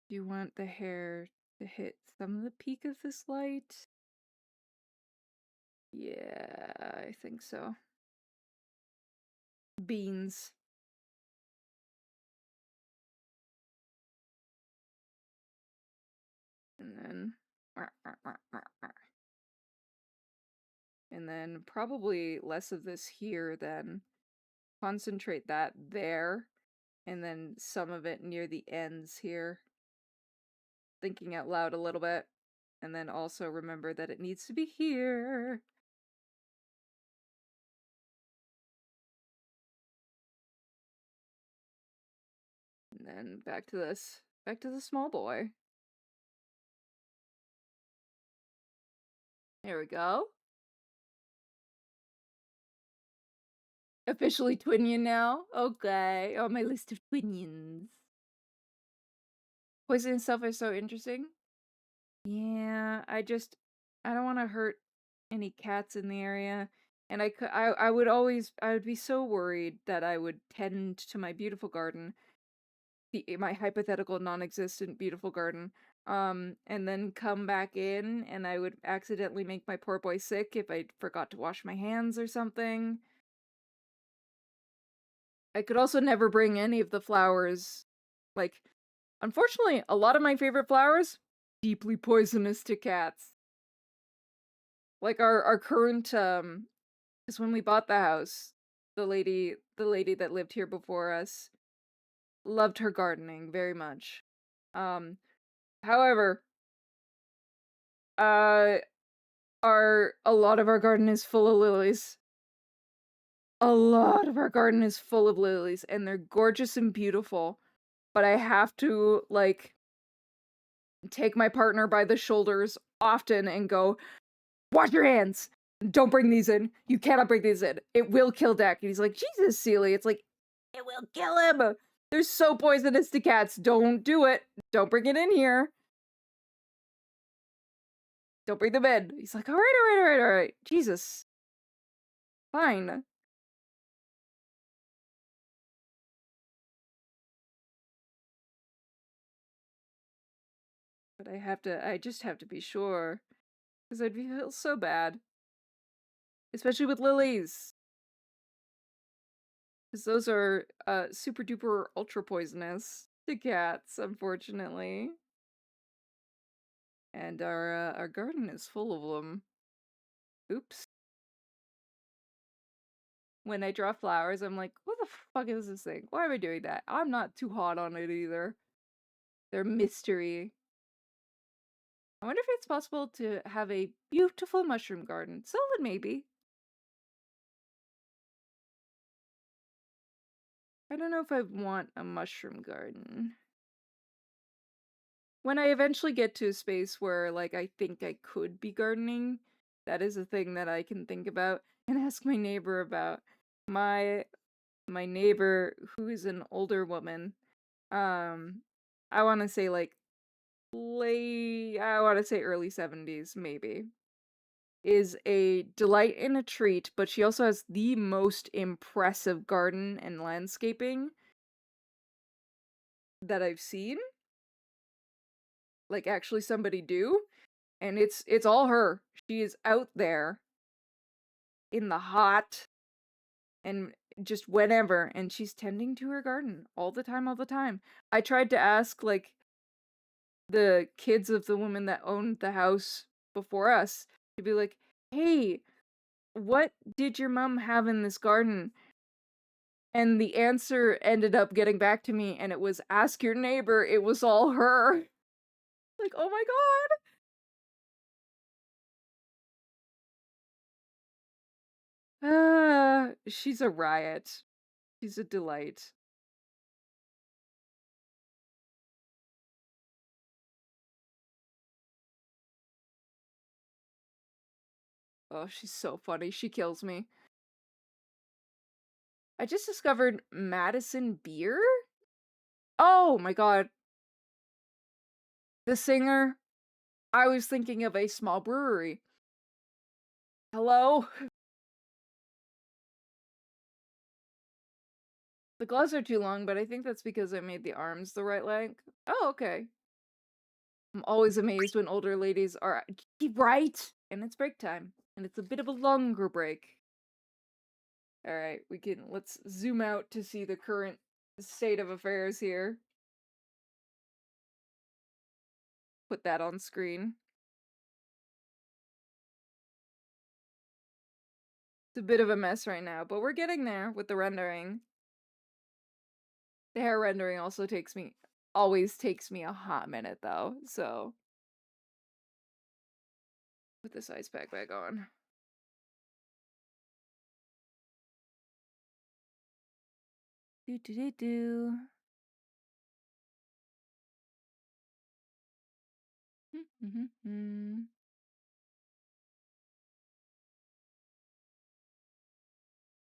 Do you want the hair to hit some of the peak of this light? Yeah, I think so. Beans. And then... And then probably less of this here then. Concentrate that there. And then some of it near the ends here. Thinking out loud a little bit. And then also remember that it needs to be here. And then back to this. Back to the small boy. There we go. Officially twinion now? Okay, on my list of twinions. Poison and stuff is so interesting. Yeah, I don't want to hurt any cats in the area. And I would be so worried that I would tend to my beautiful garden, my hypothetical non-existent beautiful garden, and then come back in and I would accidentally make my poor boy sick if I forgot to wash my hands or something. I could also never bring any of the flowers, like, unfortunately, a lot of my favorite flowers, deeply poisonous to cats. Like our current, because when we bought the house, the lady that lived here before us loved her gardening very much. However, a lot of our garden is full of lilies. A lot of our garden is full of lilies, and they're gorgeous and beautiful. But I have to, like, take my partner by the shoulders often and go, wash your hands! Don't bring these in. You cannot bring these in. It will kill Deck. And he's like, Jesus, Sealy. It's like, it will kill him. They're so poisonous to cats. Don't do it. Don't bring it in here. Don't bring them in. He's like, all right. Jesus. Fine. But I just have to be sure. Because I'd feel so bad. Especially with lilies. Because those are super duper ultra poisonous to cats, unfortunately. And our garden is full of them. Oops. When I draw flowers, I'm like, what the fuck is this thing? Why am I doing that? I'm not too hot on it either. They're mystery. I wonder if it's possible to have a beautiful mushroom garden. Solid, maybe. I don't know if I want a mushroom garden. When I eventually get to a space where, like, I think I could be gardening, that is a thing that I can think about and ask my neighbor about. My my neighbor, who is an older woman, I want to say like I want to say early 70s, maybe, is a delight and a treat, but she also has the most impressive garden and landscaping that I've seen. Like actually somebody do, and it's all her. She is out there in the hot and just whenever, and she's tending to her garden all the time, all the time. I tried to ask like the kids of the woman that owned the house before us to be like, "Hey, what did your mom have in this garden?" And the answer ended up getting back to me, and it was, "Ask your neighbor, it was all her." Like, oh my god. She's a riot. She's a delight. Oh, she's so funny. She kills me. I just discovered Madison Beer? Oh my god. The singer? I was thinking of a small brewery. Hello? The gloves are too long, but I think that's because I made the arms the right length. Oh, okay. I'm always amazed when older ladies are right, and it's break time, and it's a bit of a longer break. All right, let's zoom out to see the current state of affairs here. Put that on screen. It's a bit of a mess right now, but we're getting there with the rendering. The hair rendering always takes me a hot minute though, so put this ice pack back on. Do do do do.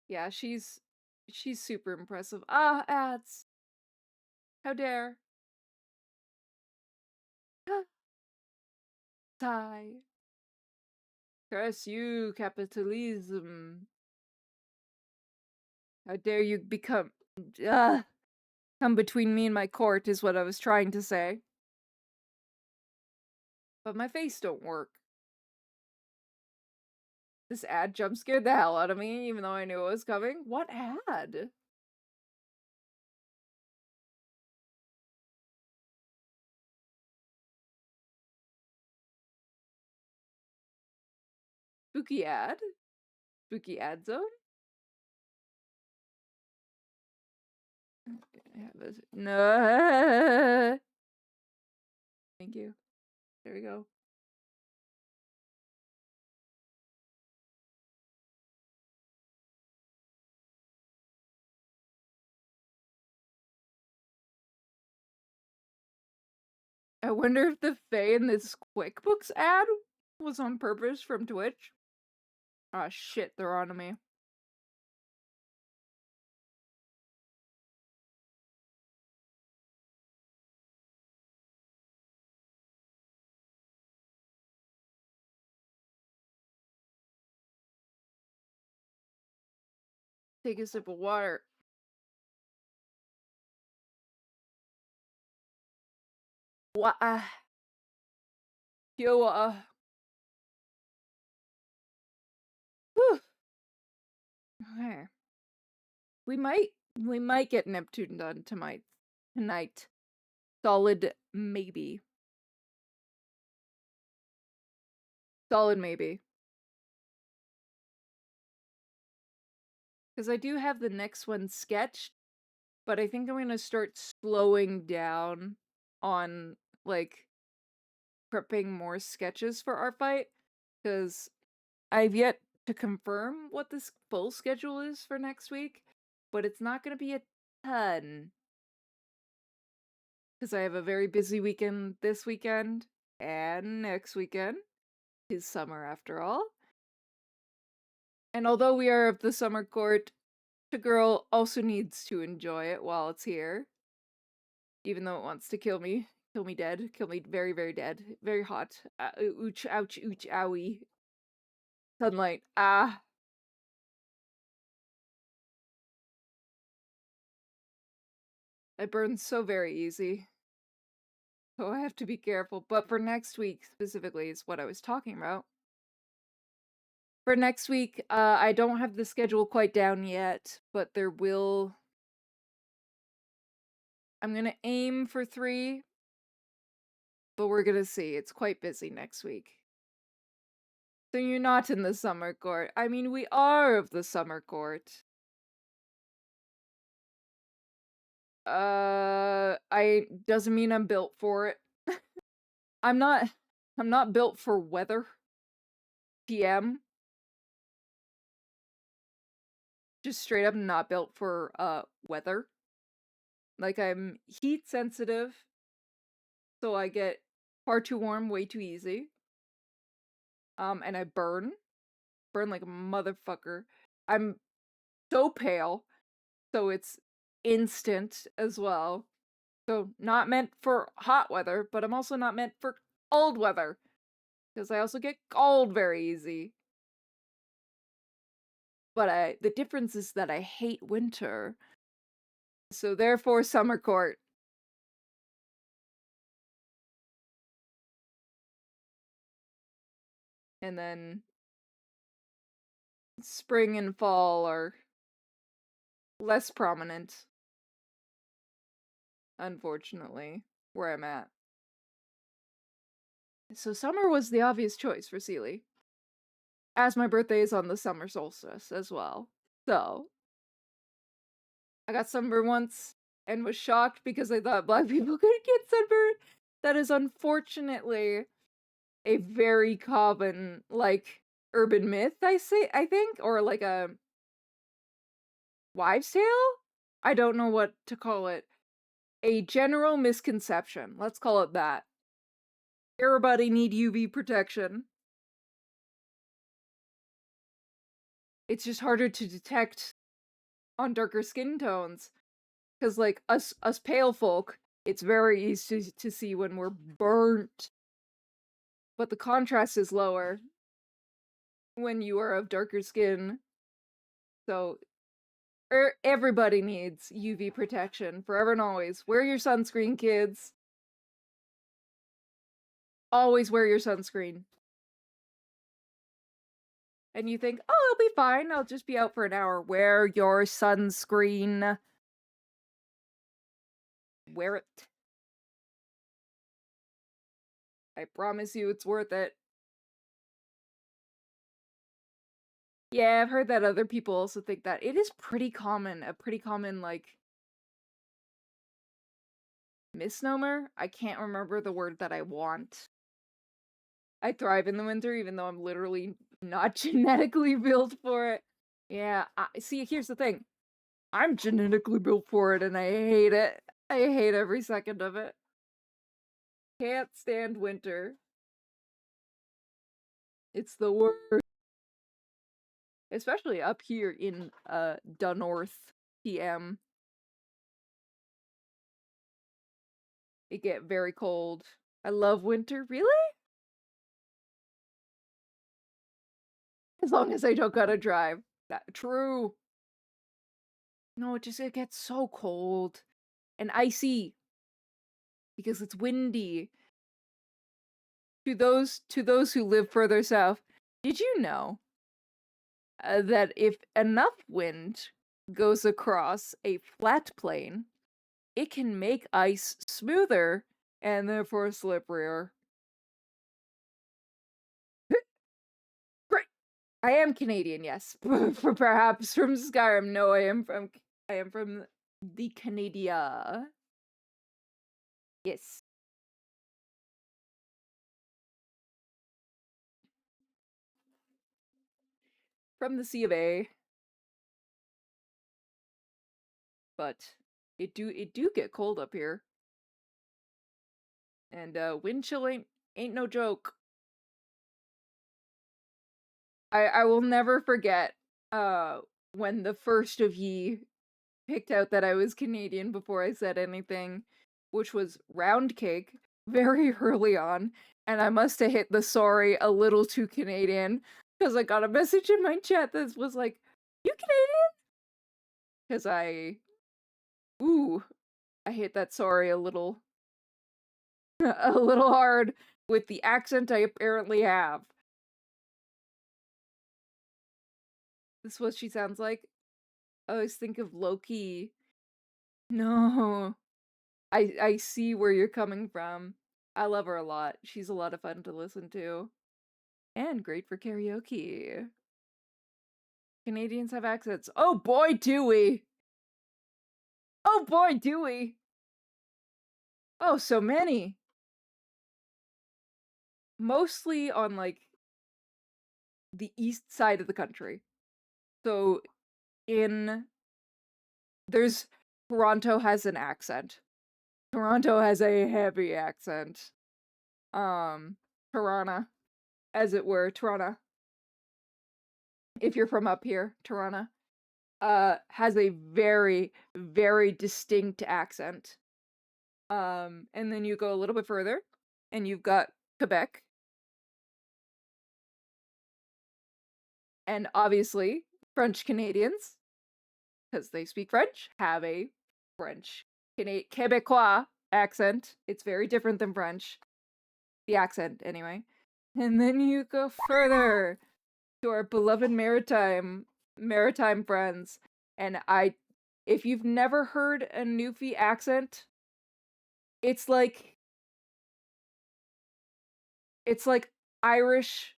Yeah, she's super impressive. Ah, ads. How dare. Die. Curse you, capitalism. How dare you come between me and my court is what I was trying to say. But my face don't work. This ad jump scared the hell out of me, even though I knew it was coming. What ad? Spooky ad? Spooky ad zone? No. Thank you. There we go. I wonder if the Faye in this QuickBooks ad was on purpose from Twitch. Ah, shit, they're on to me. Take a sip of water. What? Yo, whew. Okay. We might get Neptune done tonight. Tonight. Solid maybe. Solid maybe. Because I do have the next one sketched, but I think I'm gonna start slowing down on, like, prepping more sketches for artfight, because I've yet to confirm what this full schedule is for next week, but it's not gonna be a ton. Because I have a very busy weekend this weekend, and next weekend is summer after all. And although we are of the summer court, The girl also needs to enjoy it while it's here. Even though it wants to kill me. Kill me dead. Kill me very, very dead. Very hot. Ooch, ouch, ooch, owie. Sunlight. Ah. I burn so very easy. So I have to be careful. But for next week, specifically, is what I was talking about. For next week, I don't have the schedule quite down yet, but there will... I'm gonna aim for 3, but we're gonna see. It's quite busy next week. So you're not in the summer court. I mean, we are of the summer court. I doesn't mean I'm built for it. I'm not built for weather. PM. Just straight up not built for weather. Like, I'm heat sensitive, so I get far too warm way too easy. And I burn like a motherfucker. I'm so pale, so it's instant as well. So not meant for hot weather, but I'm also not meant for cold weather, because I also get cold very easy. But the difference is that I hate winter. So therefore summer court. And then spring and fall are less prominent, unfortunately, where I'm at. So summer was the obvious choice for Sealy. As my birthday is on the summer solstice as well. So, I got sunburned once and was shocked because I thought black people could get sunburned. That is unfortunately a very common, like, urban myth, I think, or like a wives' tale? I don't know what to call it. A general misconception. Let's call it that. Everybody need UV protection. It's just harder to detect on darker skin tones. Because, like, us pale folk, it's very easy to see when we're burnt. But the contrast is lower when you are of darker skin. So, everybody needs UV protection, forever and always. Wear your sunscreen, kids. Always wear your sunscreen. And you think, oh, it'll be fine, I'll just be out for an hour. Wear your sunscreen. Wear it. I promise you it's worth it. Yeah, I've heard that other people also think that. It is pretty common, a pretty common, like, misnomer? I can't remember the word that I want. I thrive in the winter, even though I'm literally not genetically built for it. Yeah, see, here's the thing. I'm genetically built for it, and I hate it. I hate every second of it. Can't stand winter. It's the worst. Especially up here in, the North PM. It get very cold. I love winter. Really? As long as I don't gotta drive. True. No, it gets so cold and icy because it's windy. To those who live further south, did you know that if enough wind goes across a flat plane, it can make ice smoother and therefore slipperier? Great. I am Canadian, yes. Perhaps from Skyrim. No, I am from the Canada. Yes. From the C of A. But it do get cold up here. And wind chill ain't no joke. I will never forget when the first of ye picked out that I was Canadian before I said anything, which was round cake very early on, and I must have hit the sorry a little too Canadian because I got a message in my chat that was like, "You Canadian?" Because I hit that sorry a little, a little hard with the accent I apparently have. This is what she sounds like. I always think of Loki. No. I see where you're coming from. I love her a lot. She's a lot of fun to listen to. And great for karaoke. Canadians have accents. Oh boy, do we! Oh boy, do we! Oh, so many! Mostly on, like, the east side of the country. So, in... There's... Toronto has an accent. Toronto has a heavy accent. Toronto, as it were. Toronto. If you're from up here, Toronto. Has a very, very distinct accent. And then you go a little bit further, and you've got Quebec. And obviously, French Canadians, because they speak French, have a French Quebecois accent. It's very different than French. The accent, anyway. And then you go further to our beloved maritime friends. And if you've never heard a Newfie accent, it's like Irish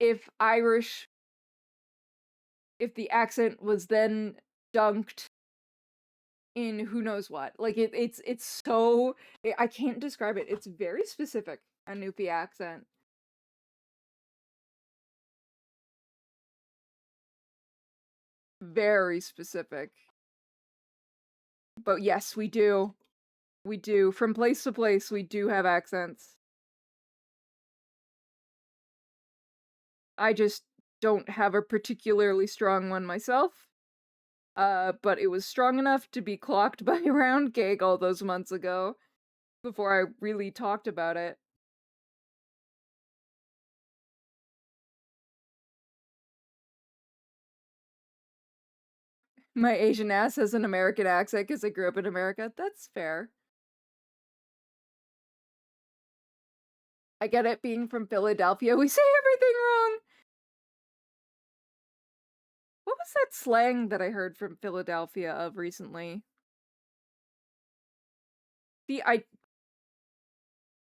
if the accent was then dunked in who knows what. Like it's so I can't describe it. It's very specific, a Newfie accent. Very specific. But yes, we do. We do. From place to place, we do have accents. I just don't have a particularly strong one myself. But it was strong enough to be clocked by Round Cake all those months ago, before I really talked about it. My Asian ass has an American accent because I grew up in America. That's fair. I get it, being from Philadelphia, we say everything wrong! What was that slang that I heard from Philadelphia of recently?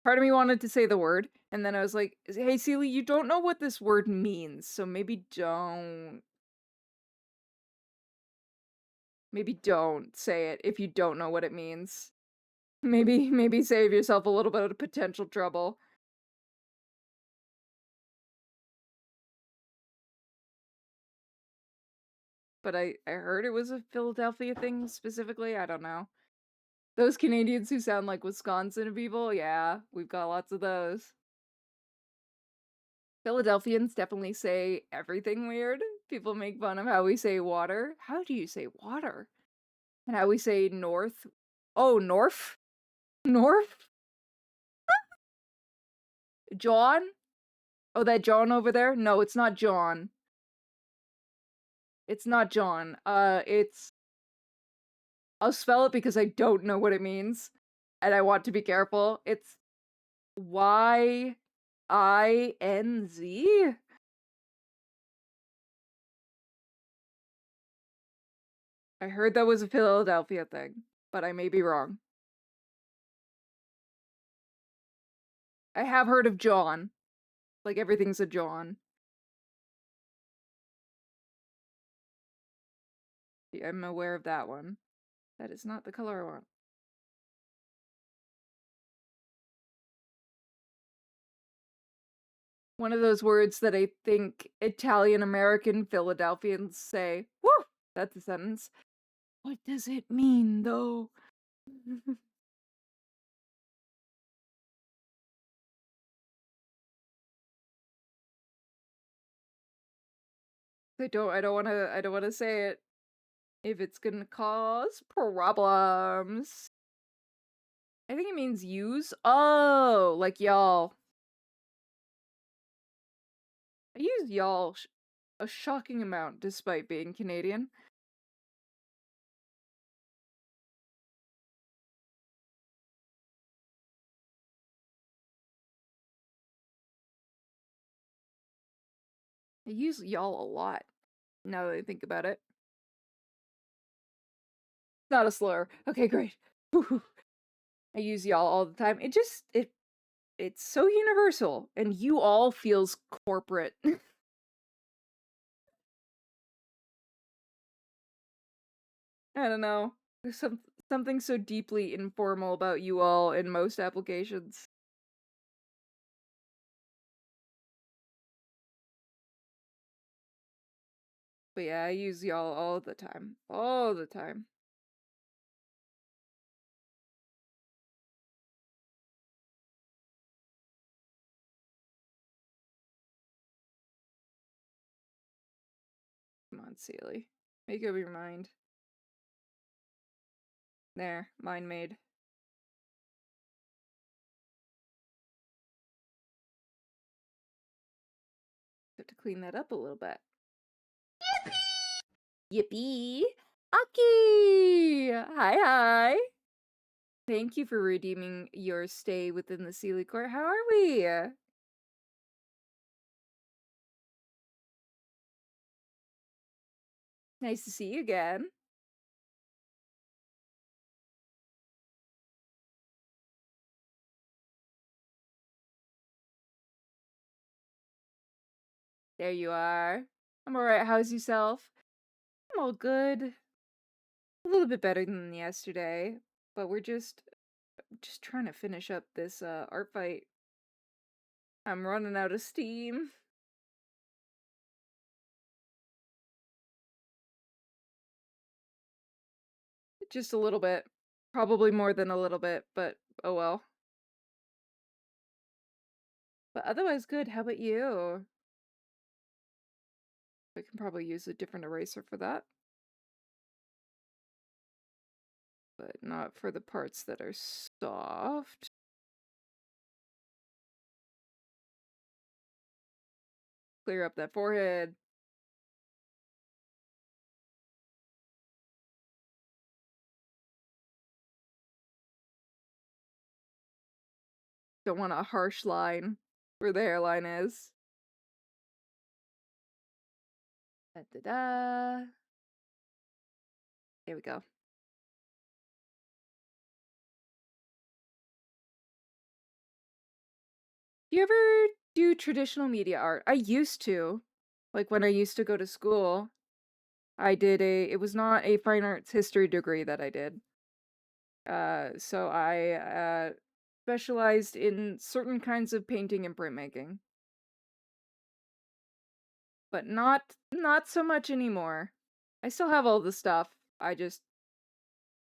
Part of me wanted to say the word, and then I was like, hey, Seely, you don't know what this word means, so maybe don't. Maybe don't say it if you don't know what it means. Maybe save yourself a little bit of potential trouble. But I heard it was a Philadelphia thing specifically. I don't know. Those Canadians who sound like Wisconsin people, yeah, we've got lots of those. Philadelphians definitely say everything weird. People make fun of how we say water. How do you say water? And how we say north. Oh, North? North? John? Oh, that John over there? No, it's not John. It's not John. I'll spell it because I don't know what it means. And I want to be careful. It's Ynz? I heard that was a Philadelphia thing, but I may be wrong. I have heard of John. Like everything's a John. Yeah, I'm aware of that one. That is not the color I want. One of those words that I think Italian-American Philadelphians say. Woo! That's a sentence. What does it mean, though? I don't wanna say it if it's gonna cause problems. I think it means use. Oh, like y'all. I use y'all a shocking amount despite being Canadian. I use y'all a lot now that I think about it. Not a slur. Okay, great. Whew. I use y'all all the time. It's so universal and you all feels corporate. I don't know. There's something so deeply informal about you all in most applications. But yeah, I use y'all all the time. All the time. Come on, Sealy. Make up your mind. There, mind made. Have to clean that up a little bit. Yippee! Aki! Hi, hi! Thank you for redeeming your stay within the Sealy Court. How are we? Nice to see you again. There you are. I'm alright. How's yourself? I'm all good. A little bit better than yesterday, but we're just trying to finish up this art fight. I'm running out of steam. Just a little bit. Probably more than a little bit, but oh well. But otherwise good. How about you? I can probably use a different eraser for that. But not for the parts that are soft. Clear up that forehead. Don't want a harsh line where the hairline is. Da-da-da. There we go. Do you ever do traditional media art? I used to. Like when I used to go to school. It was not a fine arts history degree that I did. So I specialized in certain kinds of painting and printmaking. But not so much anymore. I still have all the stuff. I just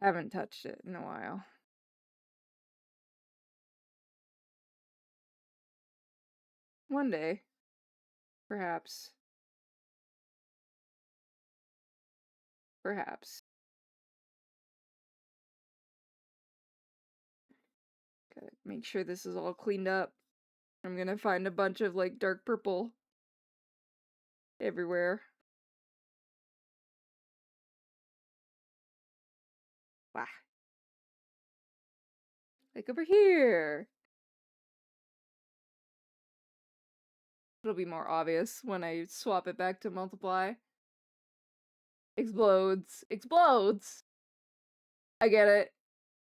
haven't touched it in a while. One day, perhaps. Perhaps. Gotta make sure this is all cleaned up. I'm gonna find a bunch of like dark purple everywhere. Wah. Like over here. It'll be more obvious when I swap it back to multiply. Explodes. Explodes! I get it.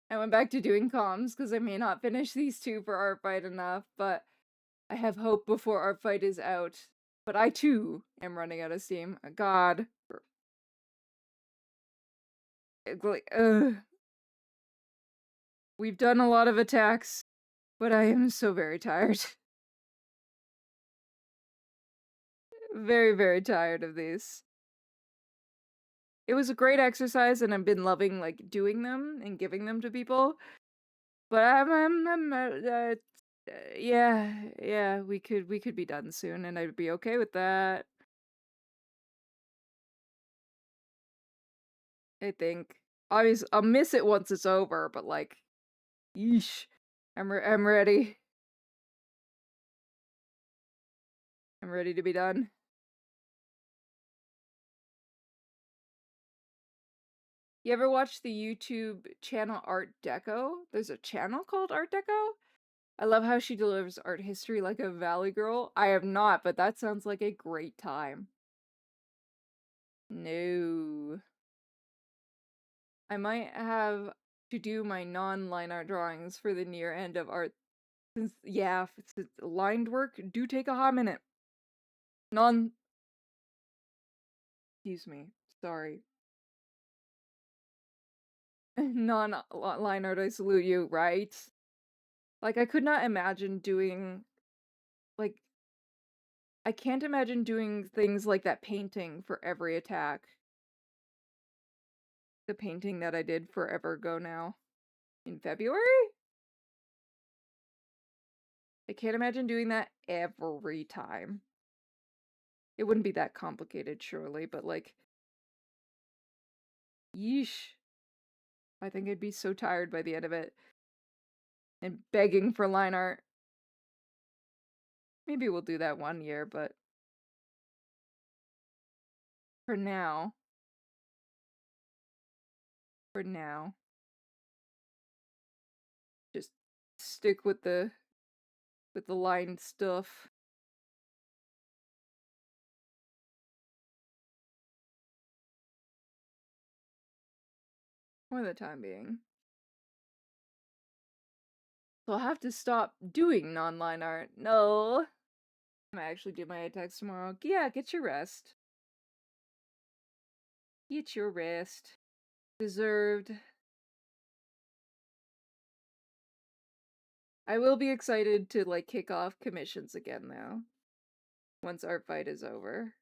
I went back to doing comms because I may not finish these two for Art Fight enough, but I have hope before Art Fight is out. But I too am running out of steam. God. Like, ugh. We've done a lot of attacks, but I am so very tired. Very, very tired of these. It was a great exercise, and I've been loving like doing them and giving them to people. But yeah, we could be done soon, and I'd be okay with that. I think. Obviously, I'll miss it once it's over, but like, yeesh. I'm ready. I'm ready to be done. You ever watch the YouTube channel Art Deco? There's a channel called Art Deco? I love how she delivers art history like a Valley girl. I have not, but that sounds like a great time. No. I might have to do my non-line art drawings for the near end of art. Since, yeah, if it's lined work, do take a hot minute. Excuse me, sorry. Non-line art, I salute you, right? Like, I could not imagine doing, like, I can't imagine doing things like that painting for every attack. The painting that I did forever ago now. In February? I can't imagine doing that every time. It wouldn't be that complicated, surely, but like, yeesh. I think I'd be so tired by the end of it. And begging for line art. Maybe we'll do that one year, but for now, just stick with the line stuff. For the time being. So I'll have to stop doing non-line art. No. I'm gonna actually do my attacks tomorrow. Yeah, get your rest. Get your rest. Deserved. I will be excited to, like, kick off commissions again, though. Once artfight is over.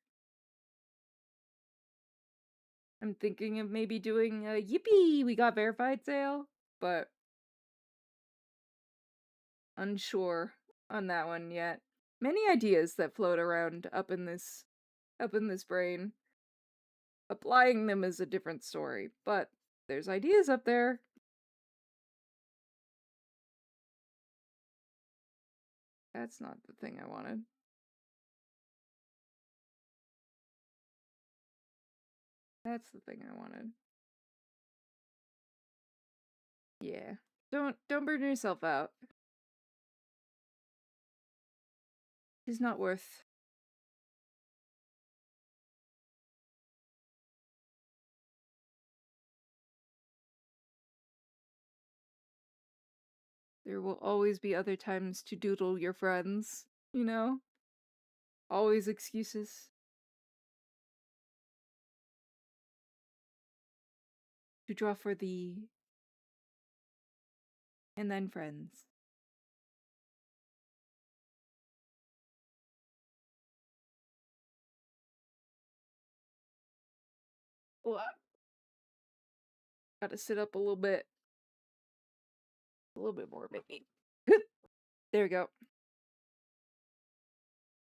I'm thinking of maybe doing a yippee! We got verified sale, but unsure on that one yet. Many ideas that float around up in this brain. Applying them is a different story, but there's ideas up there. That's not the thing I wanted. That's the thing I wanted. Yeah. Don't burn yourself out. It's not worth. There will always be other times to doodle your friends, you know? Always excuses. To draw for thee. And then friends. What? Gotta sit up a little bit. A little bit more, maybe. There we go.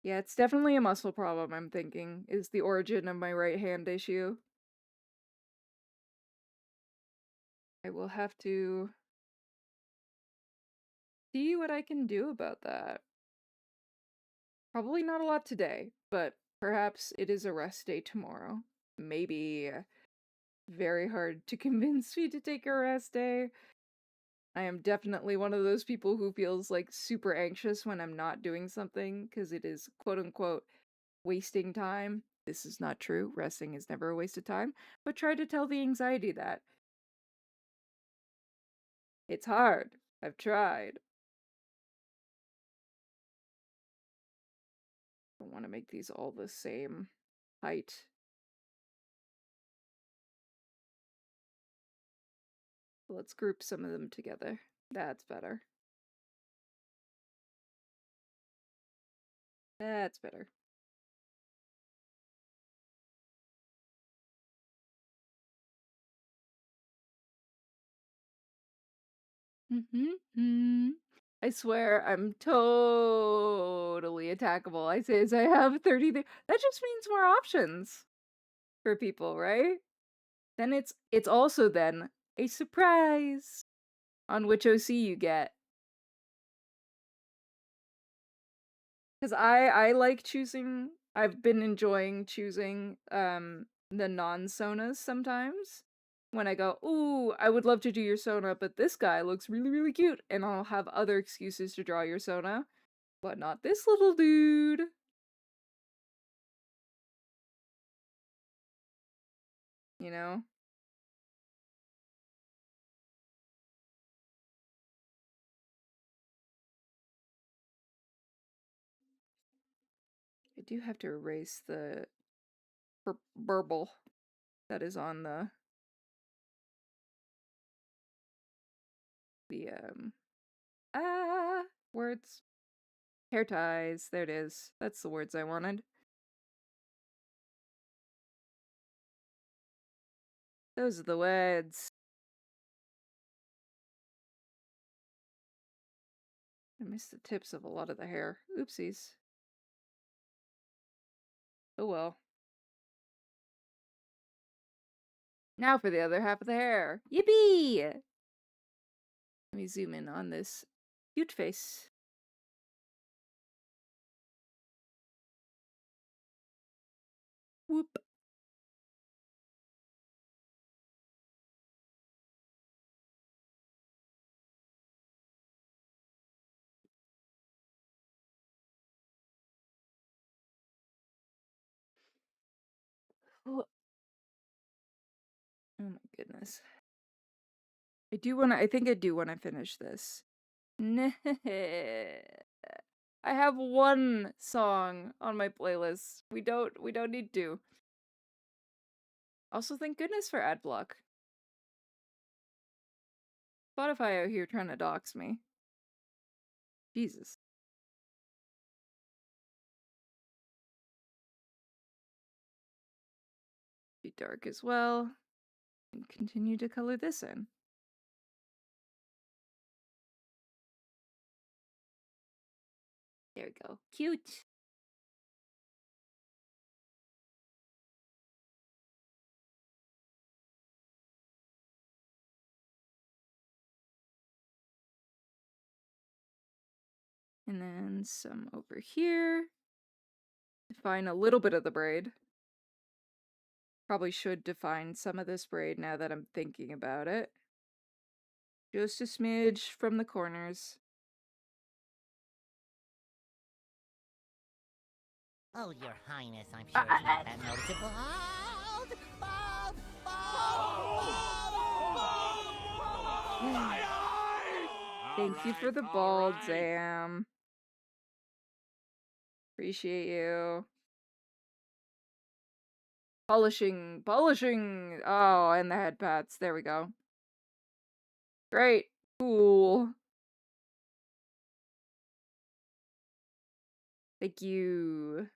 Yeah, it's definitely a muscle problem, I'm thinking, is the origin of my right hand issue. I will have to see what I can do about that. Probably not a lot today, but perhaps it is a rest day tomorrow. Maybe. Very hard to convince me to take a rest day. I am definitely one of those people who feels like super anxious when I'm not doing something because it is quote unquote wasting time. This is not true. Resting is never a waste of time, but try to tell the anxiety that. It's hard. I've tried. I want to make these all the same height. Let's group some of them together. That's better. That's better. I swear I'm totally attackable. I say as I have 30 That just means more options for people, right? then it's also then a surprise on which OC you get. Because I like choosing. I've been enjoying choosing the non-sonas sometimes. When I go, ooh, I would love to do your sona, but this guy looks really, really cute, and I'll have other excuses to draw your sona, but not this little dude. You know? I do have to erase the burble that is on the words. Hair ties. There it is. That's the words I wanted. Those are the words. I missed the tips of a lot of the hair. Oopsies. Oh well. Now for the other half of the hair. Yippee! Let me zoom in on this cute face. Whoop. Oh, oh my goodness. I think I do want to finish this. I have one song on my playlist. We don't need to. Also, thank goodness for ad block. Spotify out here trying to dox me. Jesus. Be dark as well. And continue to color this in. There we go. Cute. And then some over here. Define a little bit of the braid. Probably should define some of this braid now that I'm thinking about it. Just a smidge from the corners. Oh, Your Highness, I'm sure it's not that noticeable. Bald! Thank you for the ball, Zam. Appreciate you. Polishing. Oh, and the head pats. There we go. Great. Cool. Thank you.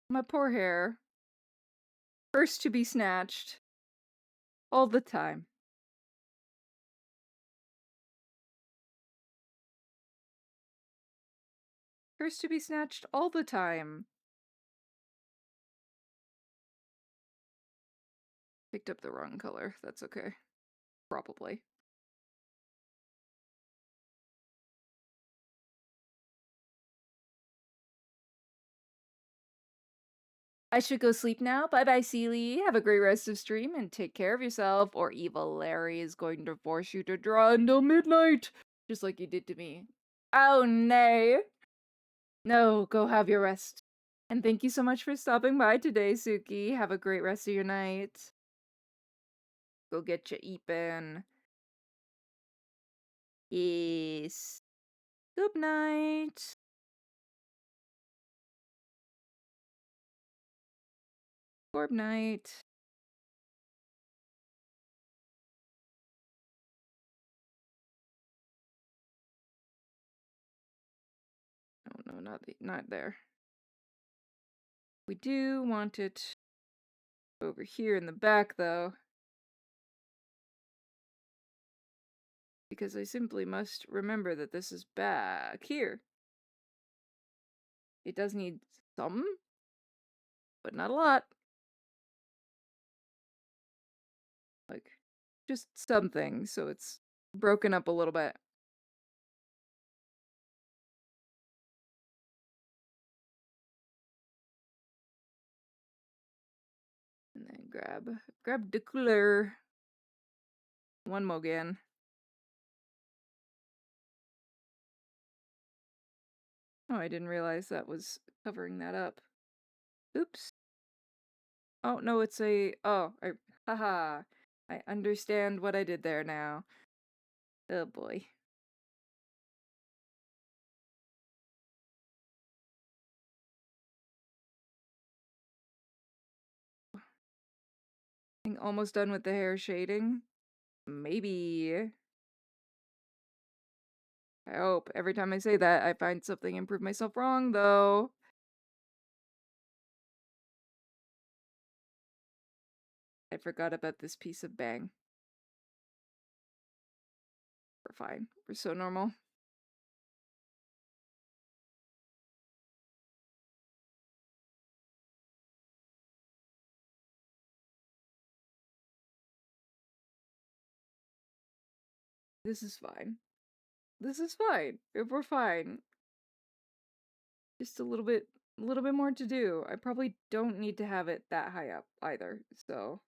My poor hair. First to be snatched. All the time. First to be snatched all the time. Picked up the wrong color. That's okay. Probably. I should go sleep now. Bye-bye, Seely. Have a great rest of stream and take care of yourself, or Evil Larry is going to force you to draw until midnight, just like you did to me. Oh, nay. No, go have your rest. And thank you so much for stopping by today, Suki. Have a great rest of your night. Go get your eepin'. Yes. Good night. Good night. Oh no, not there. We do want it over here in the back though. because I simply must remember that this is back here. It does need some, but not a lot. Like, just something, so it's broken up a little bit. And then grab the cooler. One more again. Oh, I didn't realize that was covering that up. Oops. Oh, no, it's a... Oh, haha. I understand what I did there now. Oh, boy. I think almost done with the hair shading. Maybe. I hope. Every time I say that, I find something and prove myself wrong, though. I forgot about this piece of bang. We're fine. We're so normal. This is fine. This is fine. If we're fine. Just a little bit more to do. I probably don't need to have it that high up either, so.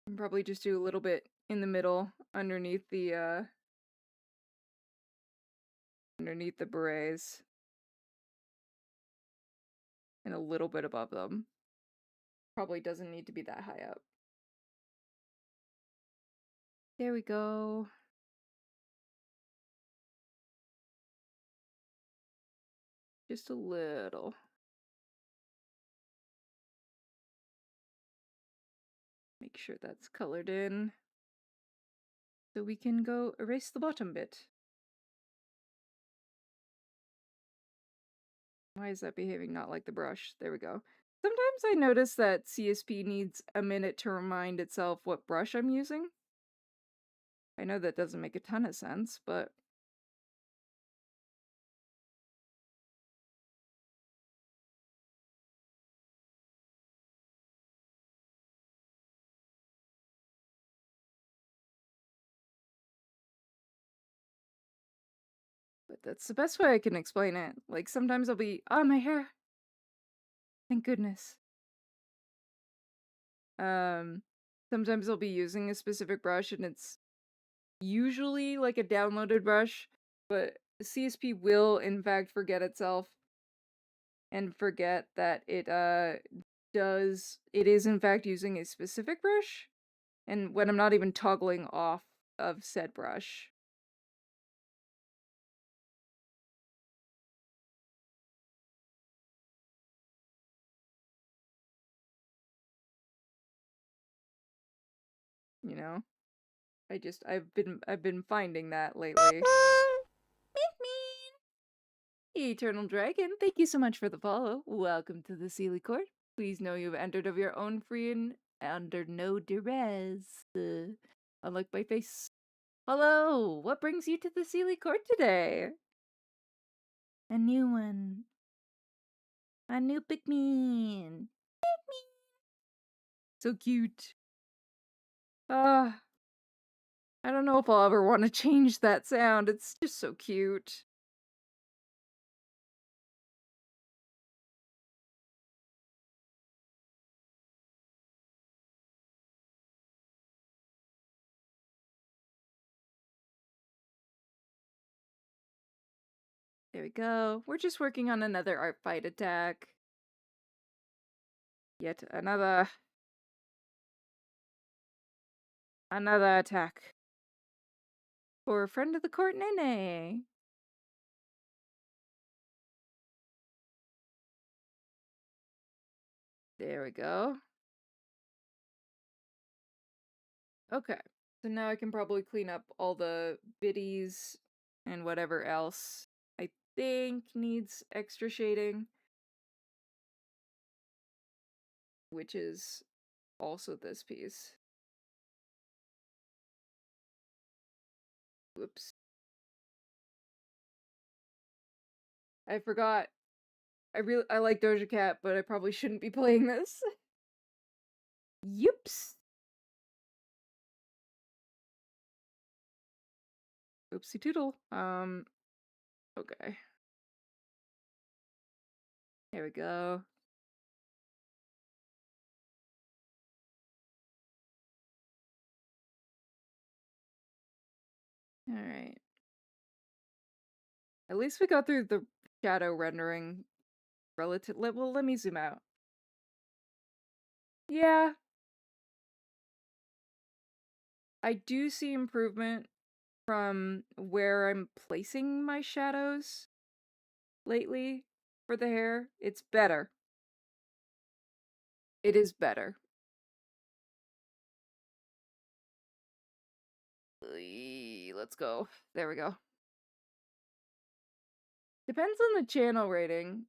I can probably just do a little bit in the middle underneath the berets. And a little bit above them. Probably doesn't need to be that high up. There we go. Just a little. Make sure that's colored in. So we can go erase the bottom bit. Why is that behaving not like the brush? There we go. Sometimes I notice that CSP needs a minute to remind itself what brush I'm using. I know that doesn't make a ton of sense, but... But that's the best way I can explain it. Like, sometimes I'll be, oh, my hair! Thank goodness. Sometimes I'll be using a specific brush and it's usually like a downloaded brush, but CSP will in fact forget itself and forget that it is in fact using a specific brush, and when I'm not even toggling off of said brush. You know? I've been finding that lately. Eternal Dragon, thank you so much for the follow. Welcome to the Sealy Court. Please know you've entered of your own free and under no duress. Unlike my face. Hello, what brings you to the Sealy Court today? A new one. A new Pikmin. Pikmin. So cute. I don't know if I'll ever want to change that sound. It's just so cute. There we go. We're just working on another art fight attack. Yet another attack. For a friend of the court, Nene. There we go. Okay. So now I can probably clean up all the biddies and whatever else I think needs extra shading. which is also this piece. Whoops. I forgot. I like Doja Cat, but I probably shouldn't be playing this. Yips. Oopsie doodle. Okay. Here we go. Alright. At least we got through the shadow rendering relative. Well, let me zoom out. Yeah. I do see improvement from where I'm placing my shadows lately for the hair. It's better. It is better. Let's go. There we go. Depends on the channel rating.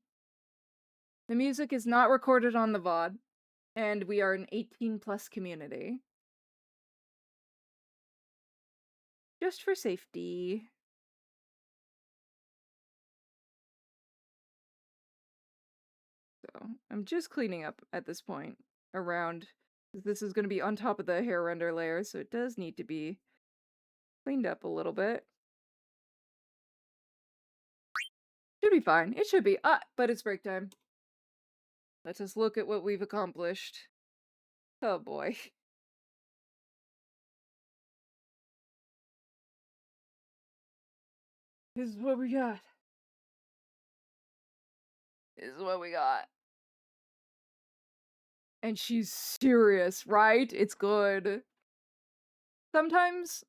The music is not recorded on the VOD, and we are an 18+ community. Just for safety. So, I'm just cleaning up at this point around. This is going to be on top of the hair render layer, so it does need to be cleaned up a little bit. Should be fine. It should be. But it's break time. Let us look at what we've accomplished. Oh boy. This is what we got. This is what we got. And she's serious, right? It's good. Sometimes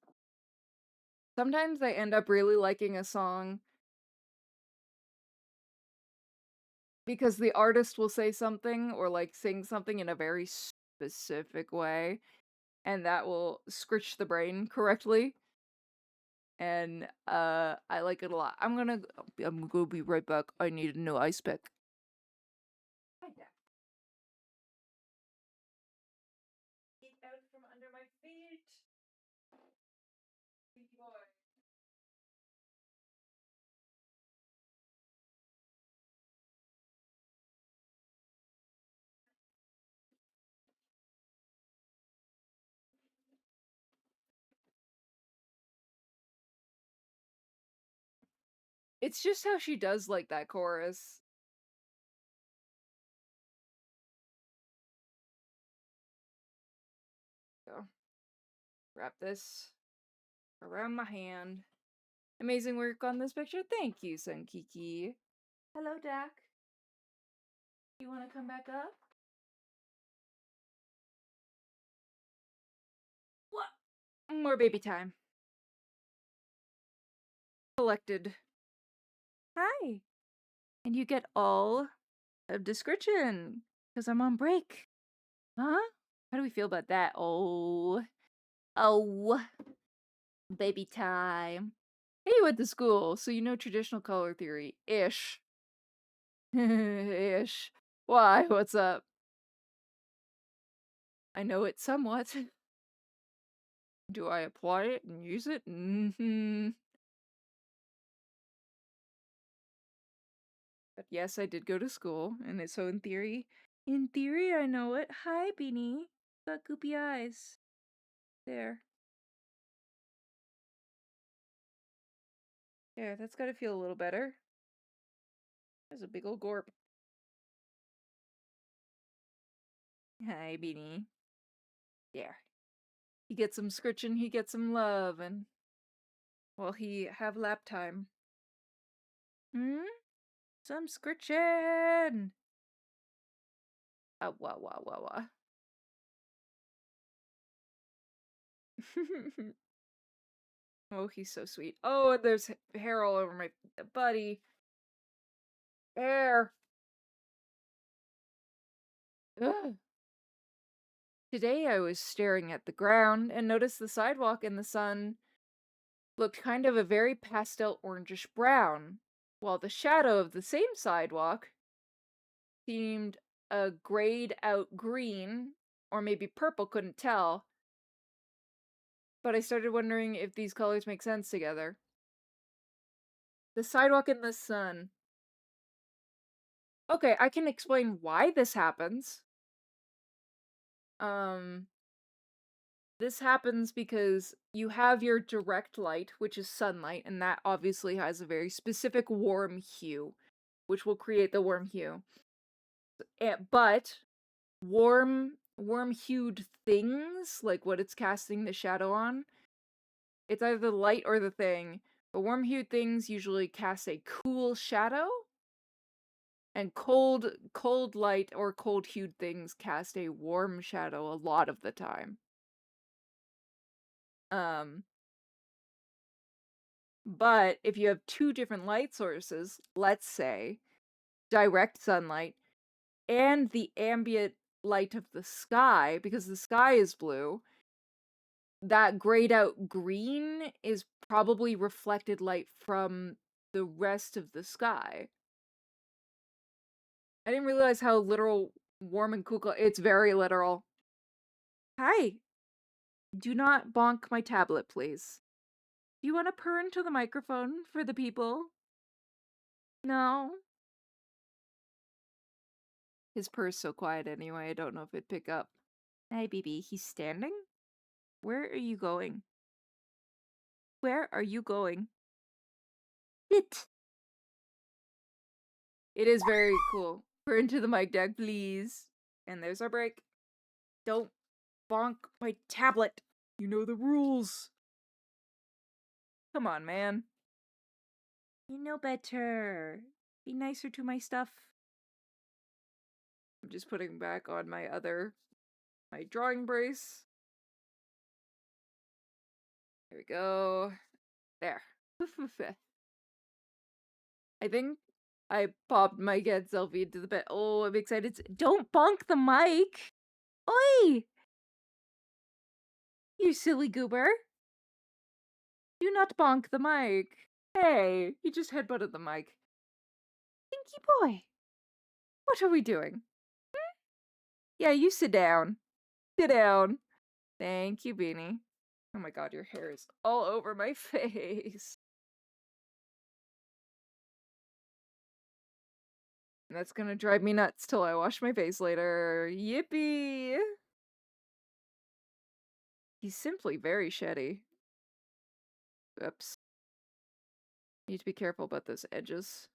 I end up really liking a song because the artist will say something or like sing something in a very specific way, and that will scritch the brain correctly. And I like it a lot. I'm gonna be right back. I need a new ice pick. Hi, Dad. Get out from under my feet. Good boy. It's just how she does like that chorus. So, wrap this around my hand. Amazing work on this picture. Thank you, Sunkiki. Hello, Dak. You want to come back up? What? More baby time. Collected. Hi. And you get all of description because I'm on break. Huh? How do we feel about that? Oh. Baby time. Hey, you went to school, so you know traditional color theory. Ish. Ish. Why? What's up? I know it somewhat. Do I apply it and use it? Mm-hmm. But yes, I did go to school, and so in theory, I know it. Hi, Beanie. Got goopy eyes. There. There, that's gotta feel a little better. There's a big old gorp. Hi, Beanie. There. He gets some scritching, he gets some love, and well, he have lap time. Some scritching! Wah, wah, wah, wah. Oh, he's so sweet. Oh, and there's hair all over my buddy. Hair! Ugh. Today I was staring at the ground and noticed the sidewalk in the sun looked kind of a very pastel orangish brown, while the shadow of the same sidewalk seemed a grayed out green, or maybe purple, couldn't tell. But I started wondering if these colors make sense together. The sidewalk in the sun. Okay, I can explain why this happens. This happens because you have your direct light, which is sunlight, and that obviously has a very specific warm hue, which will create the warm hue. But warm-hued things, like what it's casting the shadow on, it's either the light or the thing. But warm-hued things usually cast a cool shadow, and cold light or cold-hued things cast a warm shadow a lot of the time. But if you have two different light sources, let's say direct sunlight and the ambient light of the sky, because the sky is blue, that grayed out green is probably reflected light from the rest of the sky. I didn't realize how literal warm and cool. It's very literal. Hi. Do not bonk my tablet, please. Do you want to purr into the microphone for the people? No. His purr's so quiet anyway, I don't know if it'd pick up. Hey, baby, he's standing? Where are you going? Where are you going? Sit! It is very cool. Purr into the mic deck, please. And there's our break. Don't bonk my tablet. You know the rules. Come on, man. You know better. Be nicer to my stuff. I'm just putting back on my drawing brace. There we go. There. I think I popped my cat selfie into the bed. Oh, I'm excited. Don't bonk the mic. Oi! You silly goober. Do not bonk the mic. Hey, he just headbutted the mic. Stinky boy. What are we doing? Hmm? Yeah, you sit down. Sit down. Thank you, Beanie. Oh my god, your hair is all over my face. And that's gonna drive me nuts till I wash my face later. Yippee! He's simply very shitty. Oops. Need to be careful about those edges.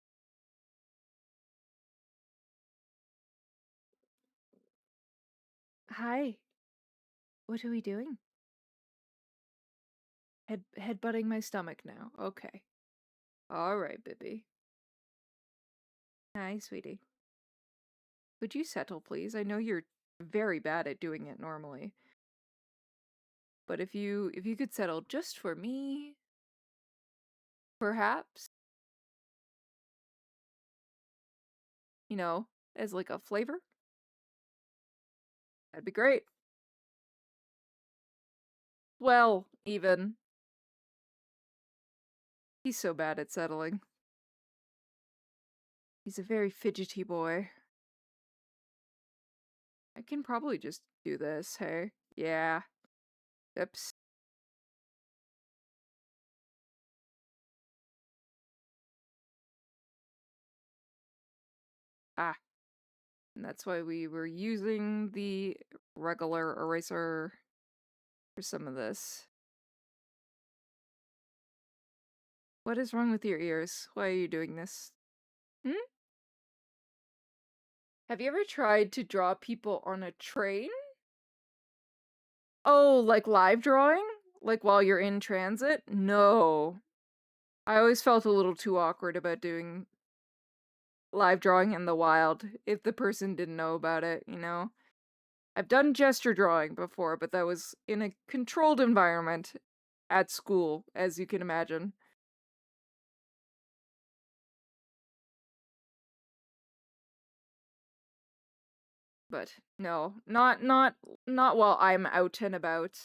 Hi. What are we doing? Headbutting my stomach now. Okay. Alright, Bibby. Hi, sweetie. Would you settle, please? I know you're very bad at doing it normally. But if you could settle just for me, perhaps? You know, as like a flavor? That'd be great. Well, even. He's so bad at settling. He's a very fidgety boy. I can probably just do this, hey? Yeah. Oops. Ah. And that's why we were using the regular eraser for some of this. What is wrong with your ears? Why are you doing this? Hmm? Have you ever tried to draw people on a train? Oh, like live drawing? Like while you're in transit? No. I always felt a little too awkward about doing live drawing in the wild if the person didn't know about it, you know? I've done gesture drawing before, but that was in a controlled environment at school, as you can imagine. But no, not while I'm out and about.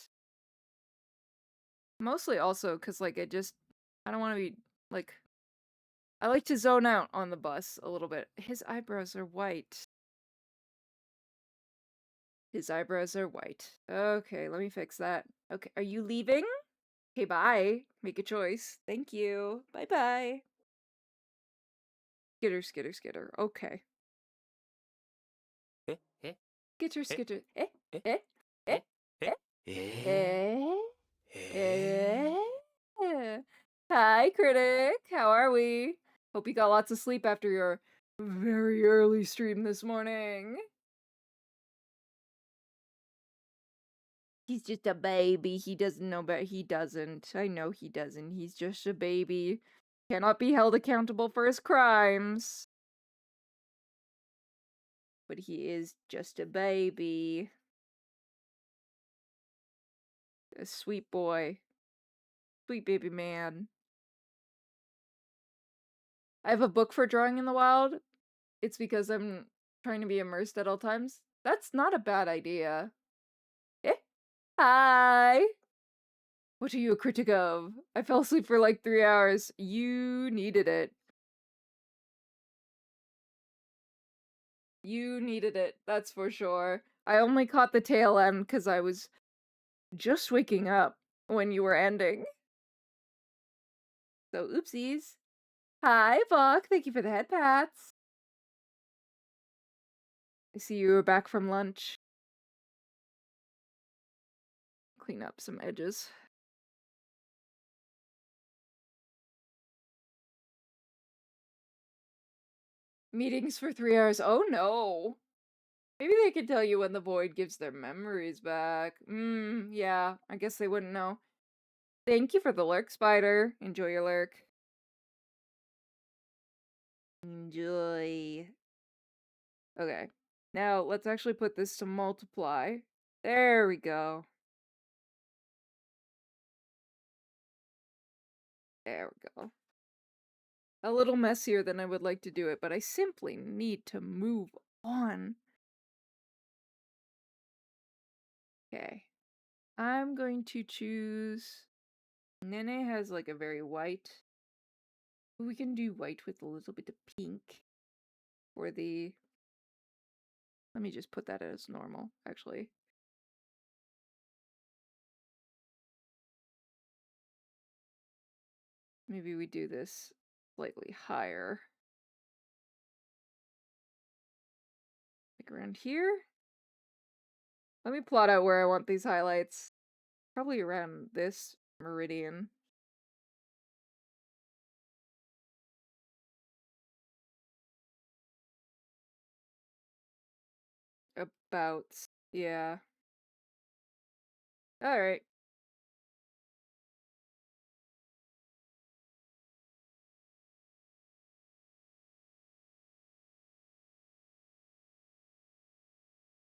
Mostly also because, like, I don't want to be, like, I like to zone out on the bus a little bit. His eyebrows are white. His eyebrows are white. Okay, let me fix that. Okay, are you leaving? Okay, bye. Make a choice. Thank you. Bye-bye. Skitter, skitter, skitter. Okay. Eh, eh, Skitter, eh, skitter. eh, Eh, eh, eh, eh, eh. eh. Hi, critic. How are we? Hope you got lots of sleep after your very early stream this morning. He's just a baby. He doesn't know, but he doesn't. I know he doesn't. He's just a baby. Cannot be held accountable for his crimes. But he is just a baby. A sweet boy. Sweet baby man. I have a book for drawing in the wild. It's because I'm trying to be immersed at all times. That's not a bad idea. Eh? Hi! What are you a critic of? I fell asleep for like 3 hours. You needed it. You needed it, that's for sure. I only caught the tail end because I was just waking up when you were ending. So, oopsies. Hi, Buck. Thank you for the head pats. I see you were back from lunch. Clean up some edges. Meetings for 3 hours. Oh no. Maybe they could tell you when the void gives their memories back. Yeah, I guess they wouldn't know. Thank you for the lurk, Spider. Enjoy your lurk. Enjoy. Okay. Now, let's actually put this to multiply. There we go. There we go. A little messier than I would like to do it, but I simply need to move on. Okay. I'm going to choose... Nene has like a very white... We can do white with a little bit of pink for the... Let me just put that as normal, actually. Maybe we do this slightly higher. Like around here? Let me plot out where I want these highlights. Probably around this meridian. About, yeah. Alright.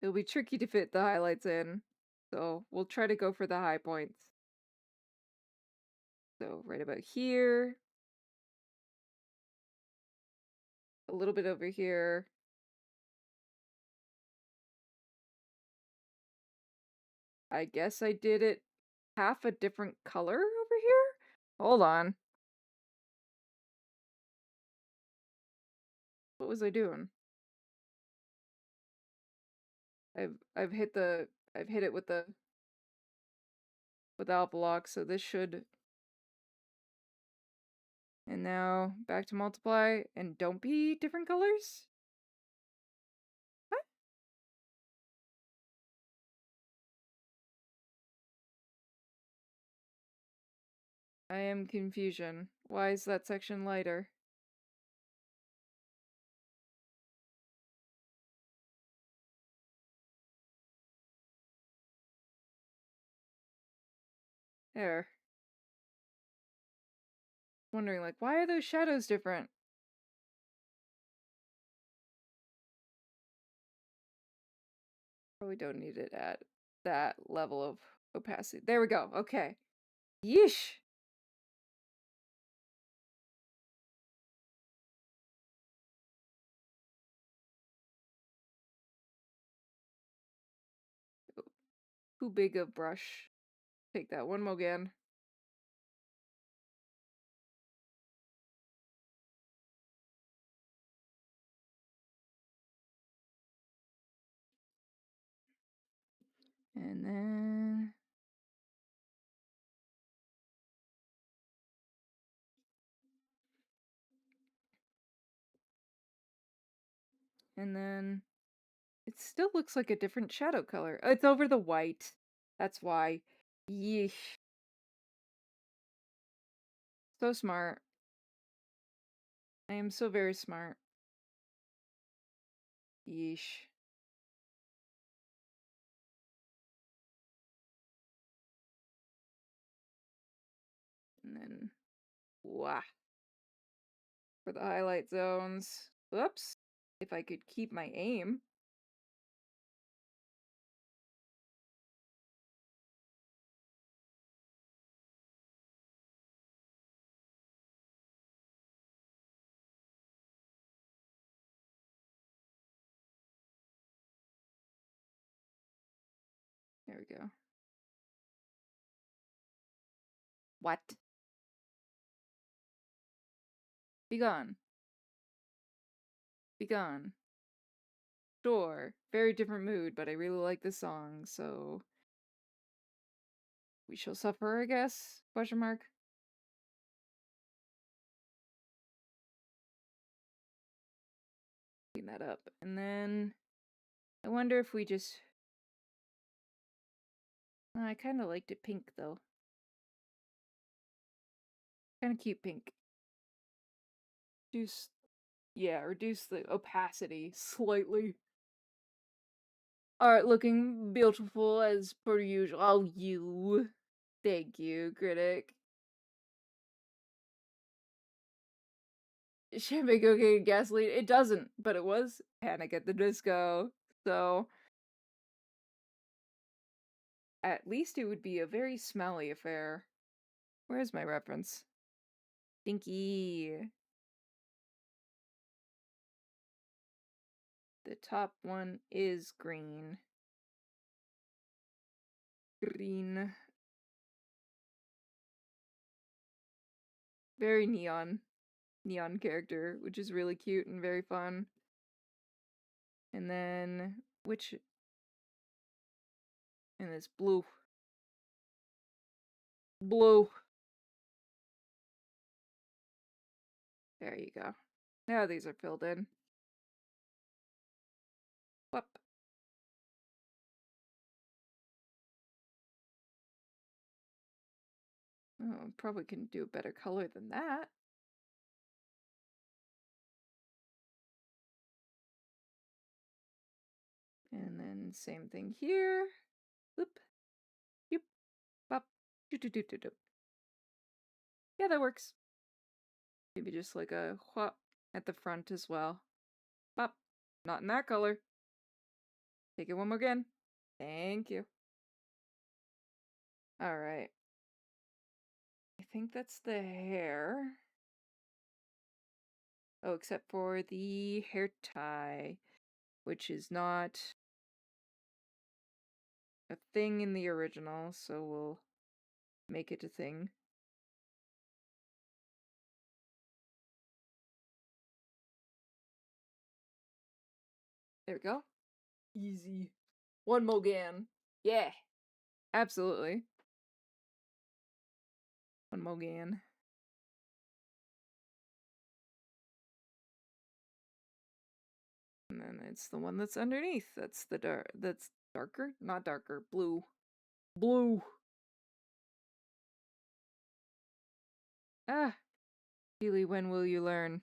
It'll be tricky to fit the highlights in, so we'll try to go for the high points. So right about here. A little bit over here. I guess I did it half a different color over here? Hold on. What was I doing? I've hit it with the without block, so this should. And now back to multiply and don't be different colors? What? I am confusion. Why is that section lighter? There. Wondering like, why are those shadows different? Probably don't need it at that level of opacity. There we go. Okay. Yeesh. Too big a brush. Take that one more again. And then... And then... It still looks like a different shadow color. It's over the white. That's why. Yeesh. So smart. I am so very smart. Yeesh. And then... Wah. For the highlight zones. Whoops. If I could keep my aim. There we go. What? Be gone. Be gone. Sure. Very different mood, but I really like this song, so... We shall suffer, I guess? Question mark. Clean that up. And then... I wonder if we just... I kind of liked it pink, though. Kind of cute pink. Reduce... Yeah, reduce the opacity slightly. Alright, looking beautiful as per usual. Oh, you. Thank you, critic. Champagne, cocaine, and gasoline. It doesn't, but it was Panic at the Disco. So... At least it would be a very smelly affair. Where's my reference? Stinky. The top one is green. Green. Very neon. Neon character, which is really cute and very fun. And then, which... And it's blue. Blue. There you go. Now these are filled in. Whoop. Oh, probably can do a better color than that. And then same thing here. Whoop. Yoop. Bop. Doop. Yeah, that works. Maybe just like a whop at the front as well. Bop. Not in that color. Take it one more again. Thank you. Alright. I think that's the hair. Oh, except for the hair tie, which is not a thing in the original, so we'll make it a thing. There we go. Easy. One more again. Yeah. Absolutely. One more again. And then it's the one that's underneath. That's the that's darker? Not darker. Blue. Blue. Ah. Keely, when will you learn?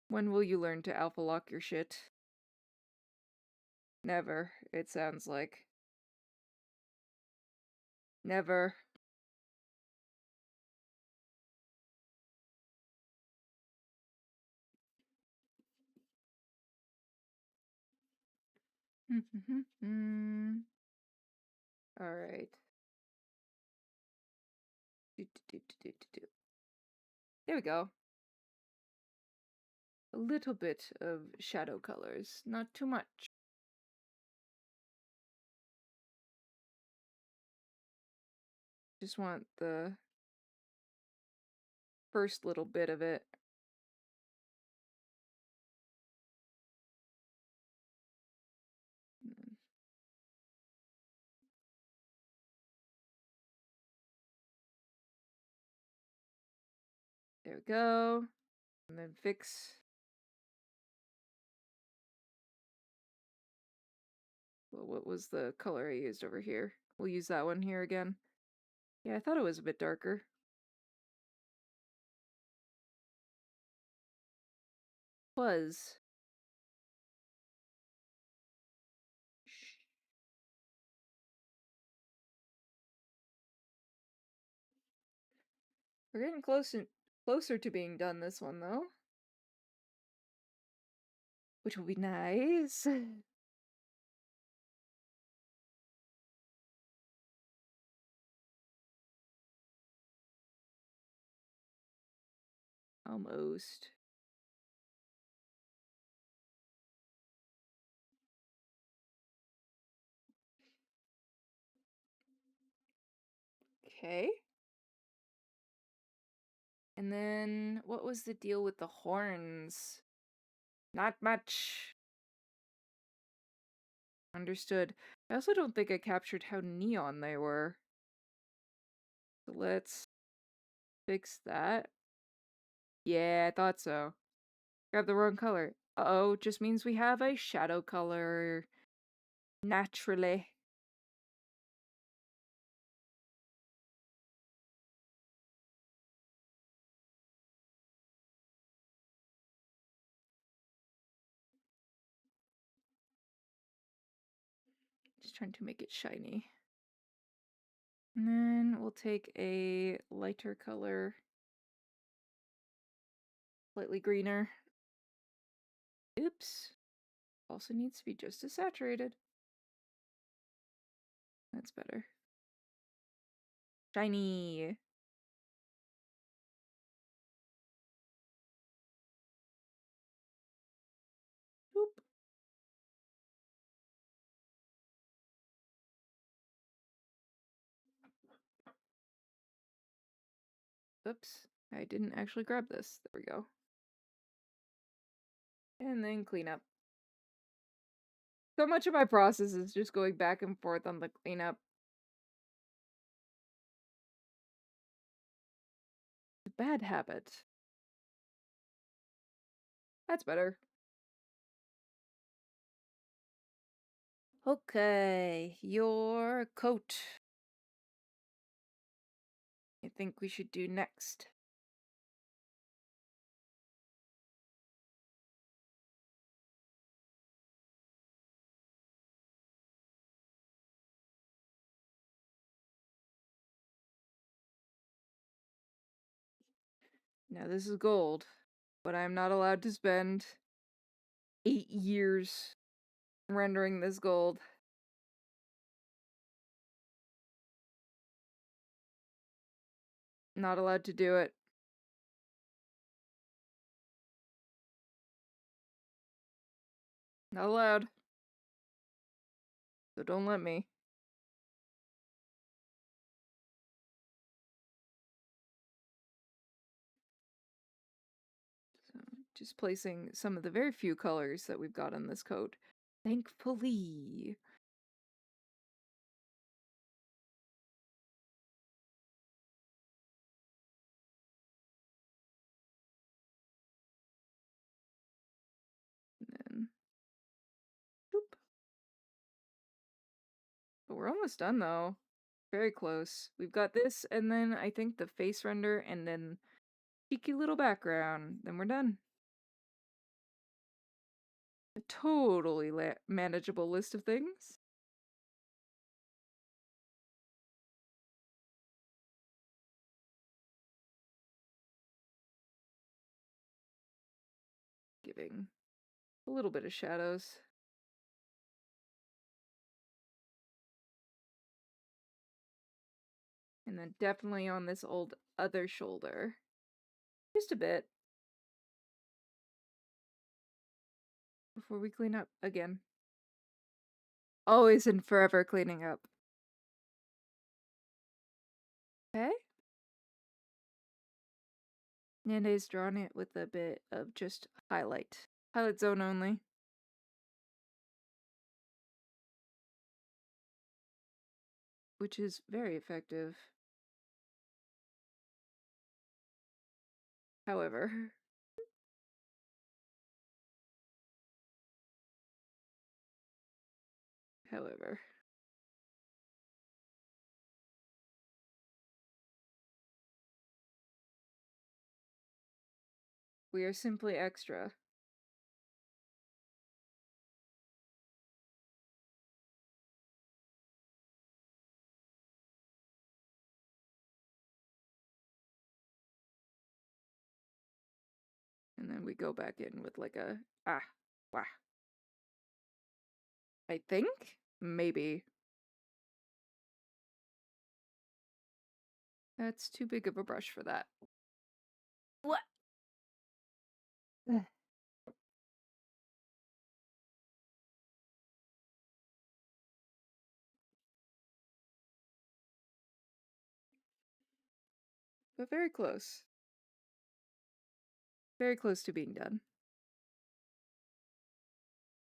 When will you learn to alpha lock your shit? Never, it sounds like. Never. Alright. There we go. A little bit of shadow colors, not too much. Just want the first little bit of it. There we go. And then fix. Well, what was the color I used over here? We'll use that one here again. Yeah, I thought it was a bit darker. Was. We're getting closer to being done this one, though. Which will be nice. Almost. Okay. And then, what was the deal with the horns? Not much. Understood. I also don't think I captured how neon they were. So let's fix that. Yeah, I thought so. Grab the wrong color. Uh-oh, just means we have a shadow color. Naturally. Just trying to make it shiny. And then we'll take a lighter color. Slightly greener. Oops. Also needs to be just as saturated. That's better. Shiny. Boop. Oops. I didn't actually grab this. There we go. And then clean up. So much of my process is just going back and forth on the cleanup. It's a bad habit. That's better. Okay, your coat. I think we should do next. Now this is gold, but I'm not allowed to spend 8 years rendering this gold. Not allowed to do it. Not allowed. So don't let me. So just placing some of the very few colors that we've got on this coat. Thankfully. And then, boop. But we're almost done though. Very close. We've got this, and then I think the face render, and then cheeky little background. Then we're done. A totally manageable list of things. Giving a little bit of shadows. And then definitely on this old other shoulder. Just a bit. Before we clean up again. Always and forever cleaning up. Okay. Nande's drawn it with a bit of just highlight. Highlight zone only. Which is very effective. However. However. We are simply extra. And then we go back in with like a wah. I think? Maybe. That's too big of a brush for that. What? But very close. Very close to being done.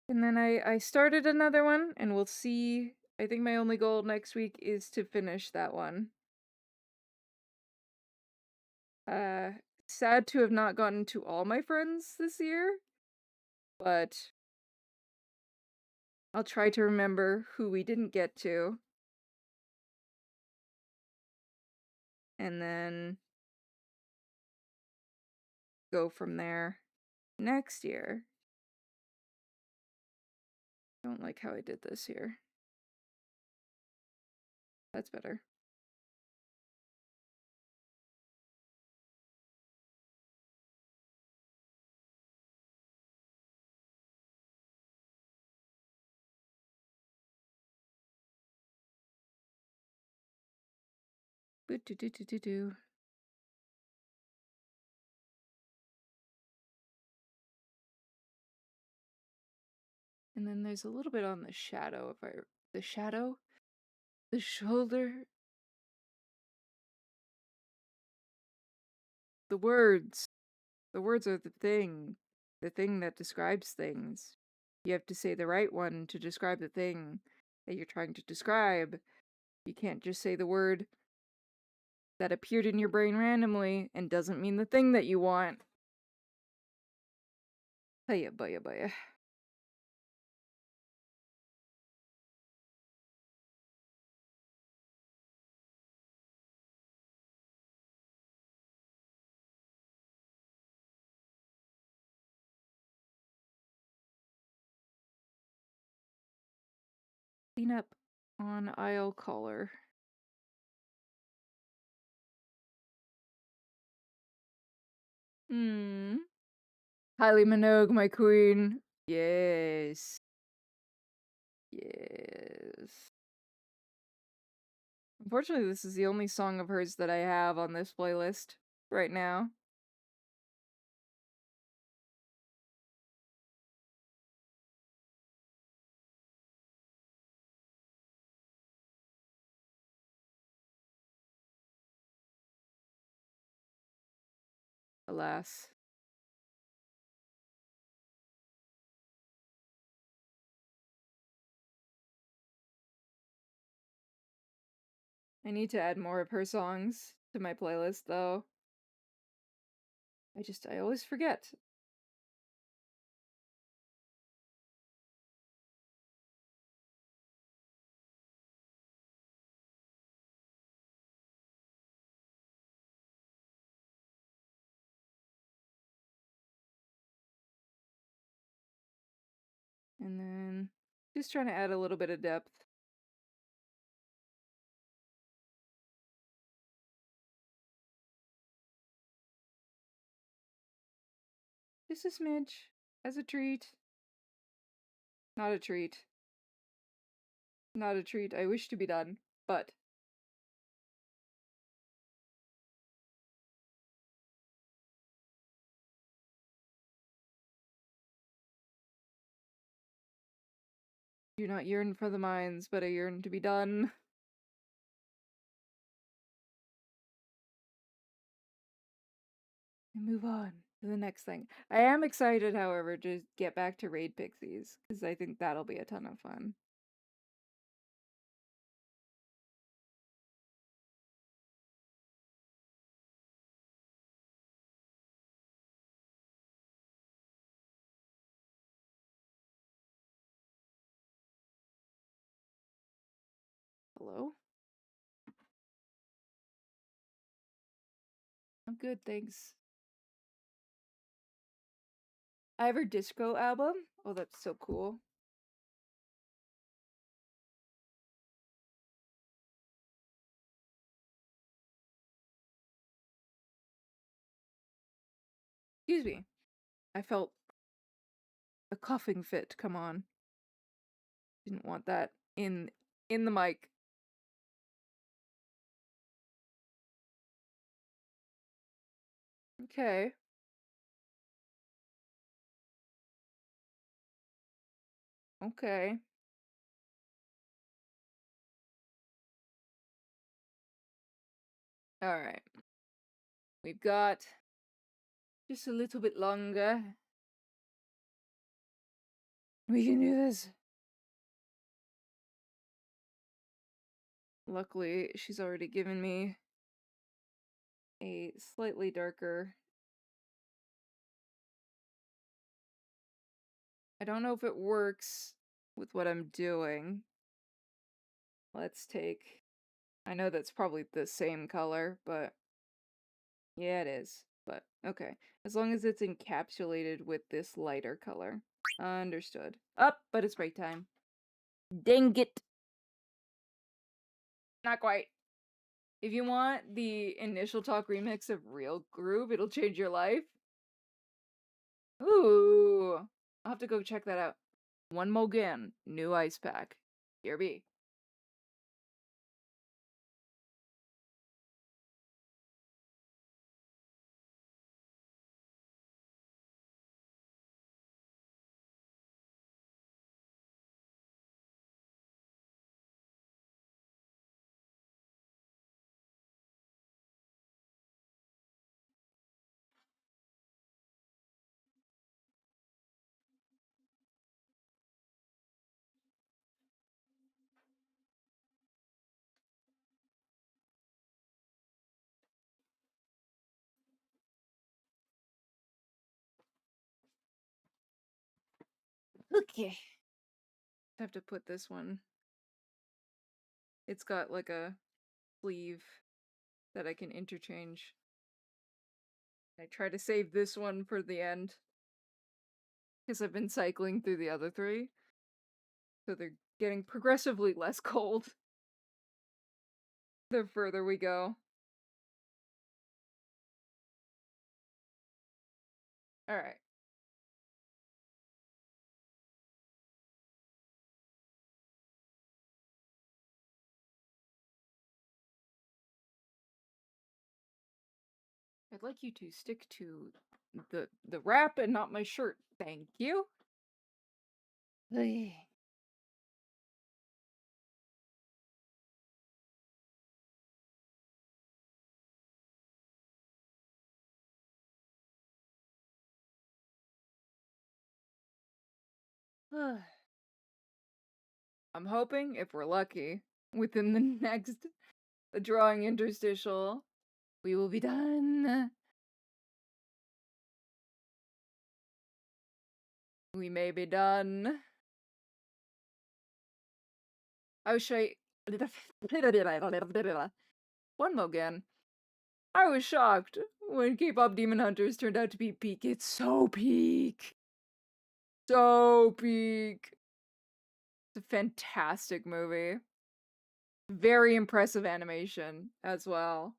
And then I started another one, and we'll see. I think my only goal next week is to finish that one. Sad to have not gotten to all my friends this year, but I'll try to remember who we didn't get to. And then go from there next year. Don't like how I did this here. That's better. Boo-doo-doo-doo-doo-doo. And then there's a little bit on the shadow. The shadow? The shoulder? The words. The words are the thing that describes things. You have to say the right one to describe the thing that you're trying to describe. You can't just say the word that appeared in your brain randomly and doesn't mean the thing that you want. Hiya, baya, baya. Clean up on aisle collar. Kylie Minogue, my queen. Yes. Yes. Unfortunately, this is the only song of hers that I have on this playlist right now. Alas. I need to add more of her songs to my playlist, though. I always forget. And then just trying to add a little bit of depth. Just a smidge. As a treat. Not a treat. Not a treat. I wish to be done, but do not yearn for the mines, but I yearn to be done. And move on to the next thing. I am excited, however, to get back to Raid Pixies, because I think that'll be a ton of fun. Hello? I'm good, thanks. I have her disco album. Oh, that's so cool. Excuse me. I felt a coughing fit come on. Didn't want that in the mic. Okay. Okay. All right. We've got just a little bit longer. We can do this. Luckily, she's already given me a slightly darker. I don't know if it works with what I'm doing. Let's take... I know that's probably the same color, but... Yeah, it is. But, okay. As long as it's encapsulated with this lighter color. Understood. Up, but it's break time. Dang it! Not quite. If you want the Initial Talk remix of Real Groove, it'll change your life. Ooh! I'll have to go check that out. One more again. New ice pack. Here be. Okay. I have to put this one. It's got like a sleeve that I can interchange. I try to save this one for the end. Because I've been cycling through the other three. So they're getting progressively less cold the further we go. Alright. I'd like you to stick to the wrap and not my shirt. Thank you. Ugh. I'm hoping, if we're lucky, within the next drawing interstitial, we will be done. We may be done. I was shy. One more again. I was shocked when K-pop Demon Hunters turned out to be peak. It's so peak. So peak. It's a fantastic movie. Very impressive animation as well.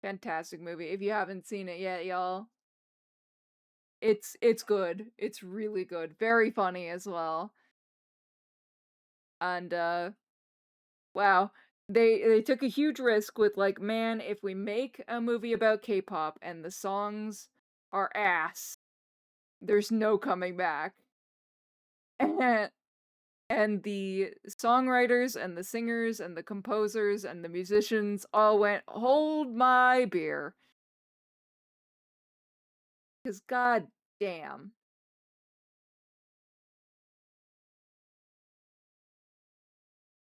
Fantastic movie. If you haven't seen it yet, y'all, it's good. It's really good. Very funny as well. And wow. They took a huge risk with like, man, if we make a movie about K-pop and the songs are ass, there's no coming back. And the songwriters and the singers and the composers and the musicians all went, hold my beer. Because god damn.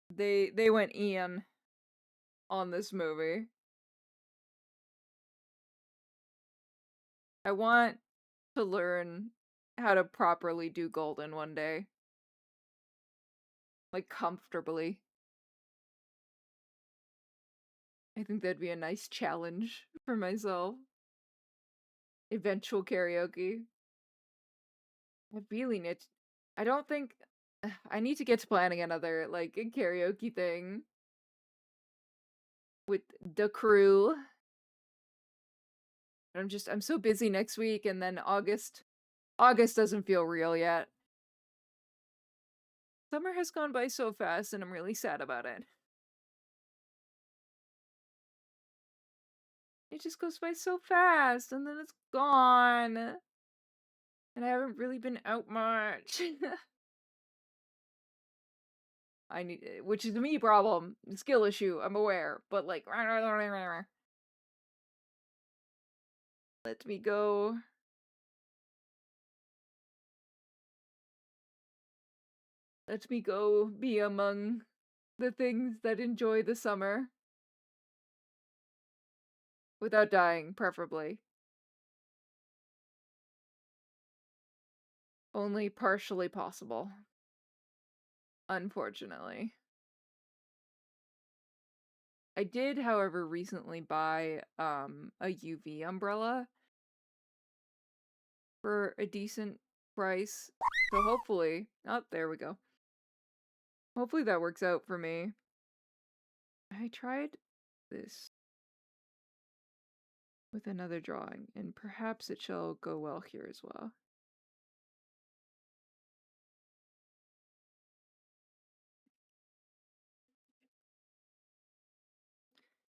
They went Ian on this movie. I want to learn how to properly do Golden one day. Like, comfortably. I think that'd be a nice challenge for myself. Eventual karaoke. I really need I don't think I need to get to planning another, like, a karaoke thing with the crew. I'm so busy next week, and then August doesn't feel real yet. Summer has gone by so fast, and I'm really sad about it. It just goes by so fast, and then it's gone. And I haven't really been out much. Which is a me problem, skill issue, I'm aware, but like, let me go. Let me go be among the things that enjoy the summer. Without dying, preferably. Only partially possible. Unfortunately. I did, however, recently buy a UV umbrella for a decent price. So hopefully, oh, there we go. Hopefully that works out for me. I tried this with another drawing, and perhaps it shall go well here as well.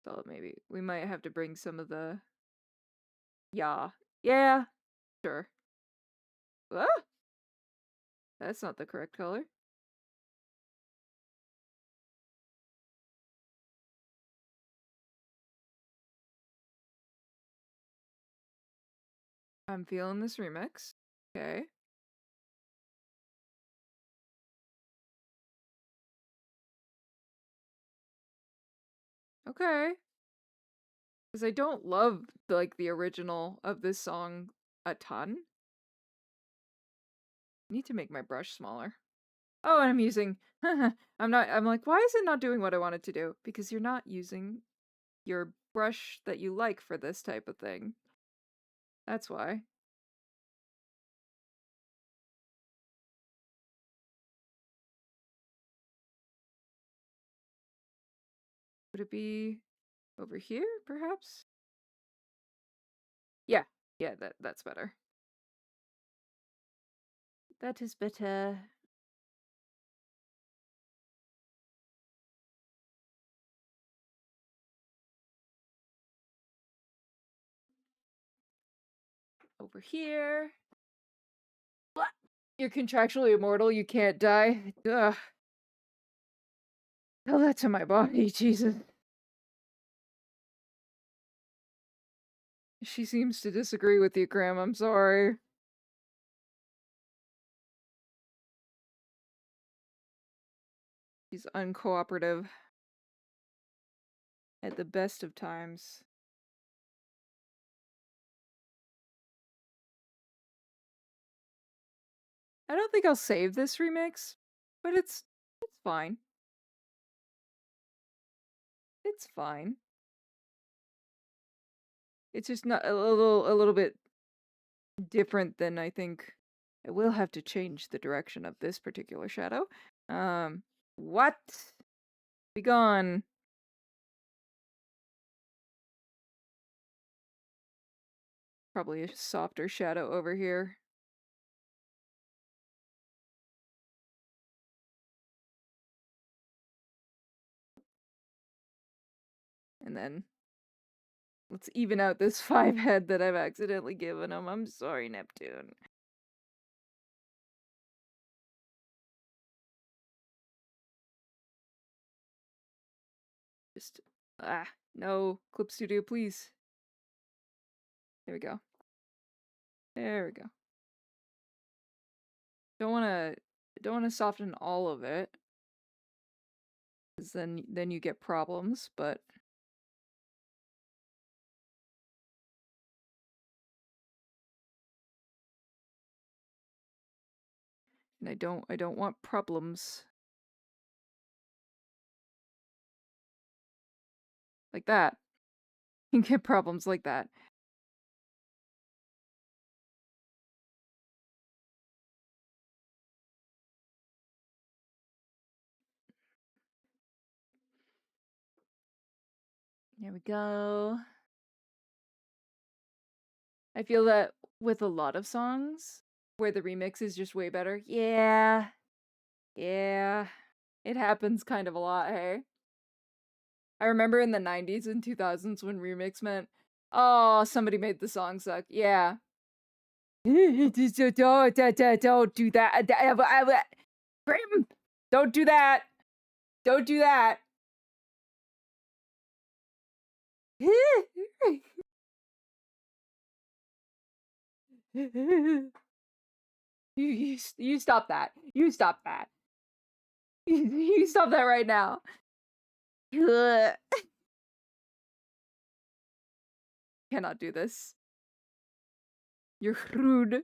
So maybe we might have to bring some of the... Yeah. Yeah, sure. Ah! That's not the correct color. I'm feeling this remix. Okay. Okay. Because I don't love, like, the original of this song a ton. I need to make my brush smaller. Oh, and I'm using... I'm like, why is it not doing what I want it to do? Because you're not using your brush that you like for this type of thing. That's why. Would it be over here, perhaps? Yeah. Yeah, that's better. That is better. Over here. What? You're contractually immortal, you can't die. Ugh. Tell that to my body, Jesus. She seems to disagree with you, Graham. I'm sorry. She's uncooperative. At the best of times. I don't think I'll save this remix, but it's fine. It's fine. It's just not a little bit different than I think. I will have to change the direction of this particular shadow. What? Be gone. Probably a softer shadow over here. And then let's even out this 5 head that I've accidentally given him. I'm sorry, Neptune. Just, no. Clip Studio, please. There we go. There we go. Don't wanna soften all of it. 'Cause then you get problems, but and I don't want problems. Like that. You get problems like that. There we go. I feel that with a lot of songs where the remix is just way better. Yeah. Yeah. It happens kind of a lot, hey? I remember in the 90s and 2000s when remix meant, oh, somebody made the song suck. Yeah. Don't do that. Grim, don't do that. Don't do that. You stop that. You stop that. You stop that right now. Cannot do this. You're rude,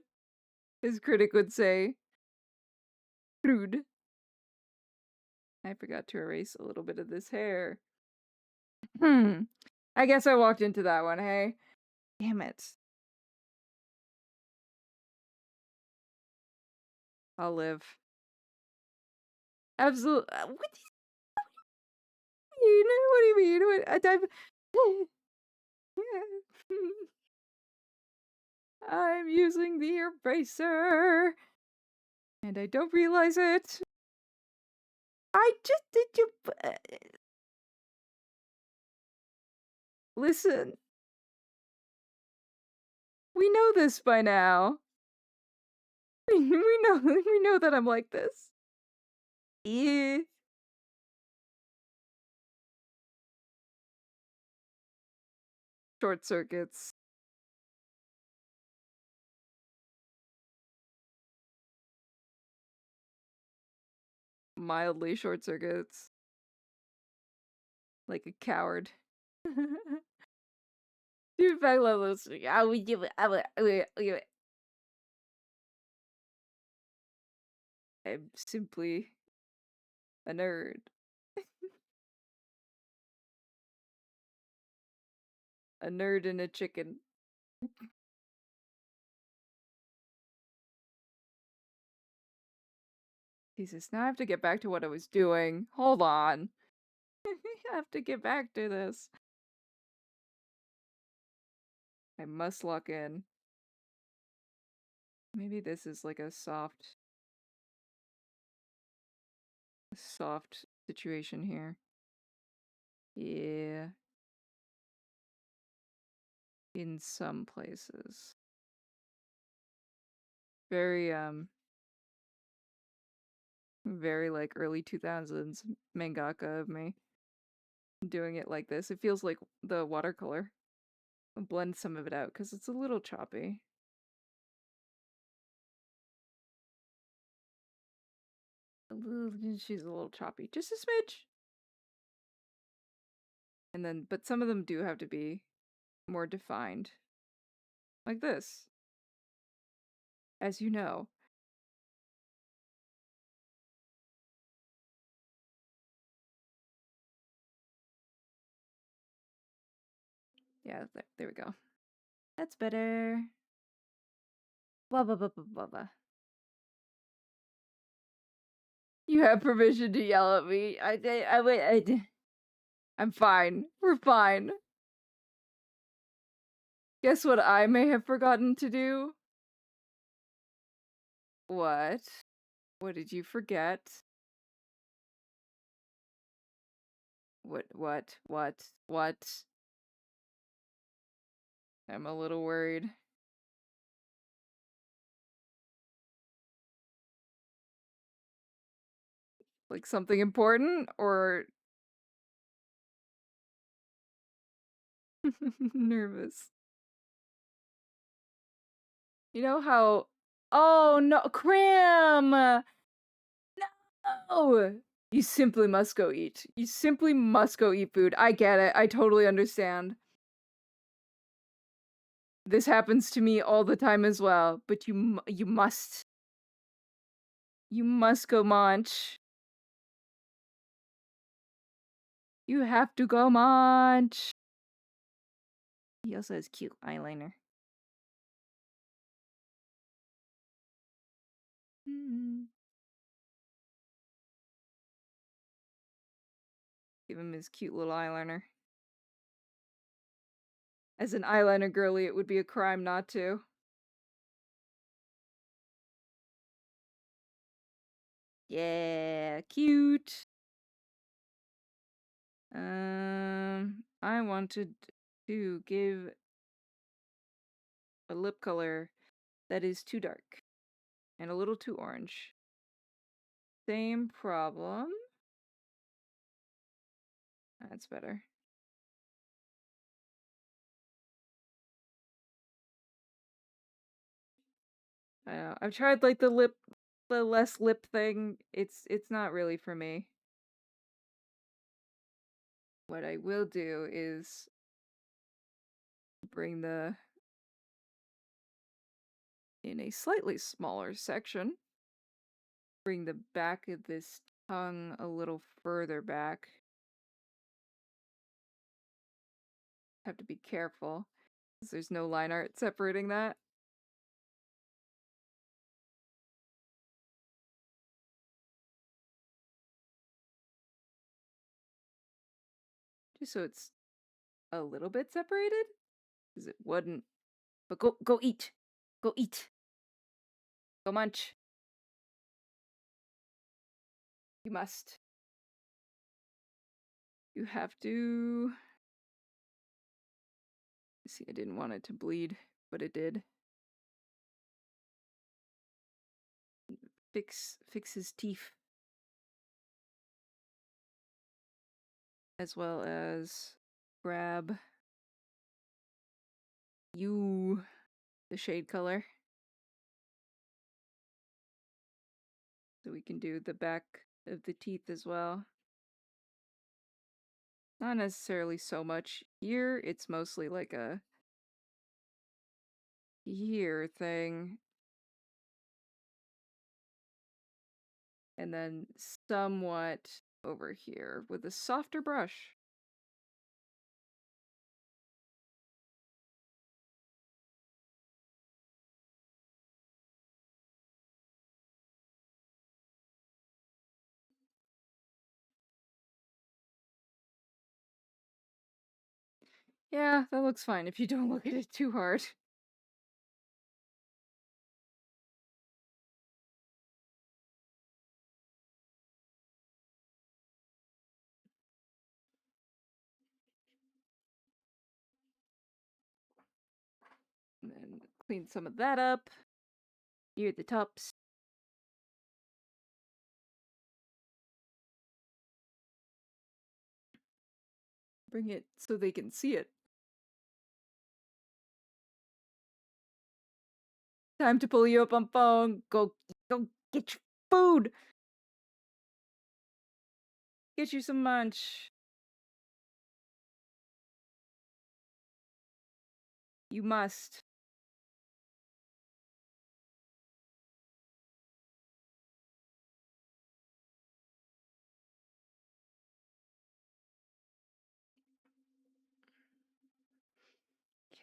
his critic would say. Rude. I forgot to erase a little bit of this hair. I guess I walked into that one, hey? Damn it. I'll live. Absolutely. What do you mean? What do you mean? I'm using the eraser. And I don't realize it. I just did you. Listen. We know this by now. We know that I'm like this. Yeah. Short circuits. Mildly short circuits. Like a coward. Dude, back levels. I would give it. I'm simply a nerd. A nerd and a chicken. Jesus, now I have to get back to what I was doing. Hold on. I have to get back to this. I must lock in. Maybe this is like a soft situation here. Yeah. In some places. Very, very like early 2000s mangaka of me. Doing it like this. It feels like the watercolor. I'll blend some of it out because it's a little choppy. She's a little choppy. Just a smidge. And then, but some of them do have to be more defined. Like this. As you know. Yeah, there we go. That's better. Blah, blah, blah, blah, blah, blah. You have permission to yell at me. I'm fine. We're fine. Guess what I may have forgotten to do? What? What did you forget? What? I'm a little worried. Like something important or nervous? You know how... Oh no, Cram! No! You simply must go eat. You simply must go eat food. I get it. I totally understand. This happens to me all the time as well, but you must. You must go munch. You have to go munch. He also has cute eyeliner. Give him his cute little eyeliner. As an eyeliner girly, it would be a crime not to. Yeah, cute. I wanted to give a lip color that is too dark and a little too orange. Same problem. That's better. I know. I've tried like the less lip thing. It's not really for me. What I will do is bring in a slightly smaller section, bring the back of this tongue a little further back. Have to be careful, because there's no line art separating that. Just so it's a little bit separated, because it wouldn't. But go eat. Go eat. Go munch. You must. You have to. See, I didn't want it to bleed, but it did. Fix his teeth. As well as grab you the shade color. So we can do the back of the teeth as well. Not necessarily so much here, it's mostly like a here thing. And then somewhat over here with a softer brush. Yeah, that looks fine if you don't look at it too hard. And then clean some of that up near the tops. Bring it so they can see it. Time to pull you up on phone. Go get your food. Get you some munch. You must.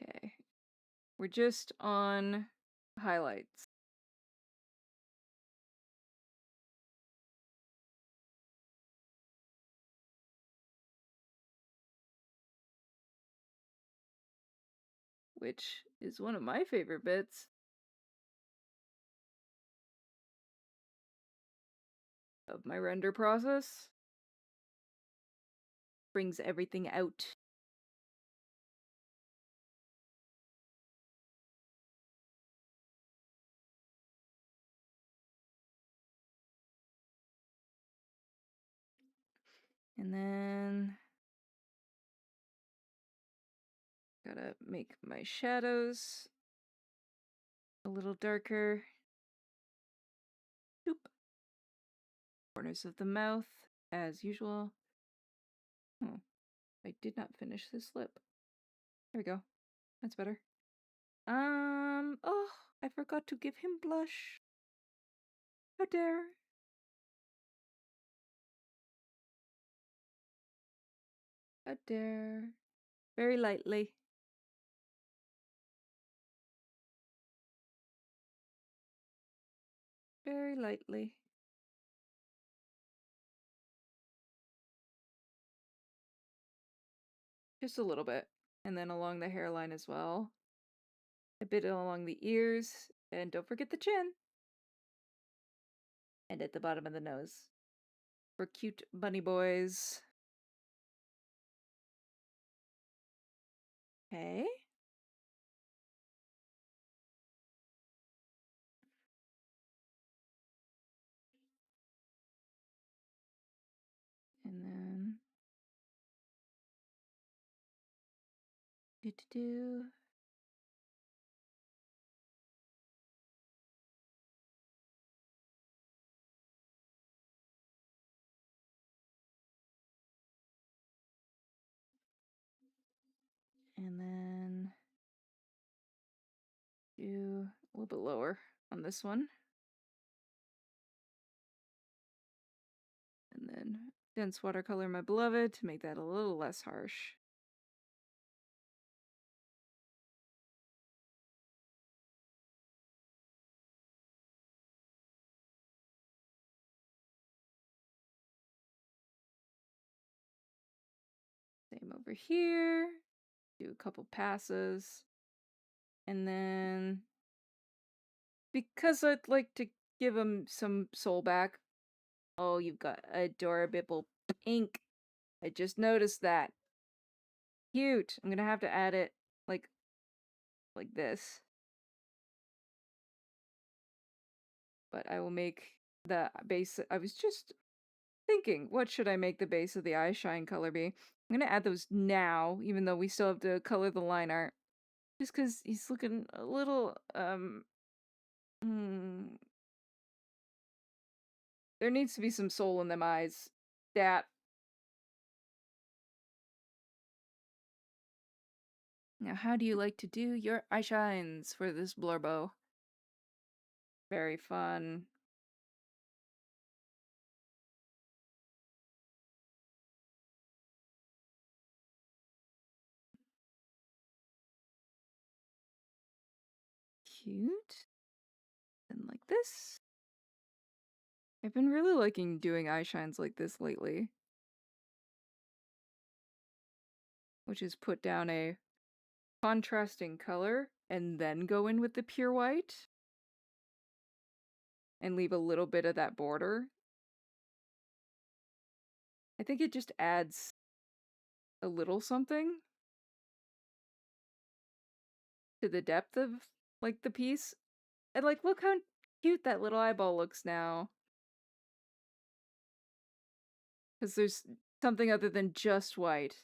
Okay. We're just on highlights. Which is one of my favorite bits of my render process. Brings everything out. And then gotta make my shadows a little darker. Boop. Corners of the mouth, as usual. Oh, I did not finish this lip. There we go. That's better. Oh, I forgot to give him blush. How dare. a dare. Very lightly. Very lightly. Just a little bit. And then along the hairline as well. A bit along the ears. And don't forget the chin. And at the bottom of the nose. For cute bunny boys. Okay. And then do. And then do a little bit lower on this one. And then dense watercolor my beloved to make that a little less harsh. Same over here. Do a couple passes. And then, because I'd like to give him some soul back. Oh, you've got adorable pink. I just noticed that. Cute. I'm gonna have to add it like this. But I will make the base. I was just thinking, what should I make the base of the eye shine color be? I'm gonna add those now, even though we still have to color the line art. Just because he's looking a little, there needs to be some soul in them eyes. That. Now, how do you like to do your eye shines for this blurbo? Very fun. Cute. And like this. I've been really liking doing eye shines like this lately. Which is put down a contrasting color and then go in with the pure white. And leave a little bit of that border. I think it just adds a little something to the depth of, like, the piece. And, like, look how cute that little eyeball looks now. Because there's something other than just white.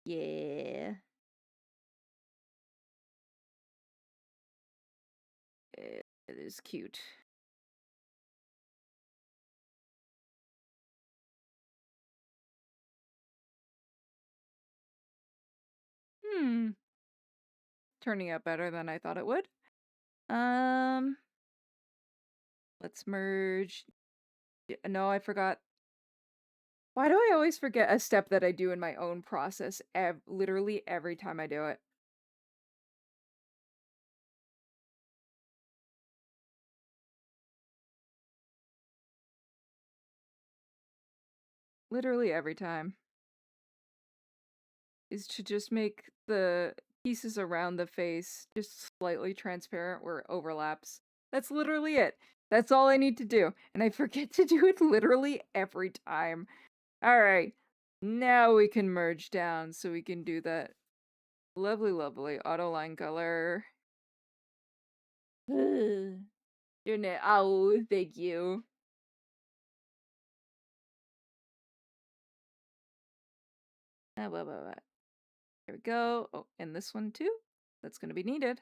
Yeah. It is cute. Turning out better than I thought it would. Let's merge. No, I forgot. Why do I always forget a step that I do in my own process literally every time I do it? Literally every time. Is to just make the pieces around the face just slightly transparent where it overlaps. That's literally it. That's all I need to do. And I forget to do it literally every time. Alright. Now we can merge down so we can do that lovely, lovely auto line color. Oh, thank you. There we go. Oh, and this one too. That's going to be needed.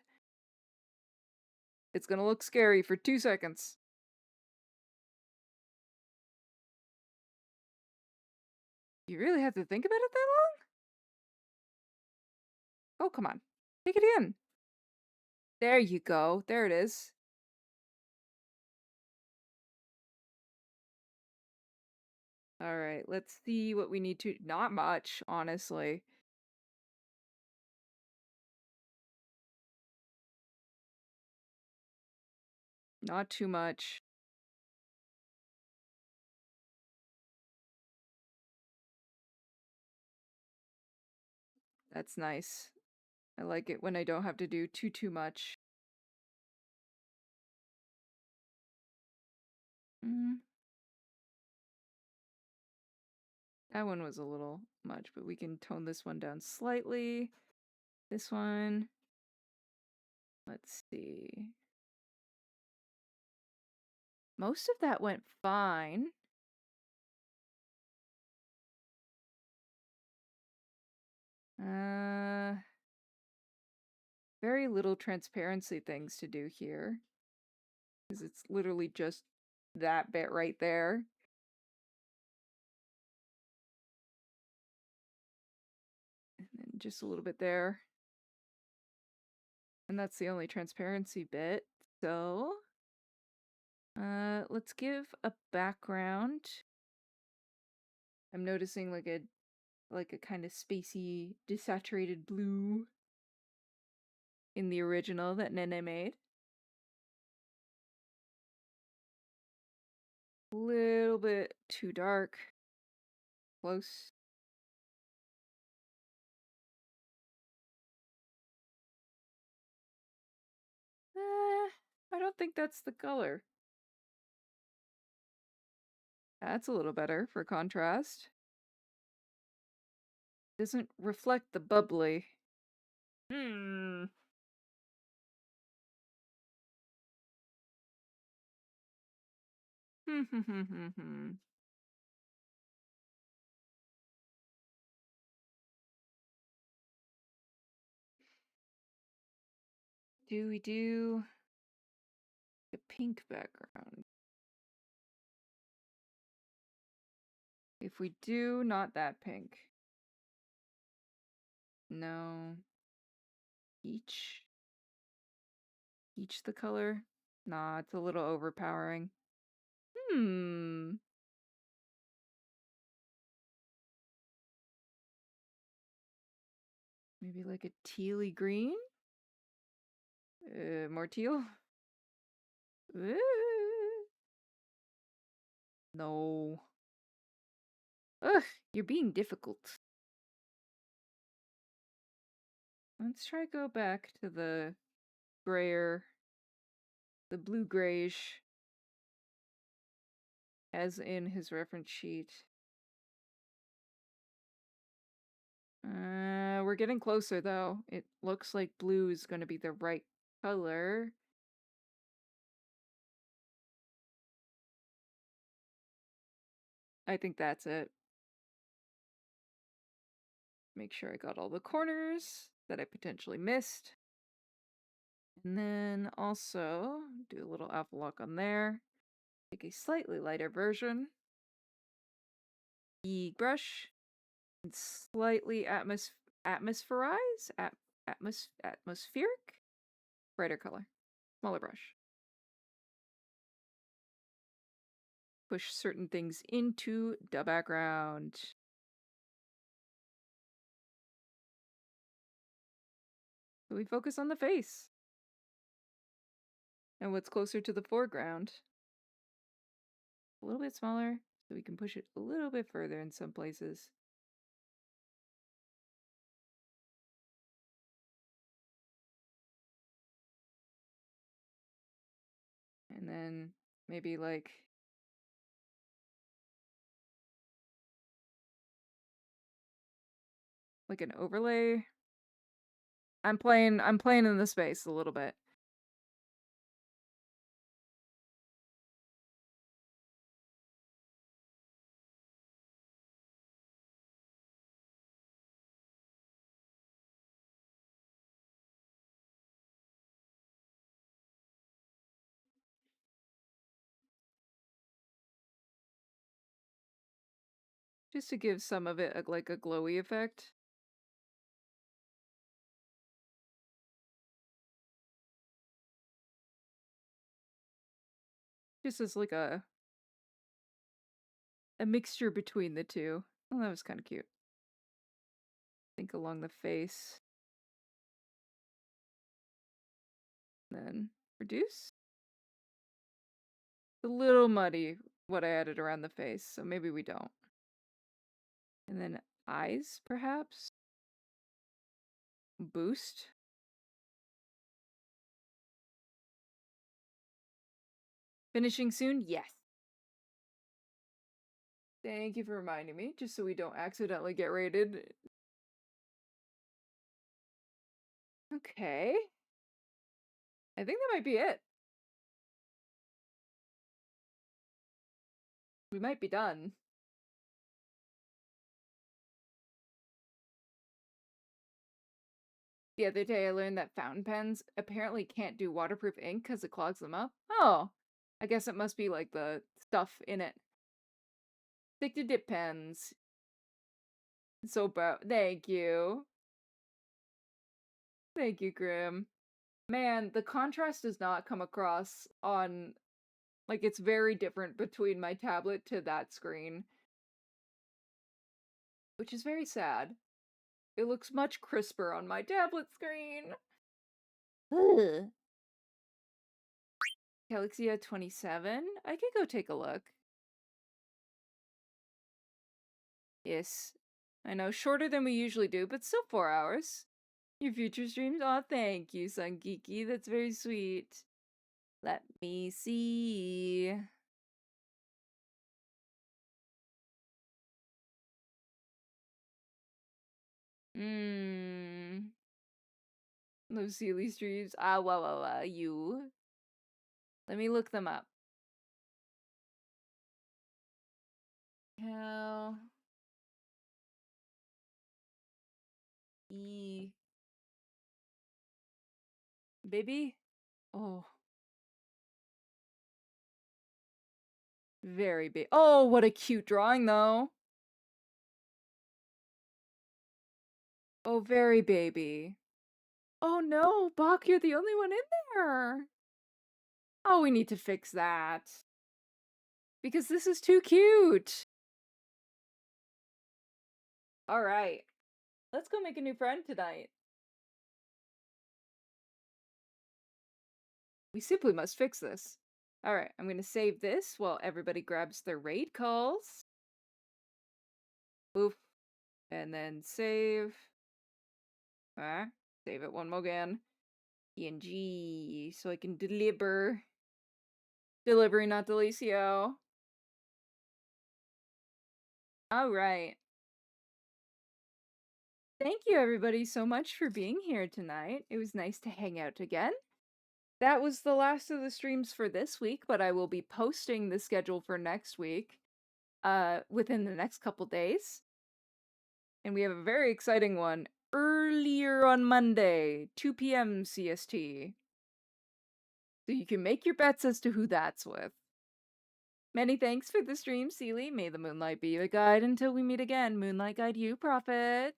It's going to look scary for 2 seconds. You really have to think about it that long? Oh, come on. Take it in. There you go. There it is. All right, let's see what we need to. Not much, honestly. Not too much. That's nice. I like it when I don't have to do too much. Mm, that one was a little much, but we can tone this one down slightly. This one. Let's see. Most of that went fine. Very little transparency things to do here. Because it's literally just that bit right there. And then just a little bit there. And that's the only transparency bit. So, let's give a background. I'm noticing like a kind of spacey, desaturated blue in the original that Nene made. A little bit too dark. Close. I don't think that's the color. That's a little better for contrast. Doesn't reflect the bubbly. Hmm. Do we do a pink background? If we do, not that pink. No. Peach? Peach the color? Nah, it's a little overpowering. Hmm. Maybe like a tealy green? More teal? No. Ugh, you're being difficult. Let's try go back to the grayer, the blue grayish, as in his reference sheet. We're getting closer though. It looks like blue is going to be the right color. I think that's it. Make sure I got all the corners that I potentially missed. And then also do a little alpha lock on there. Take a slightly lighter version. The brush and slightly atmospherize? Atmospheric? Brighter color. Smaller brush. Push certain things into the background. So we focus on the face. And what's closer to the foreground. A little bit smaller, so we can push it a little bit further in some places. And then maybe like an overlay. I'm playing in the space a little bit. Just to give some of it like a glowy effect. Just as like a a mixture between the two. Oh, that was kind of cute. Think along the face. Then reduce. A little muddy what I added around the face, so maybe we don't. And then eyes, perhaps? Boost. Finishing soon? Yes. Thank you for reminding me, just so we don't accidentally get rated. Okay. I think that might be it. We might be done. The other day I learned that fountain pens apparently can't do waterproof ink because it clogs them up. Oh, I guess it must be like the stuff in it. Stick to dip pens. So thank you. Thank you, Grim. Man, the contrast does not come across on... Like, it's very different between my tablet to that screen. Which is very sad. It looks much crisper on my tablet screen. Ugh. Calixia 27? I could go take a look. Yes. I know, shorter than we usually do, but still 4 hours. Your future streams? Aw, thank you, Sun Geeky. That's very sweet. Let me see. Those Sealy streams. Ah, you. Let me look them up. Cal. E. Baby? Oh. Very big. Oh, what a cute drawing, though. Oh, very baby. Oh no, Bach, you're the only one in there. Oh, we need to fix that. Because this is too cute. Alright. Let's go make a new friend tonight. We simply must fix this. Alright, I'm gonna save this while everybody grabs their raid calls. Oof. And then save. Save it one more again. PNG, so I can deliver. Delivery, not delicio. Alright. Thank you everybody so much for being here tonight. It was nice to hang out again. That was the last of the streams for this week, but I will be posting the schedule for next week within the next couple days. And we have a very exciting one earlier on Monday, 2 p.m. CST. So you can make your bets as to who that's with. Many thanks for the stream, Seely. May the moonlight be your guide until we meet again. Moonlight guide you, Prophet.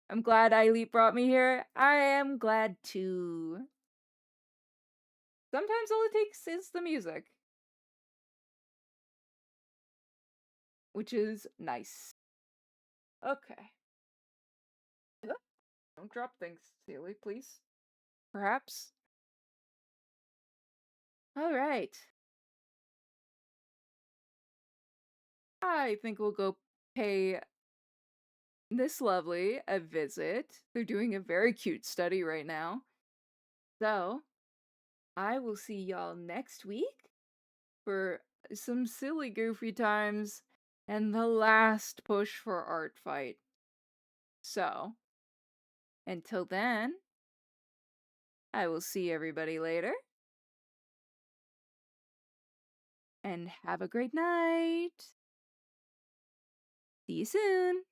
I'm glad Eileen brought me here. I am glad too. Sometimes all it takes is the music. Which is nice. Okay. Don't drop things, Seely, please. Perhaps. Alright. I think we'll go pay this lovely a visit. They're doing a very cute study right now. So, I will see y'all next week for some silly goofy times and the last push for Artfight. So, until then, I will see everybody later. And have a great night. See you soon.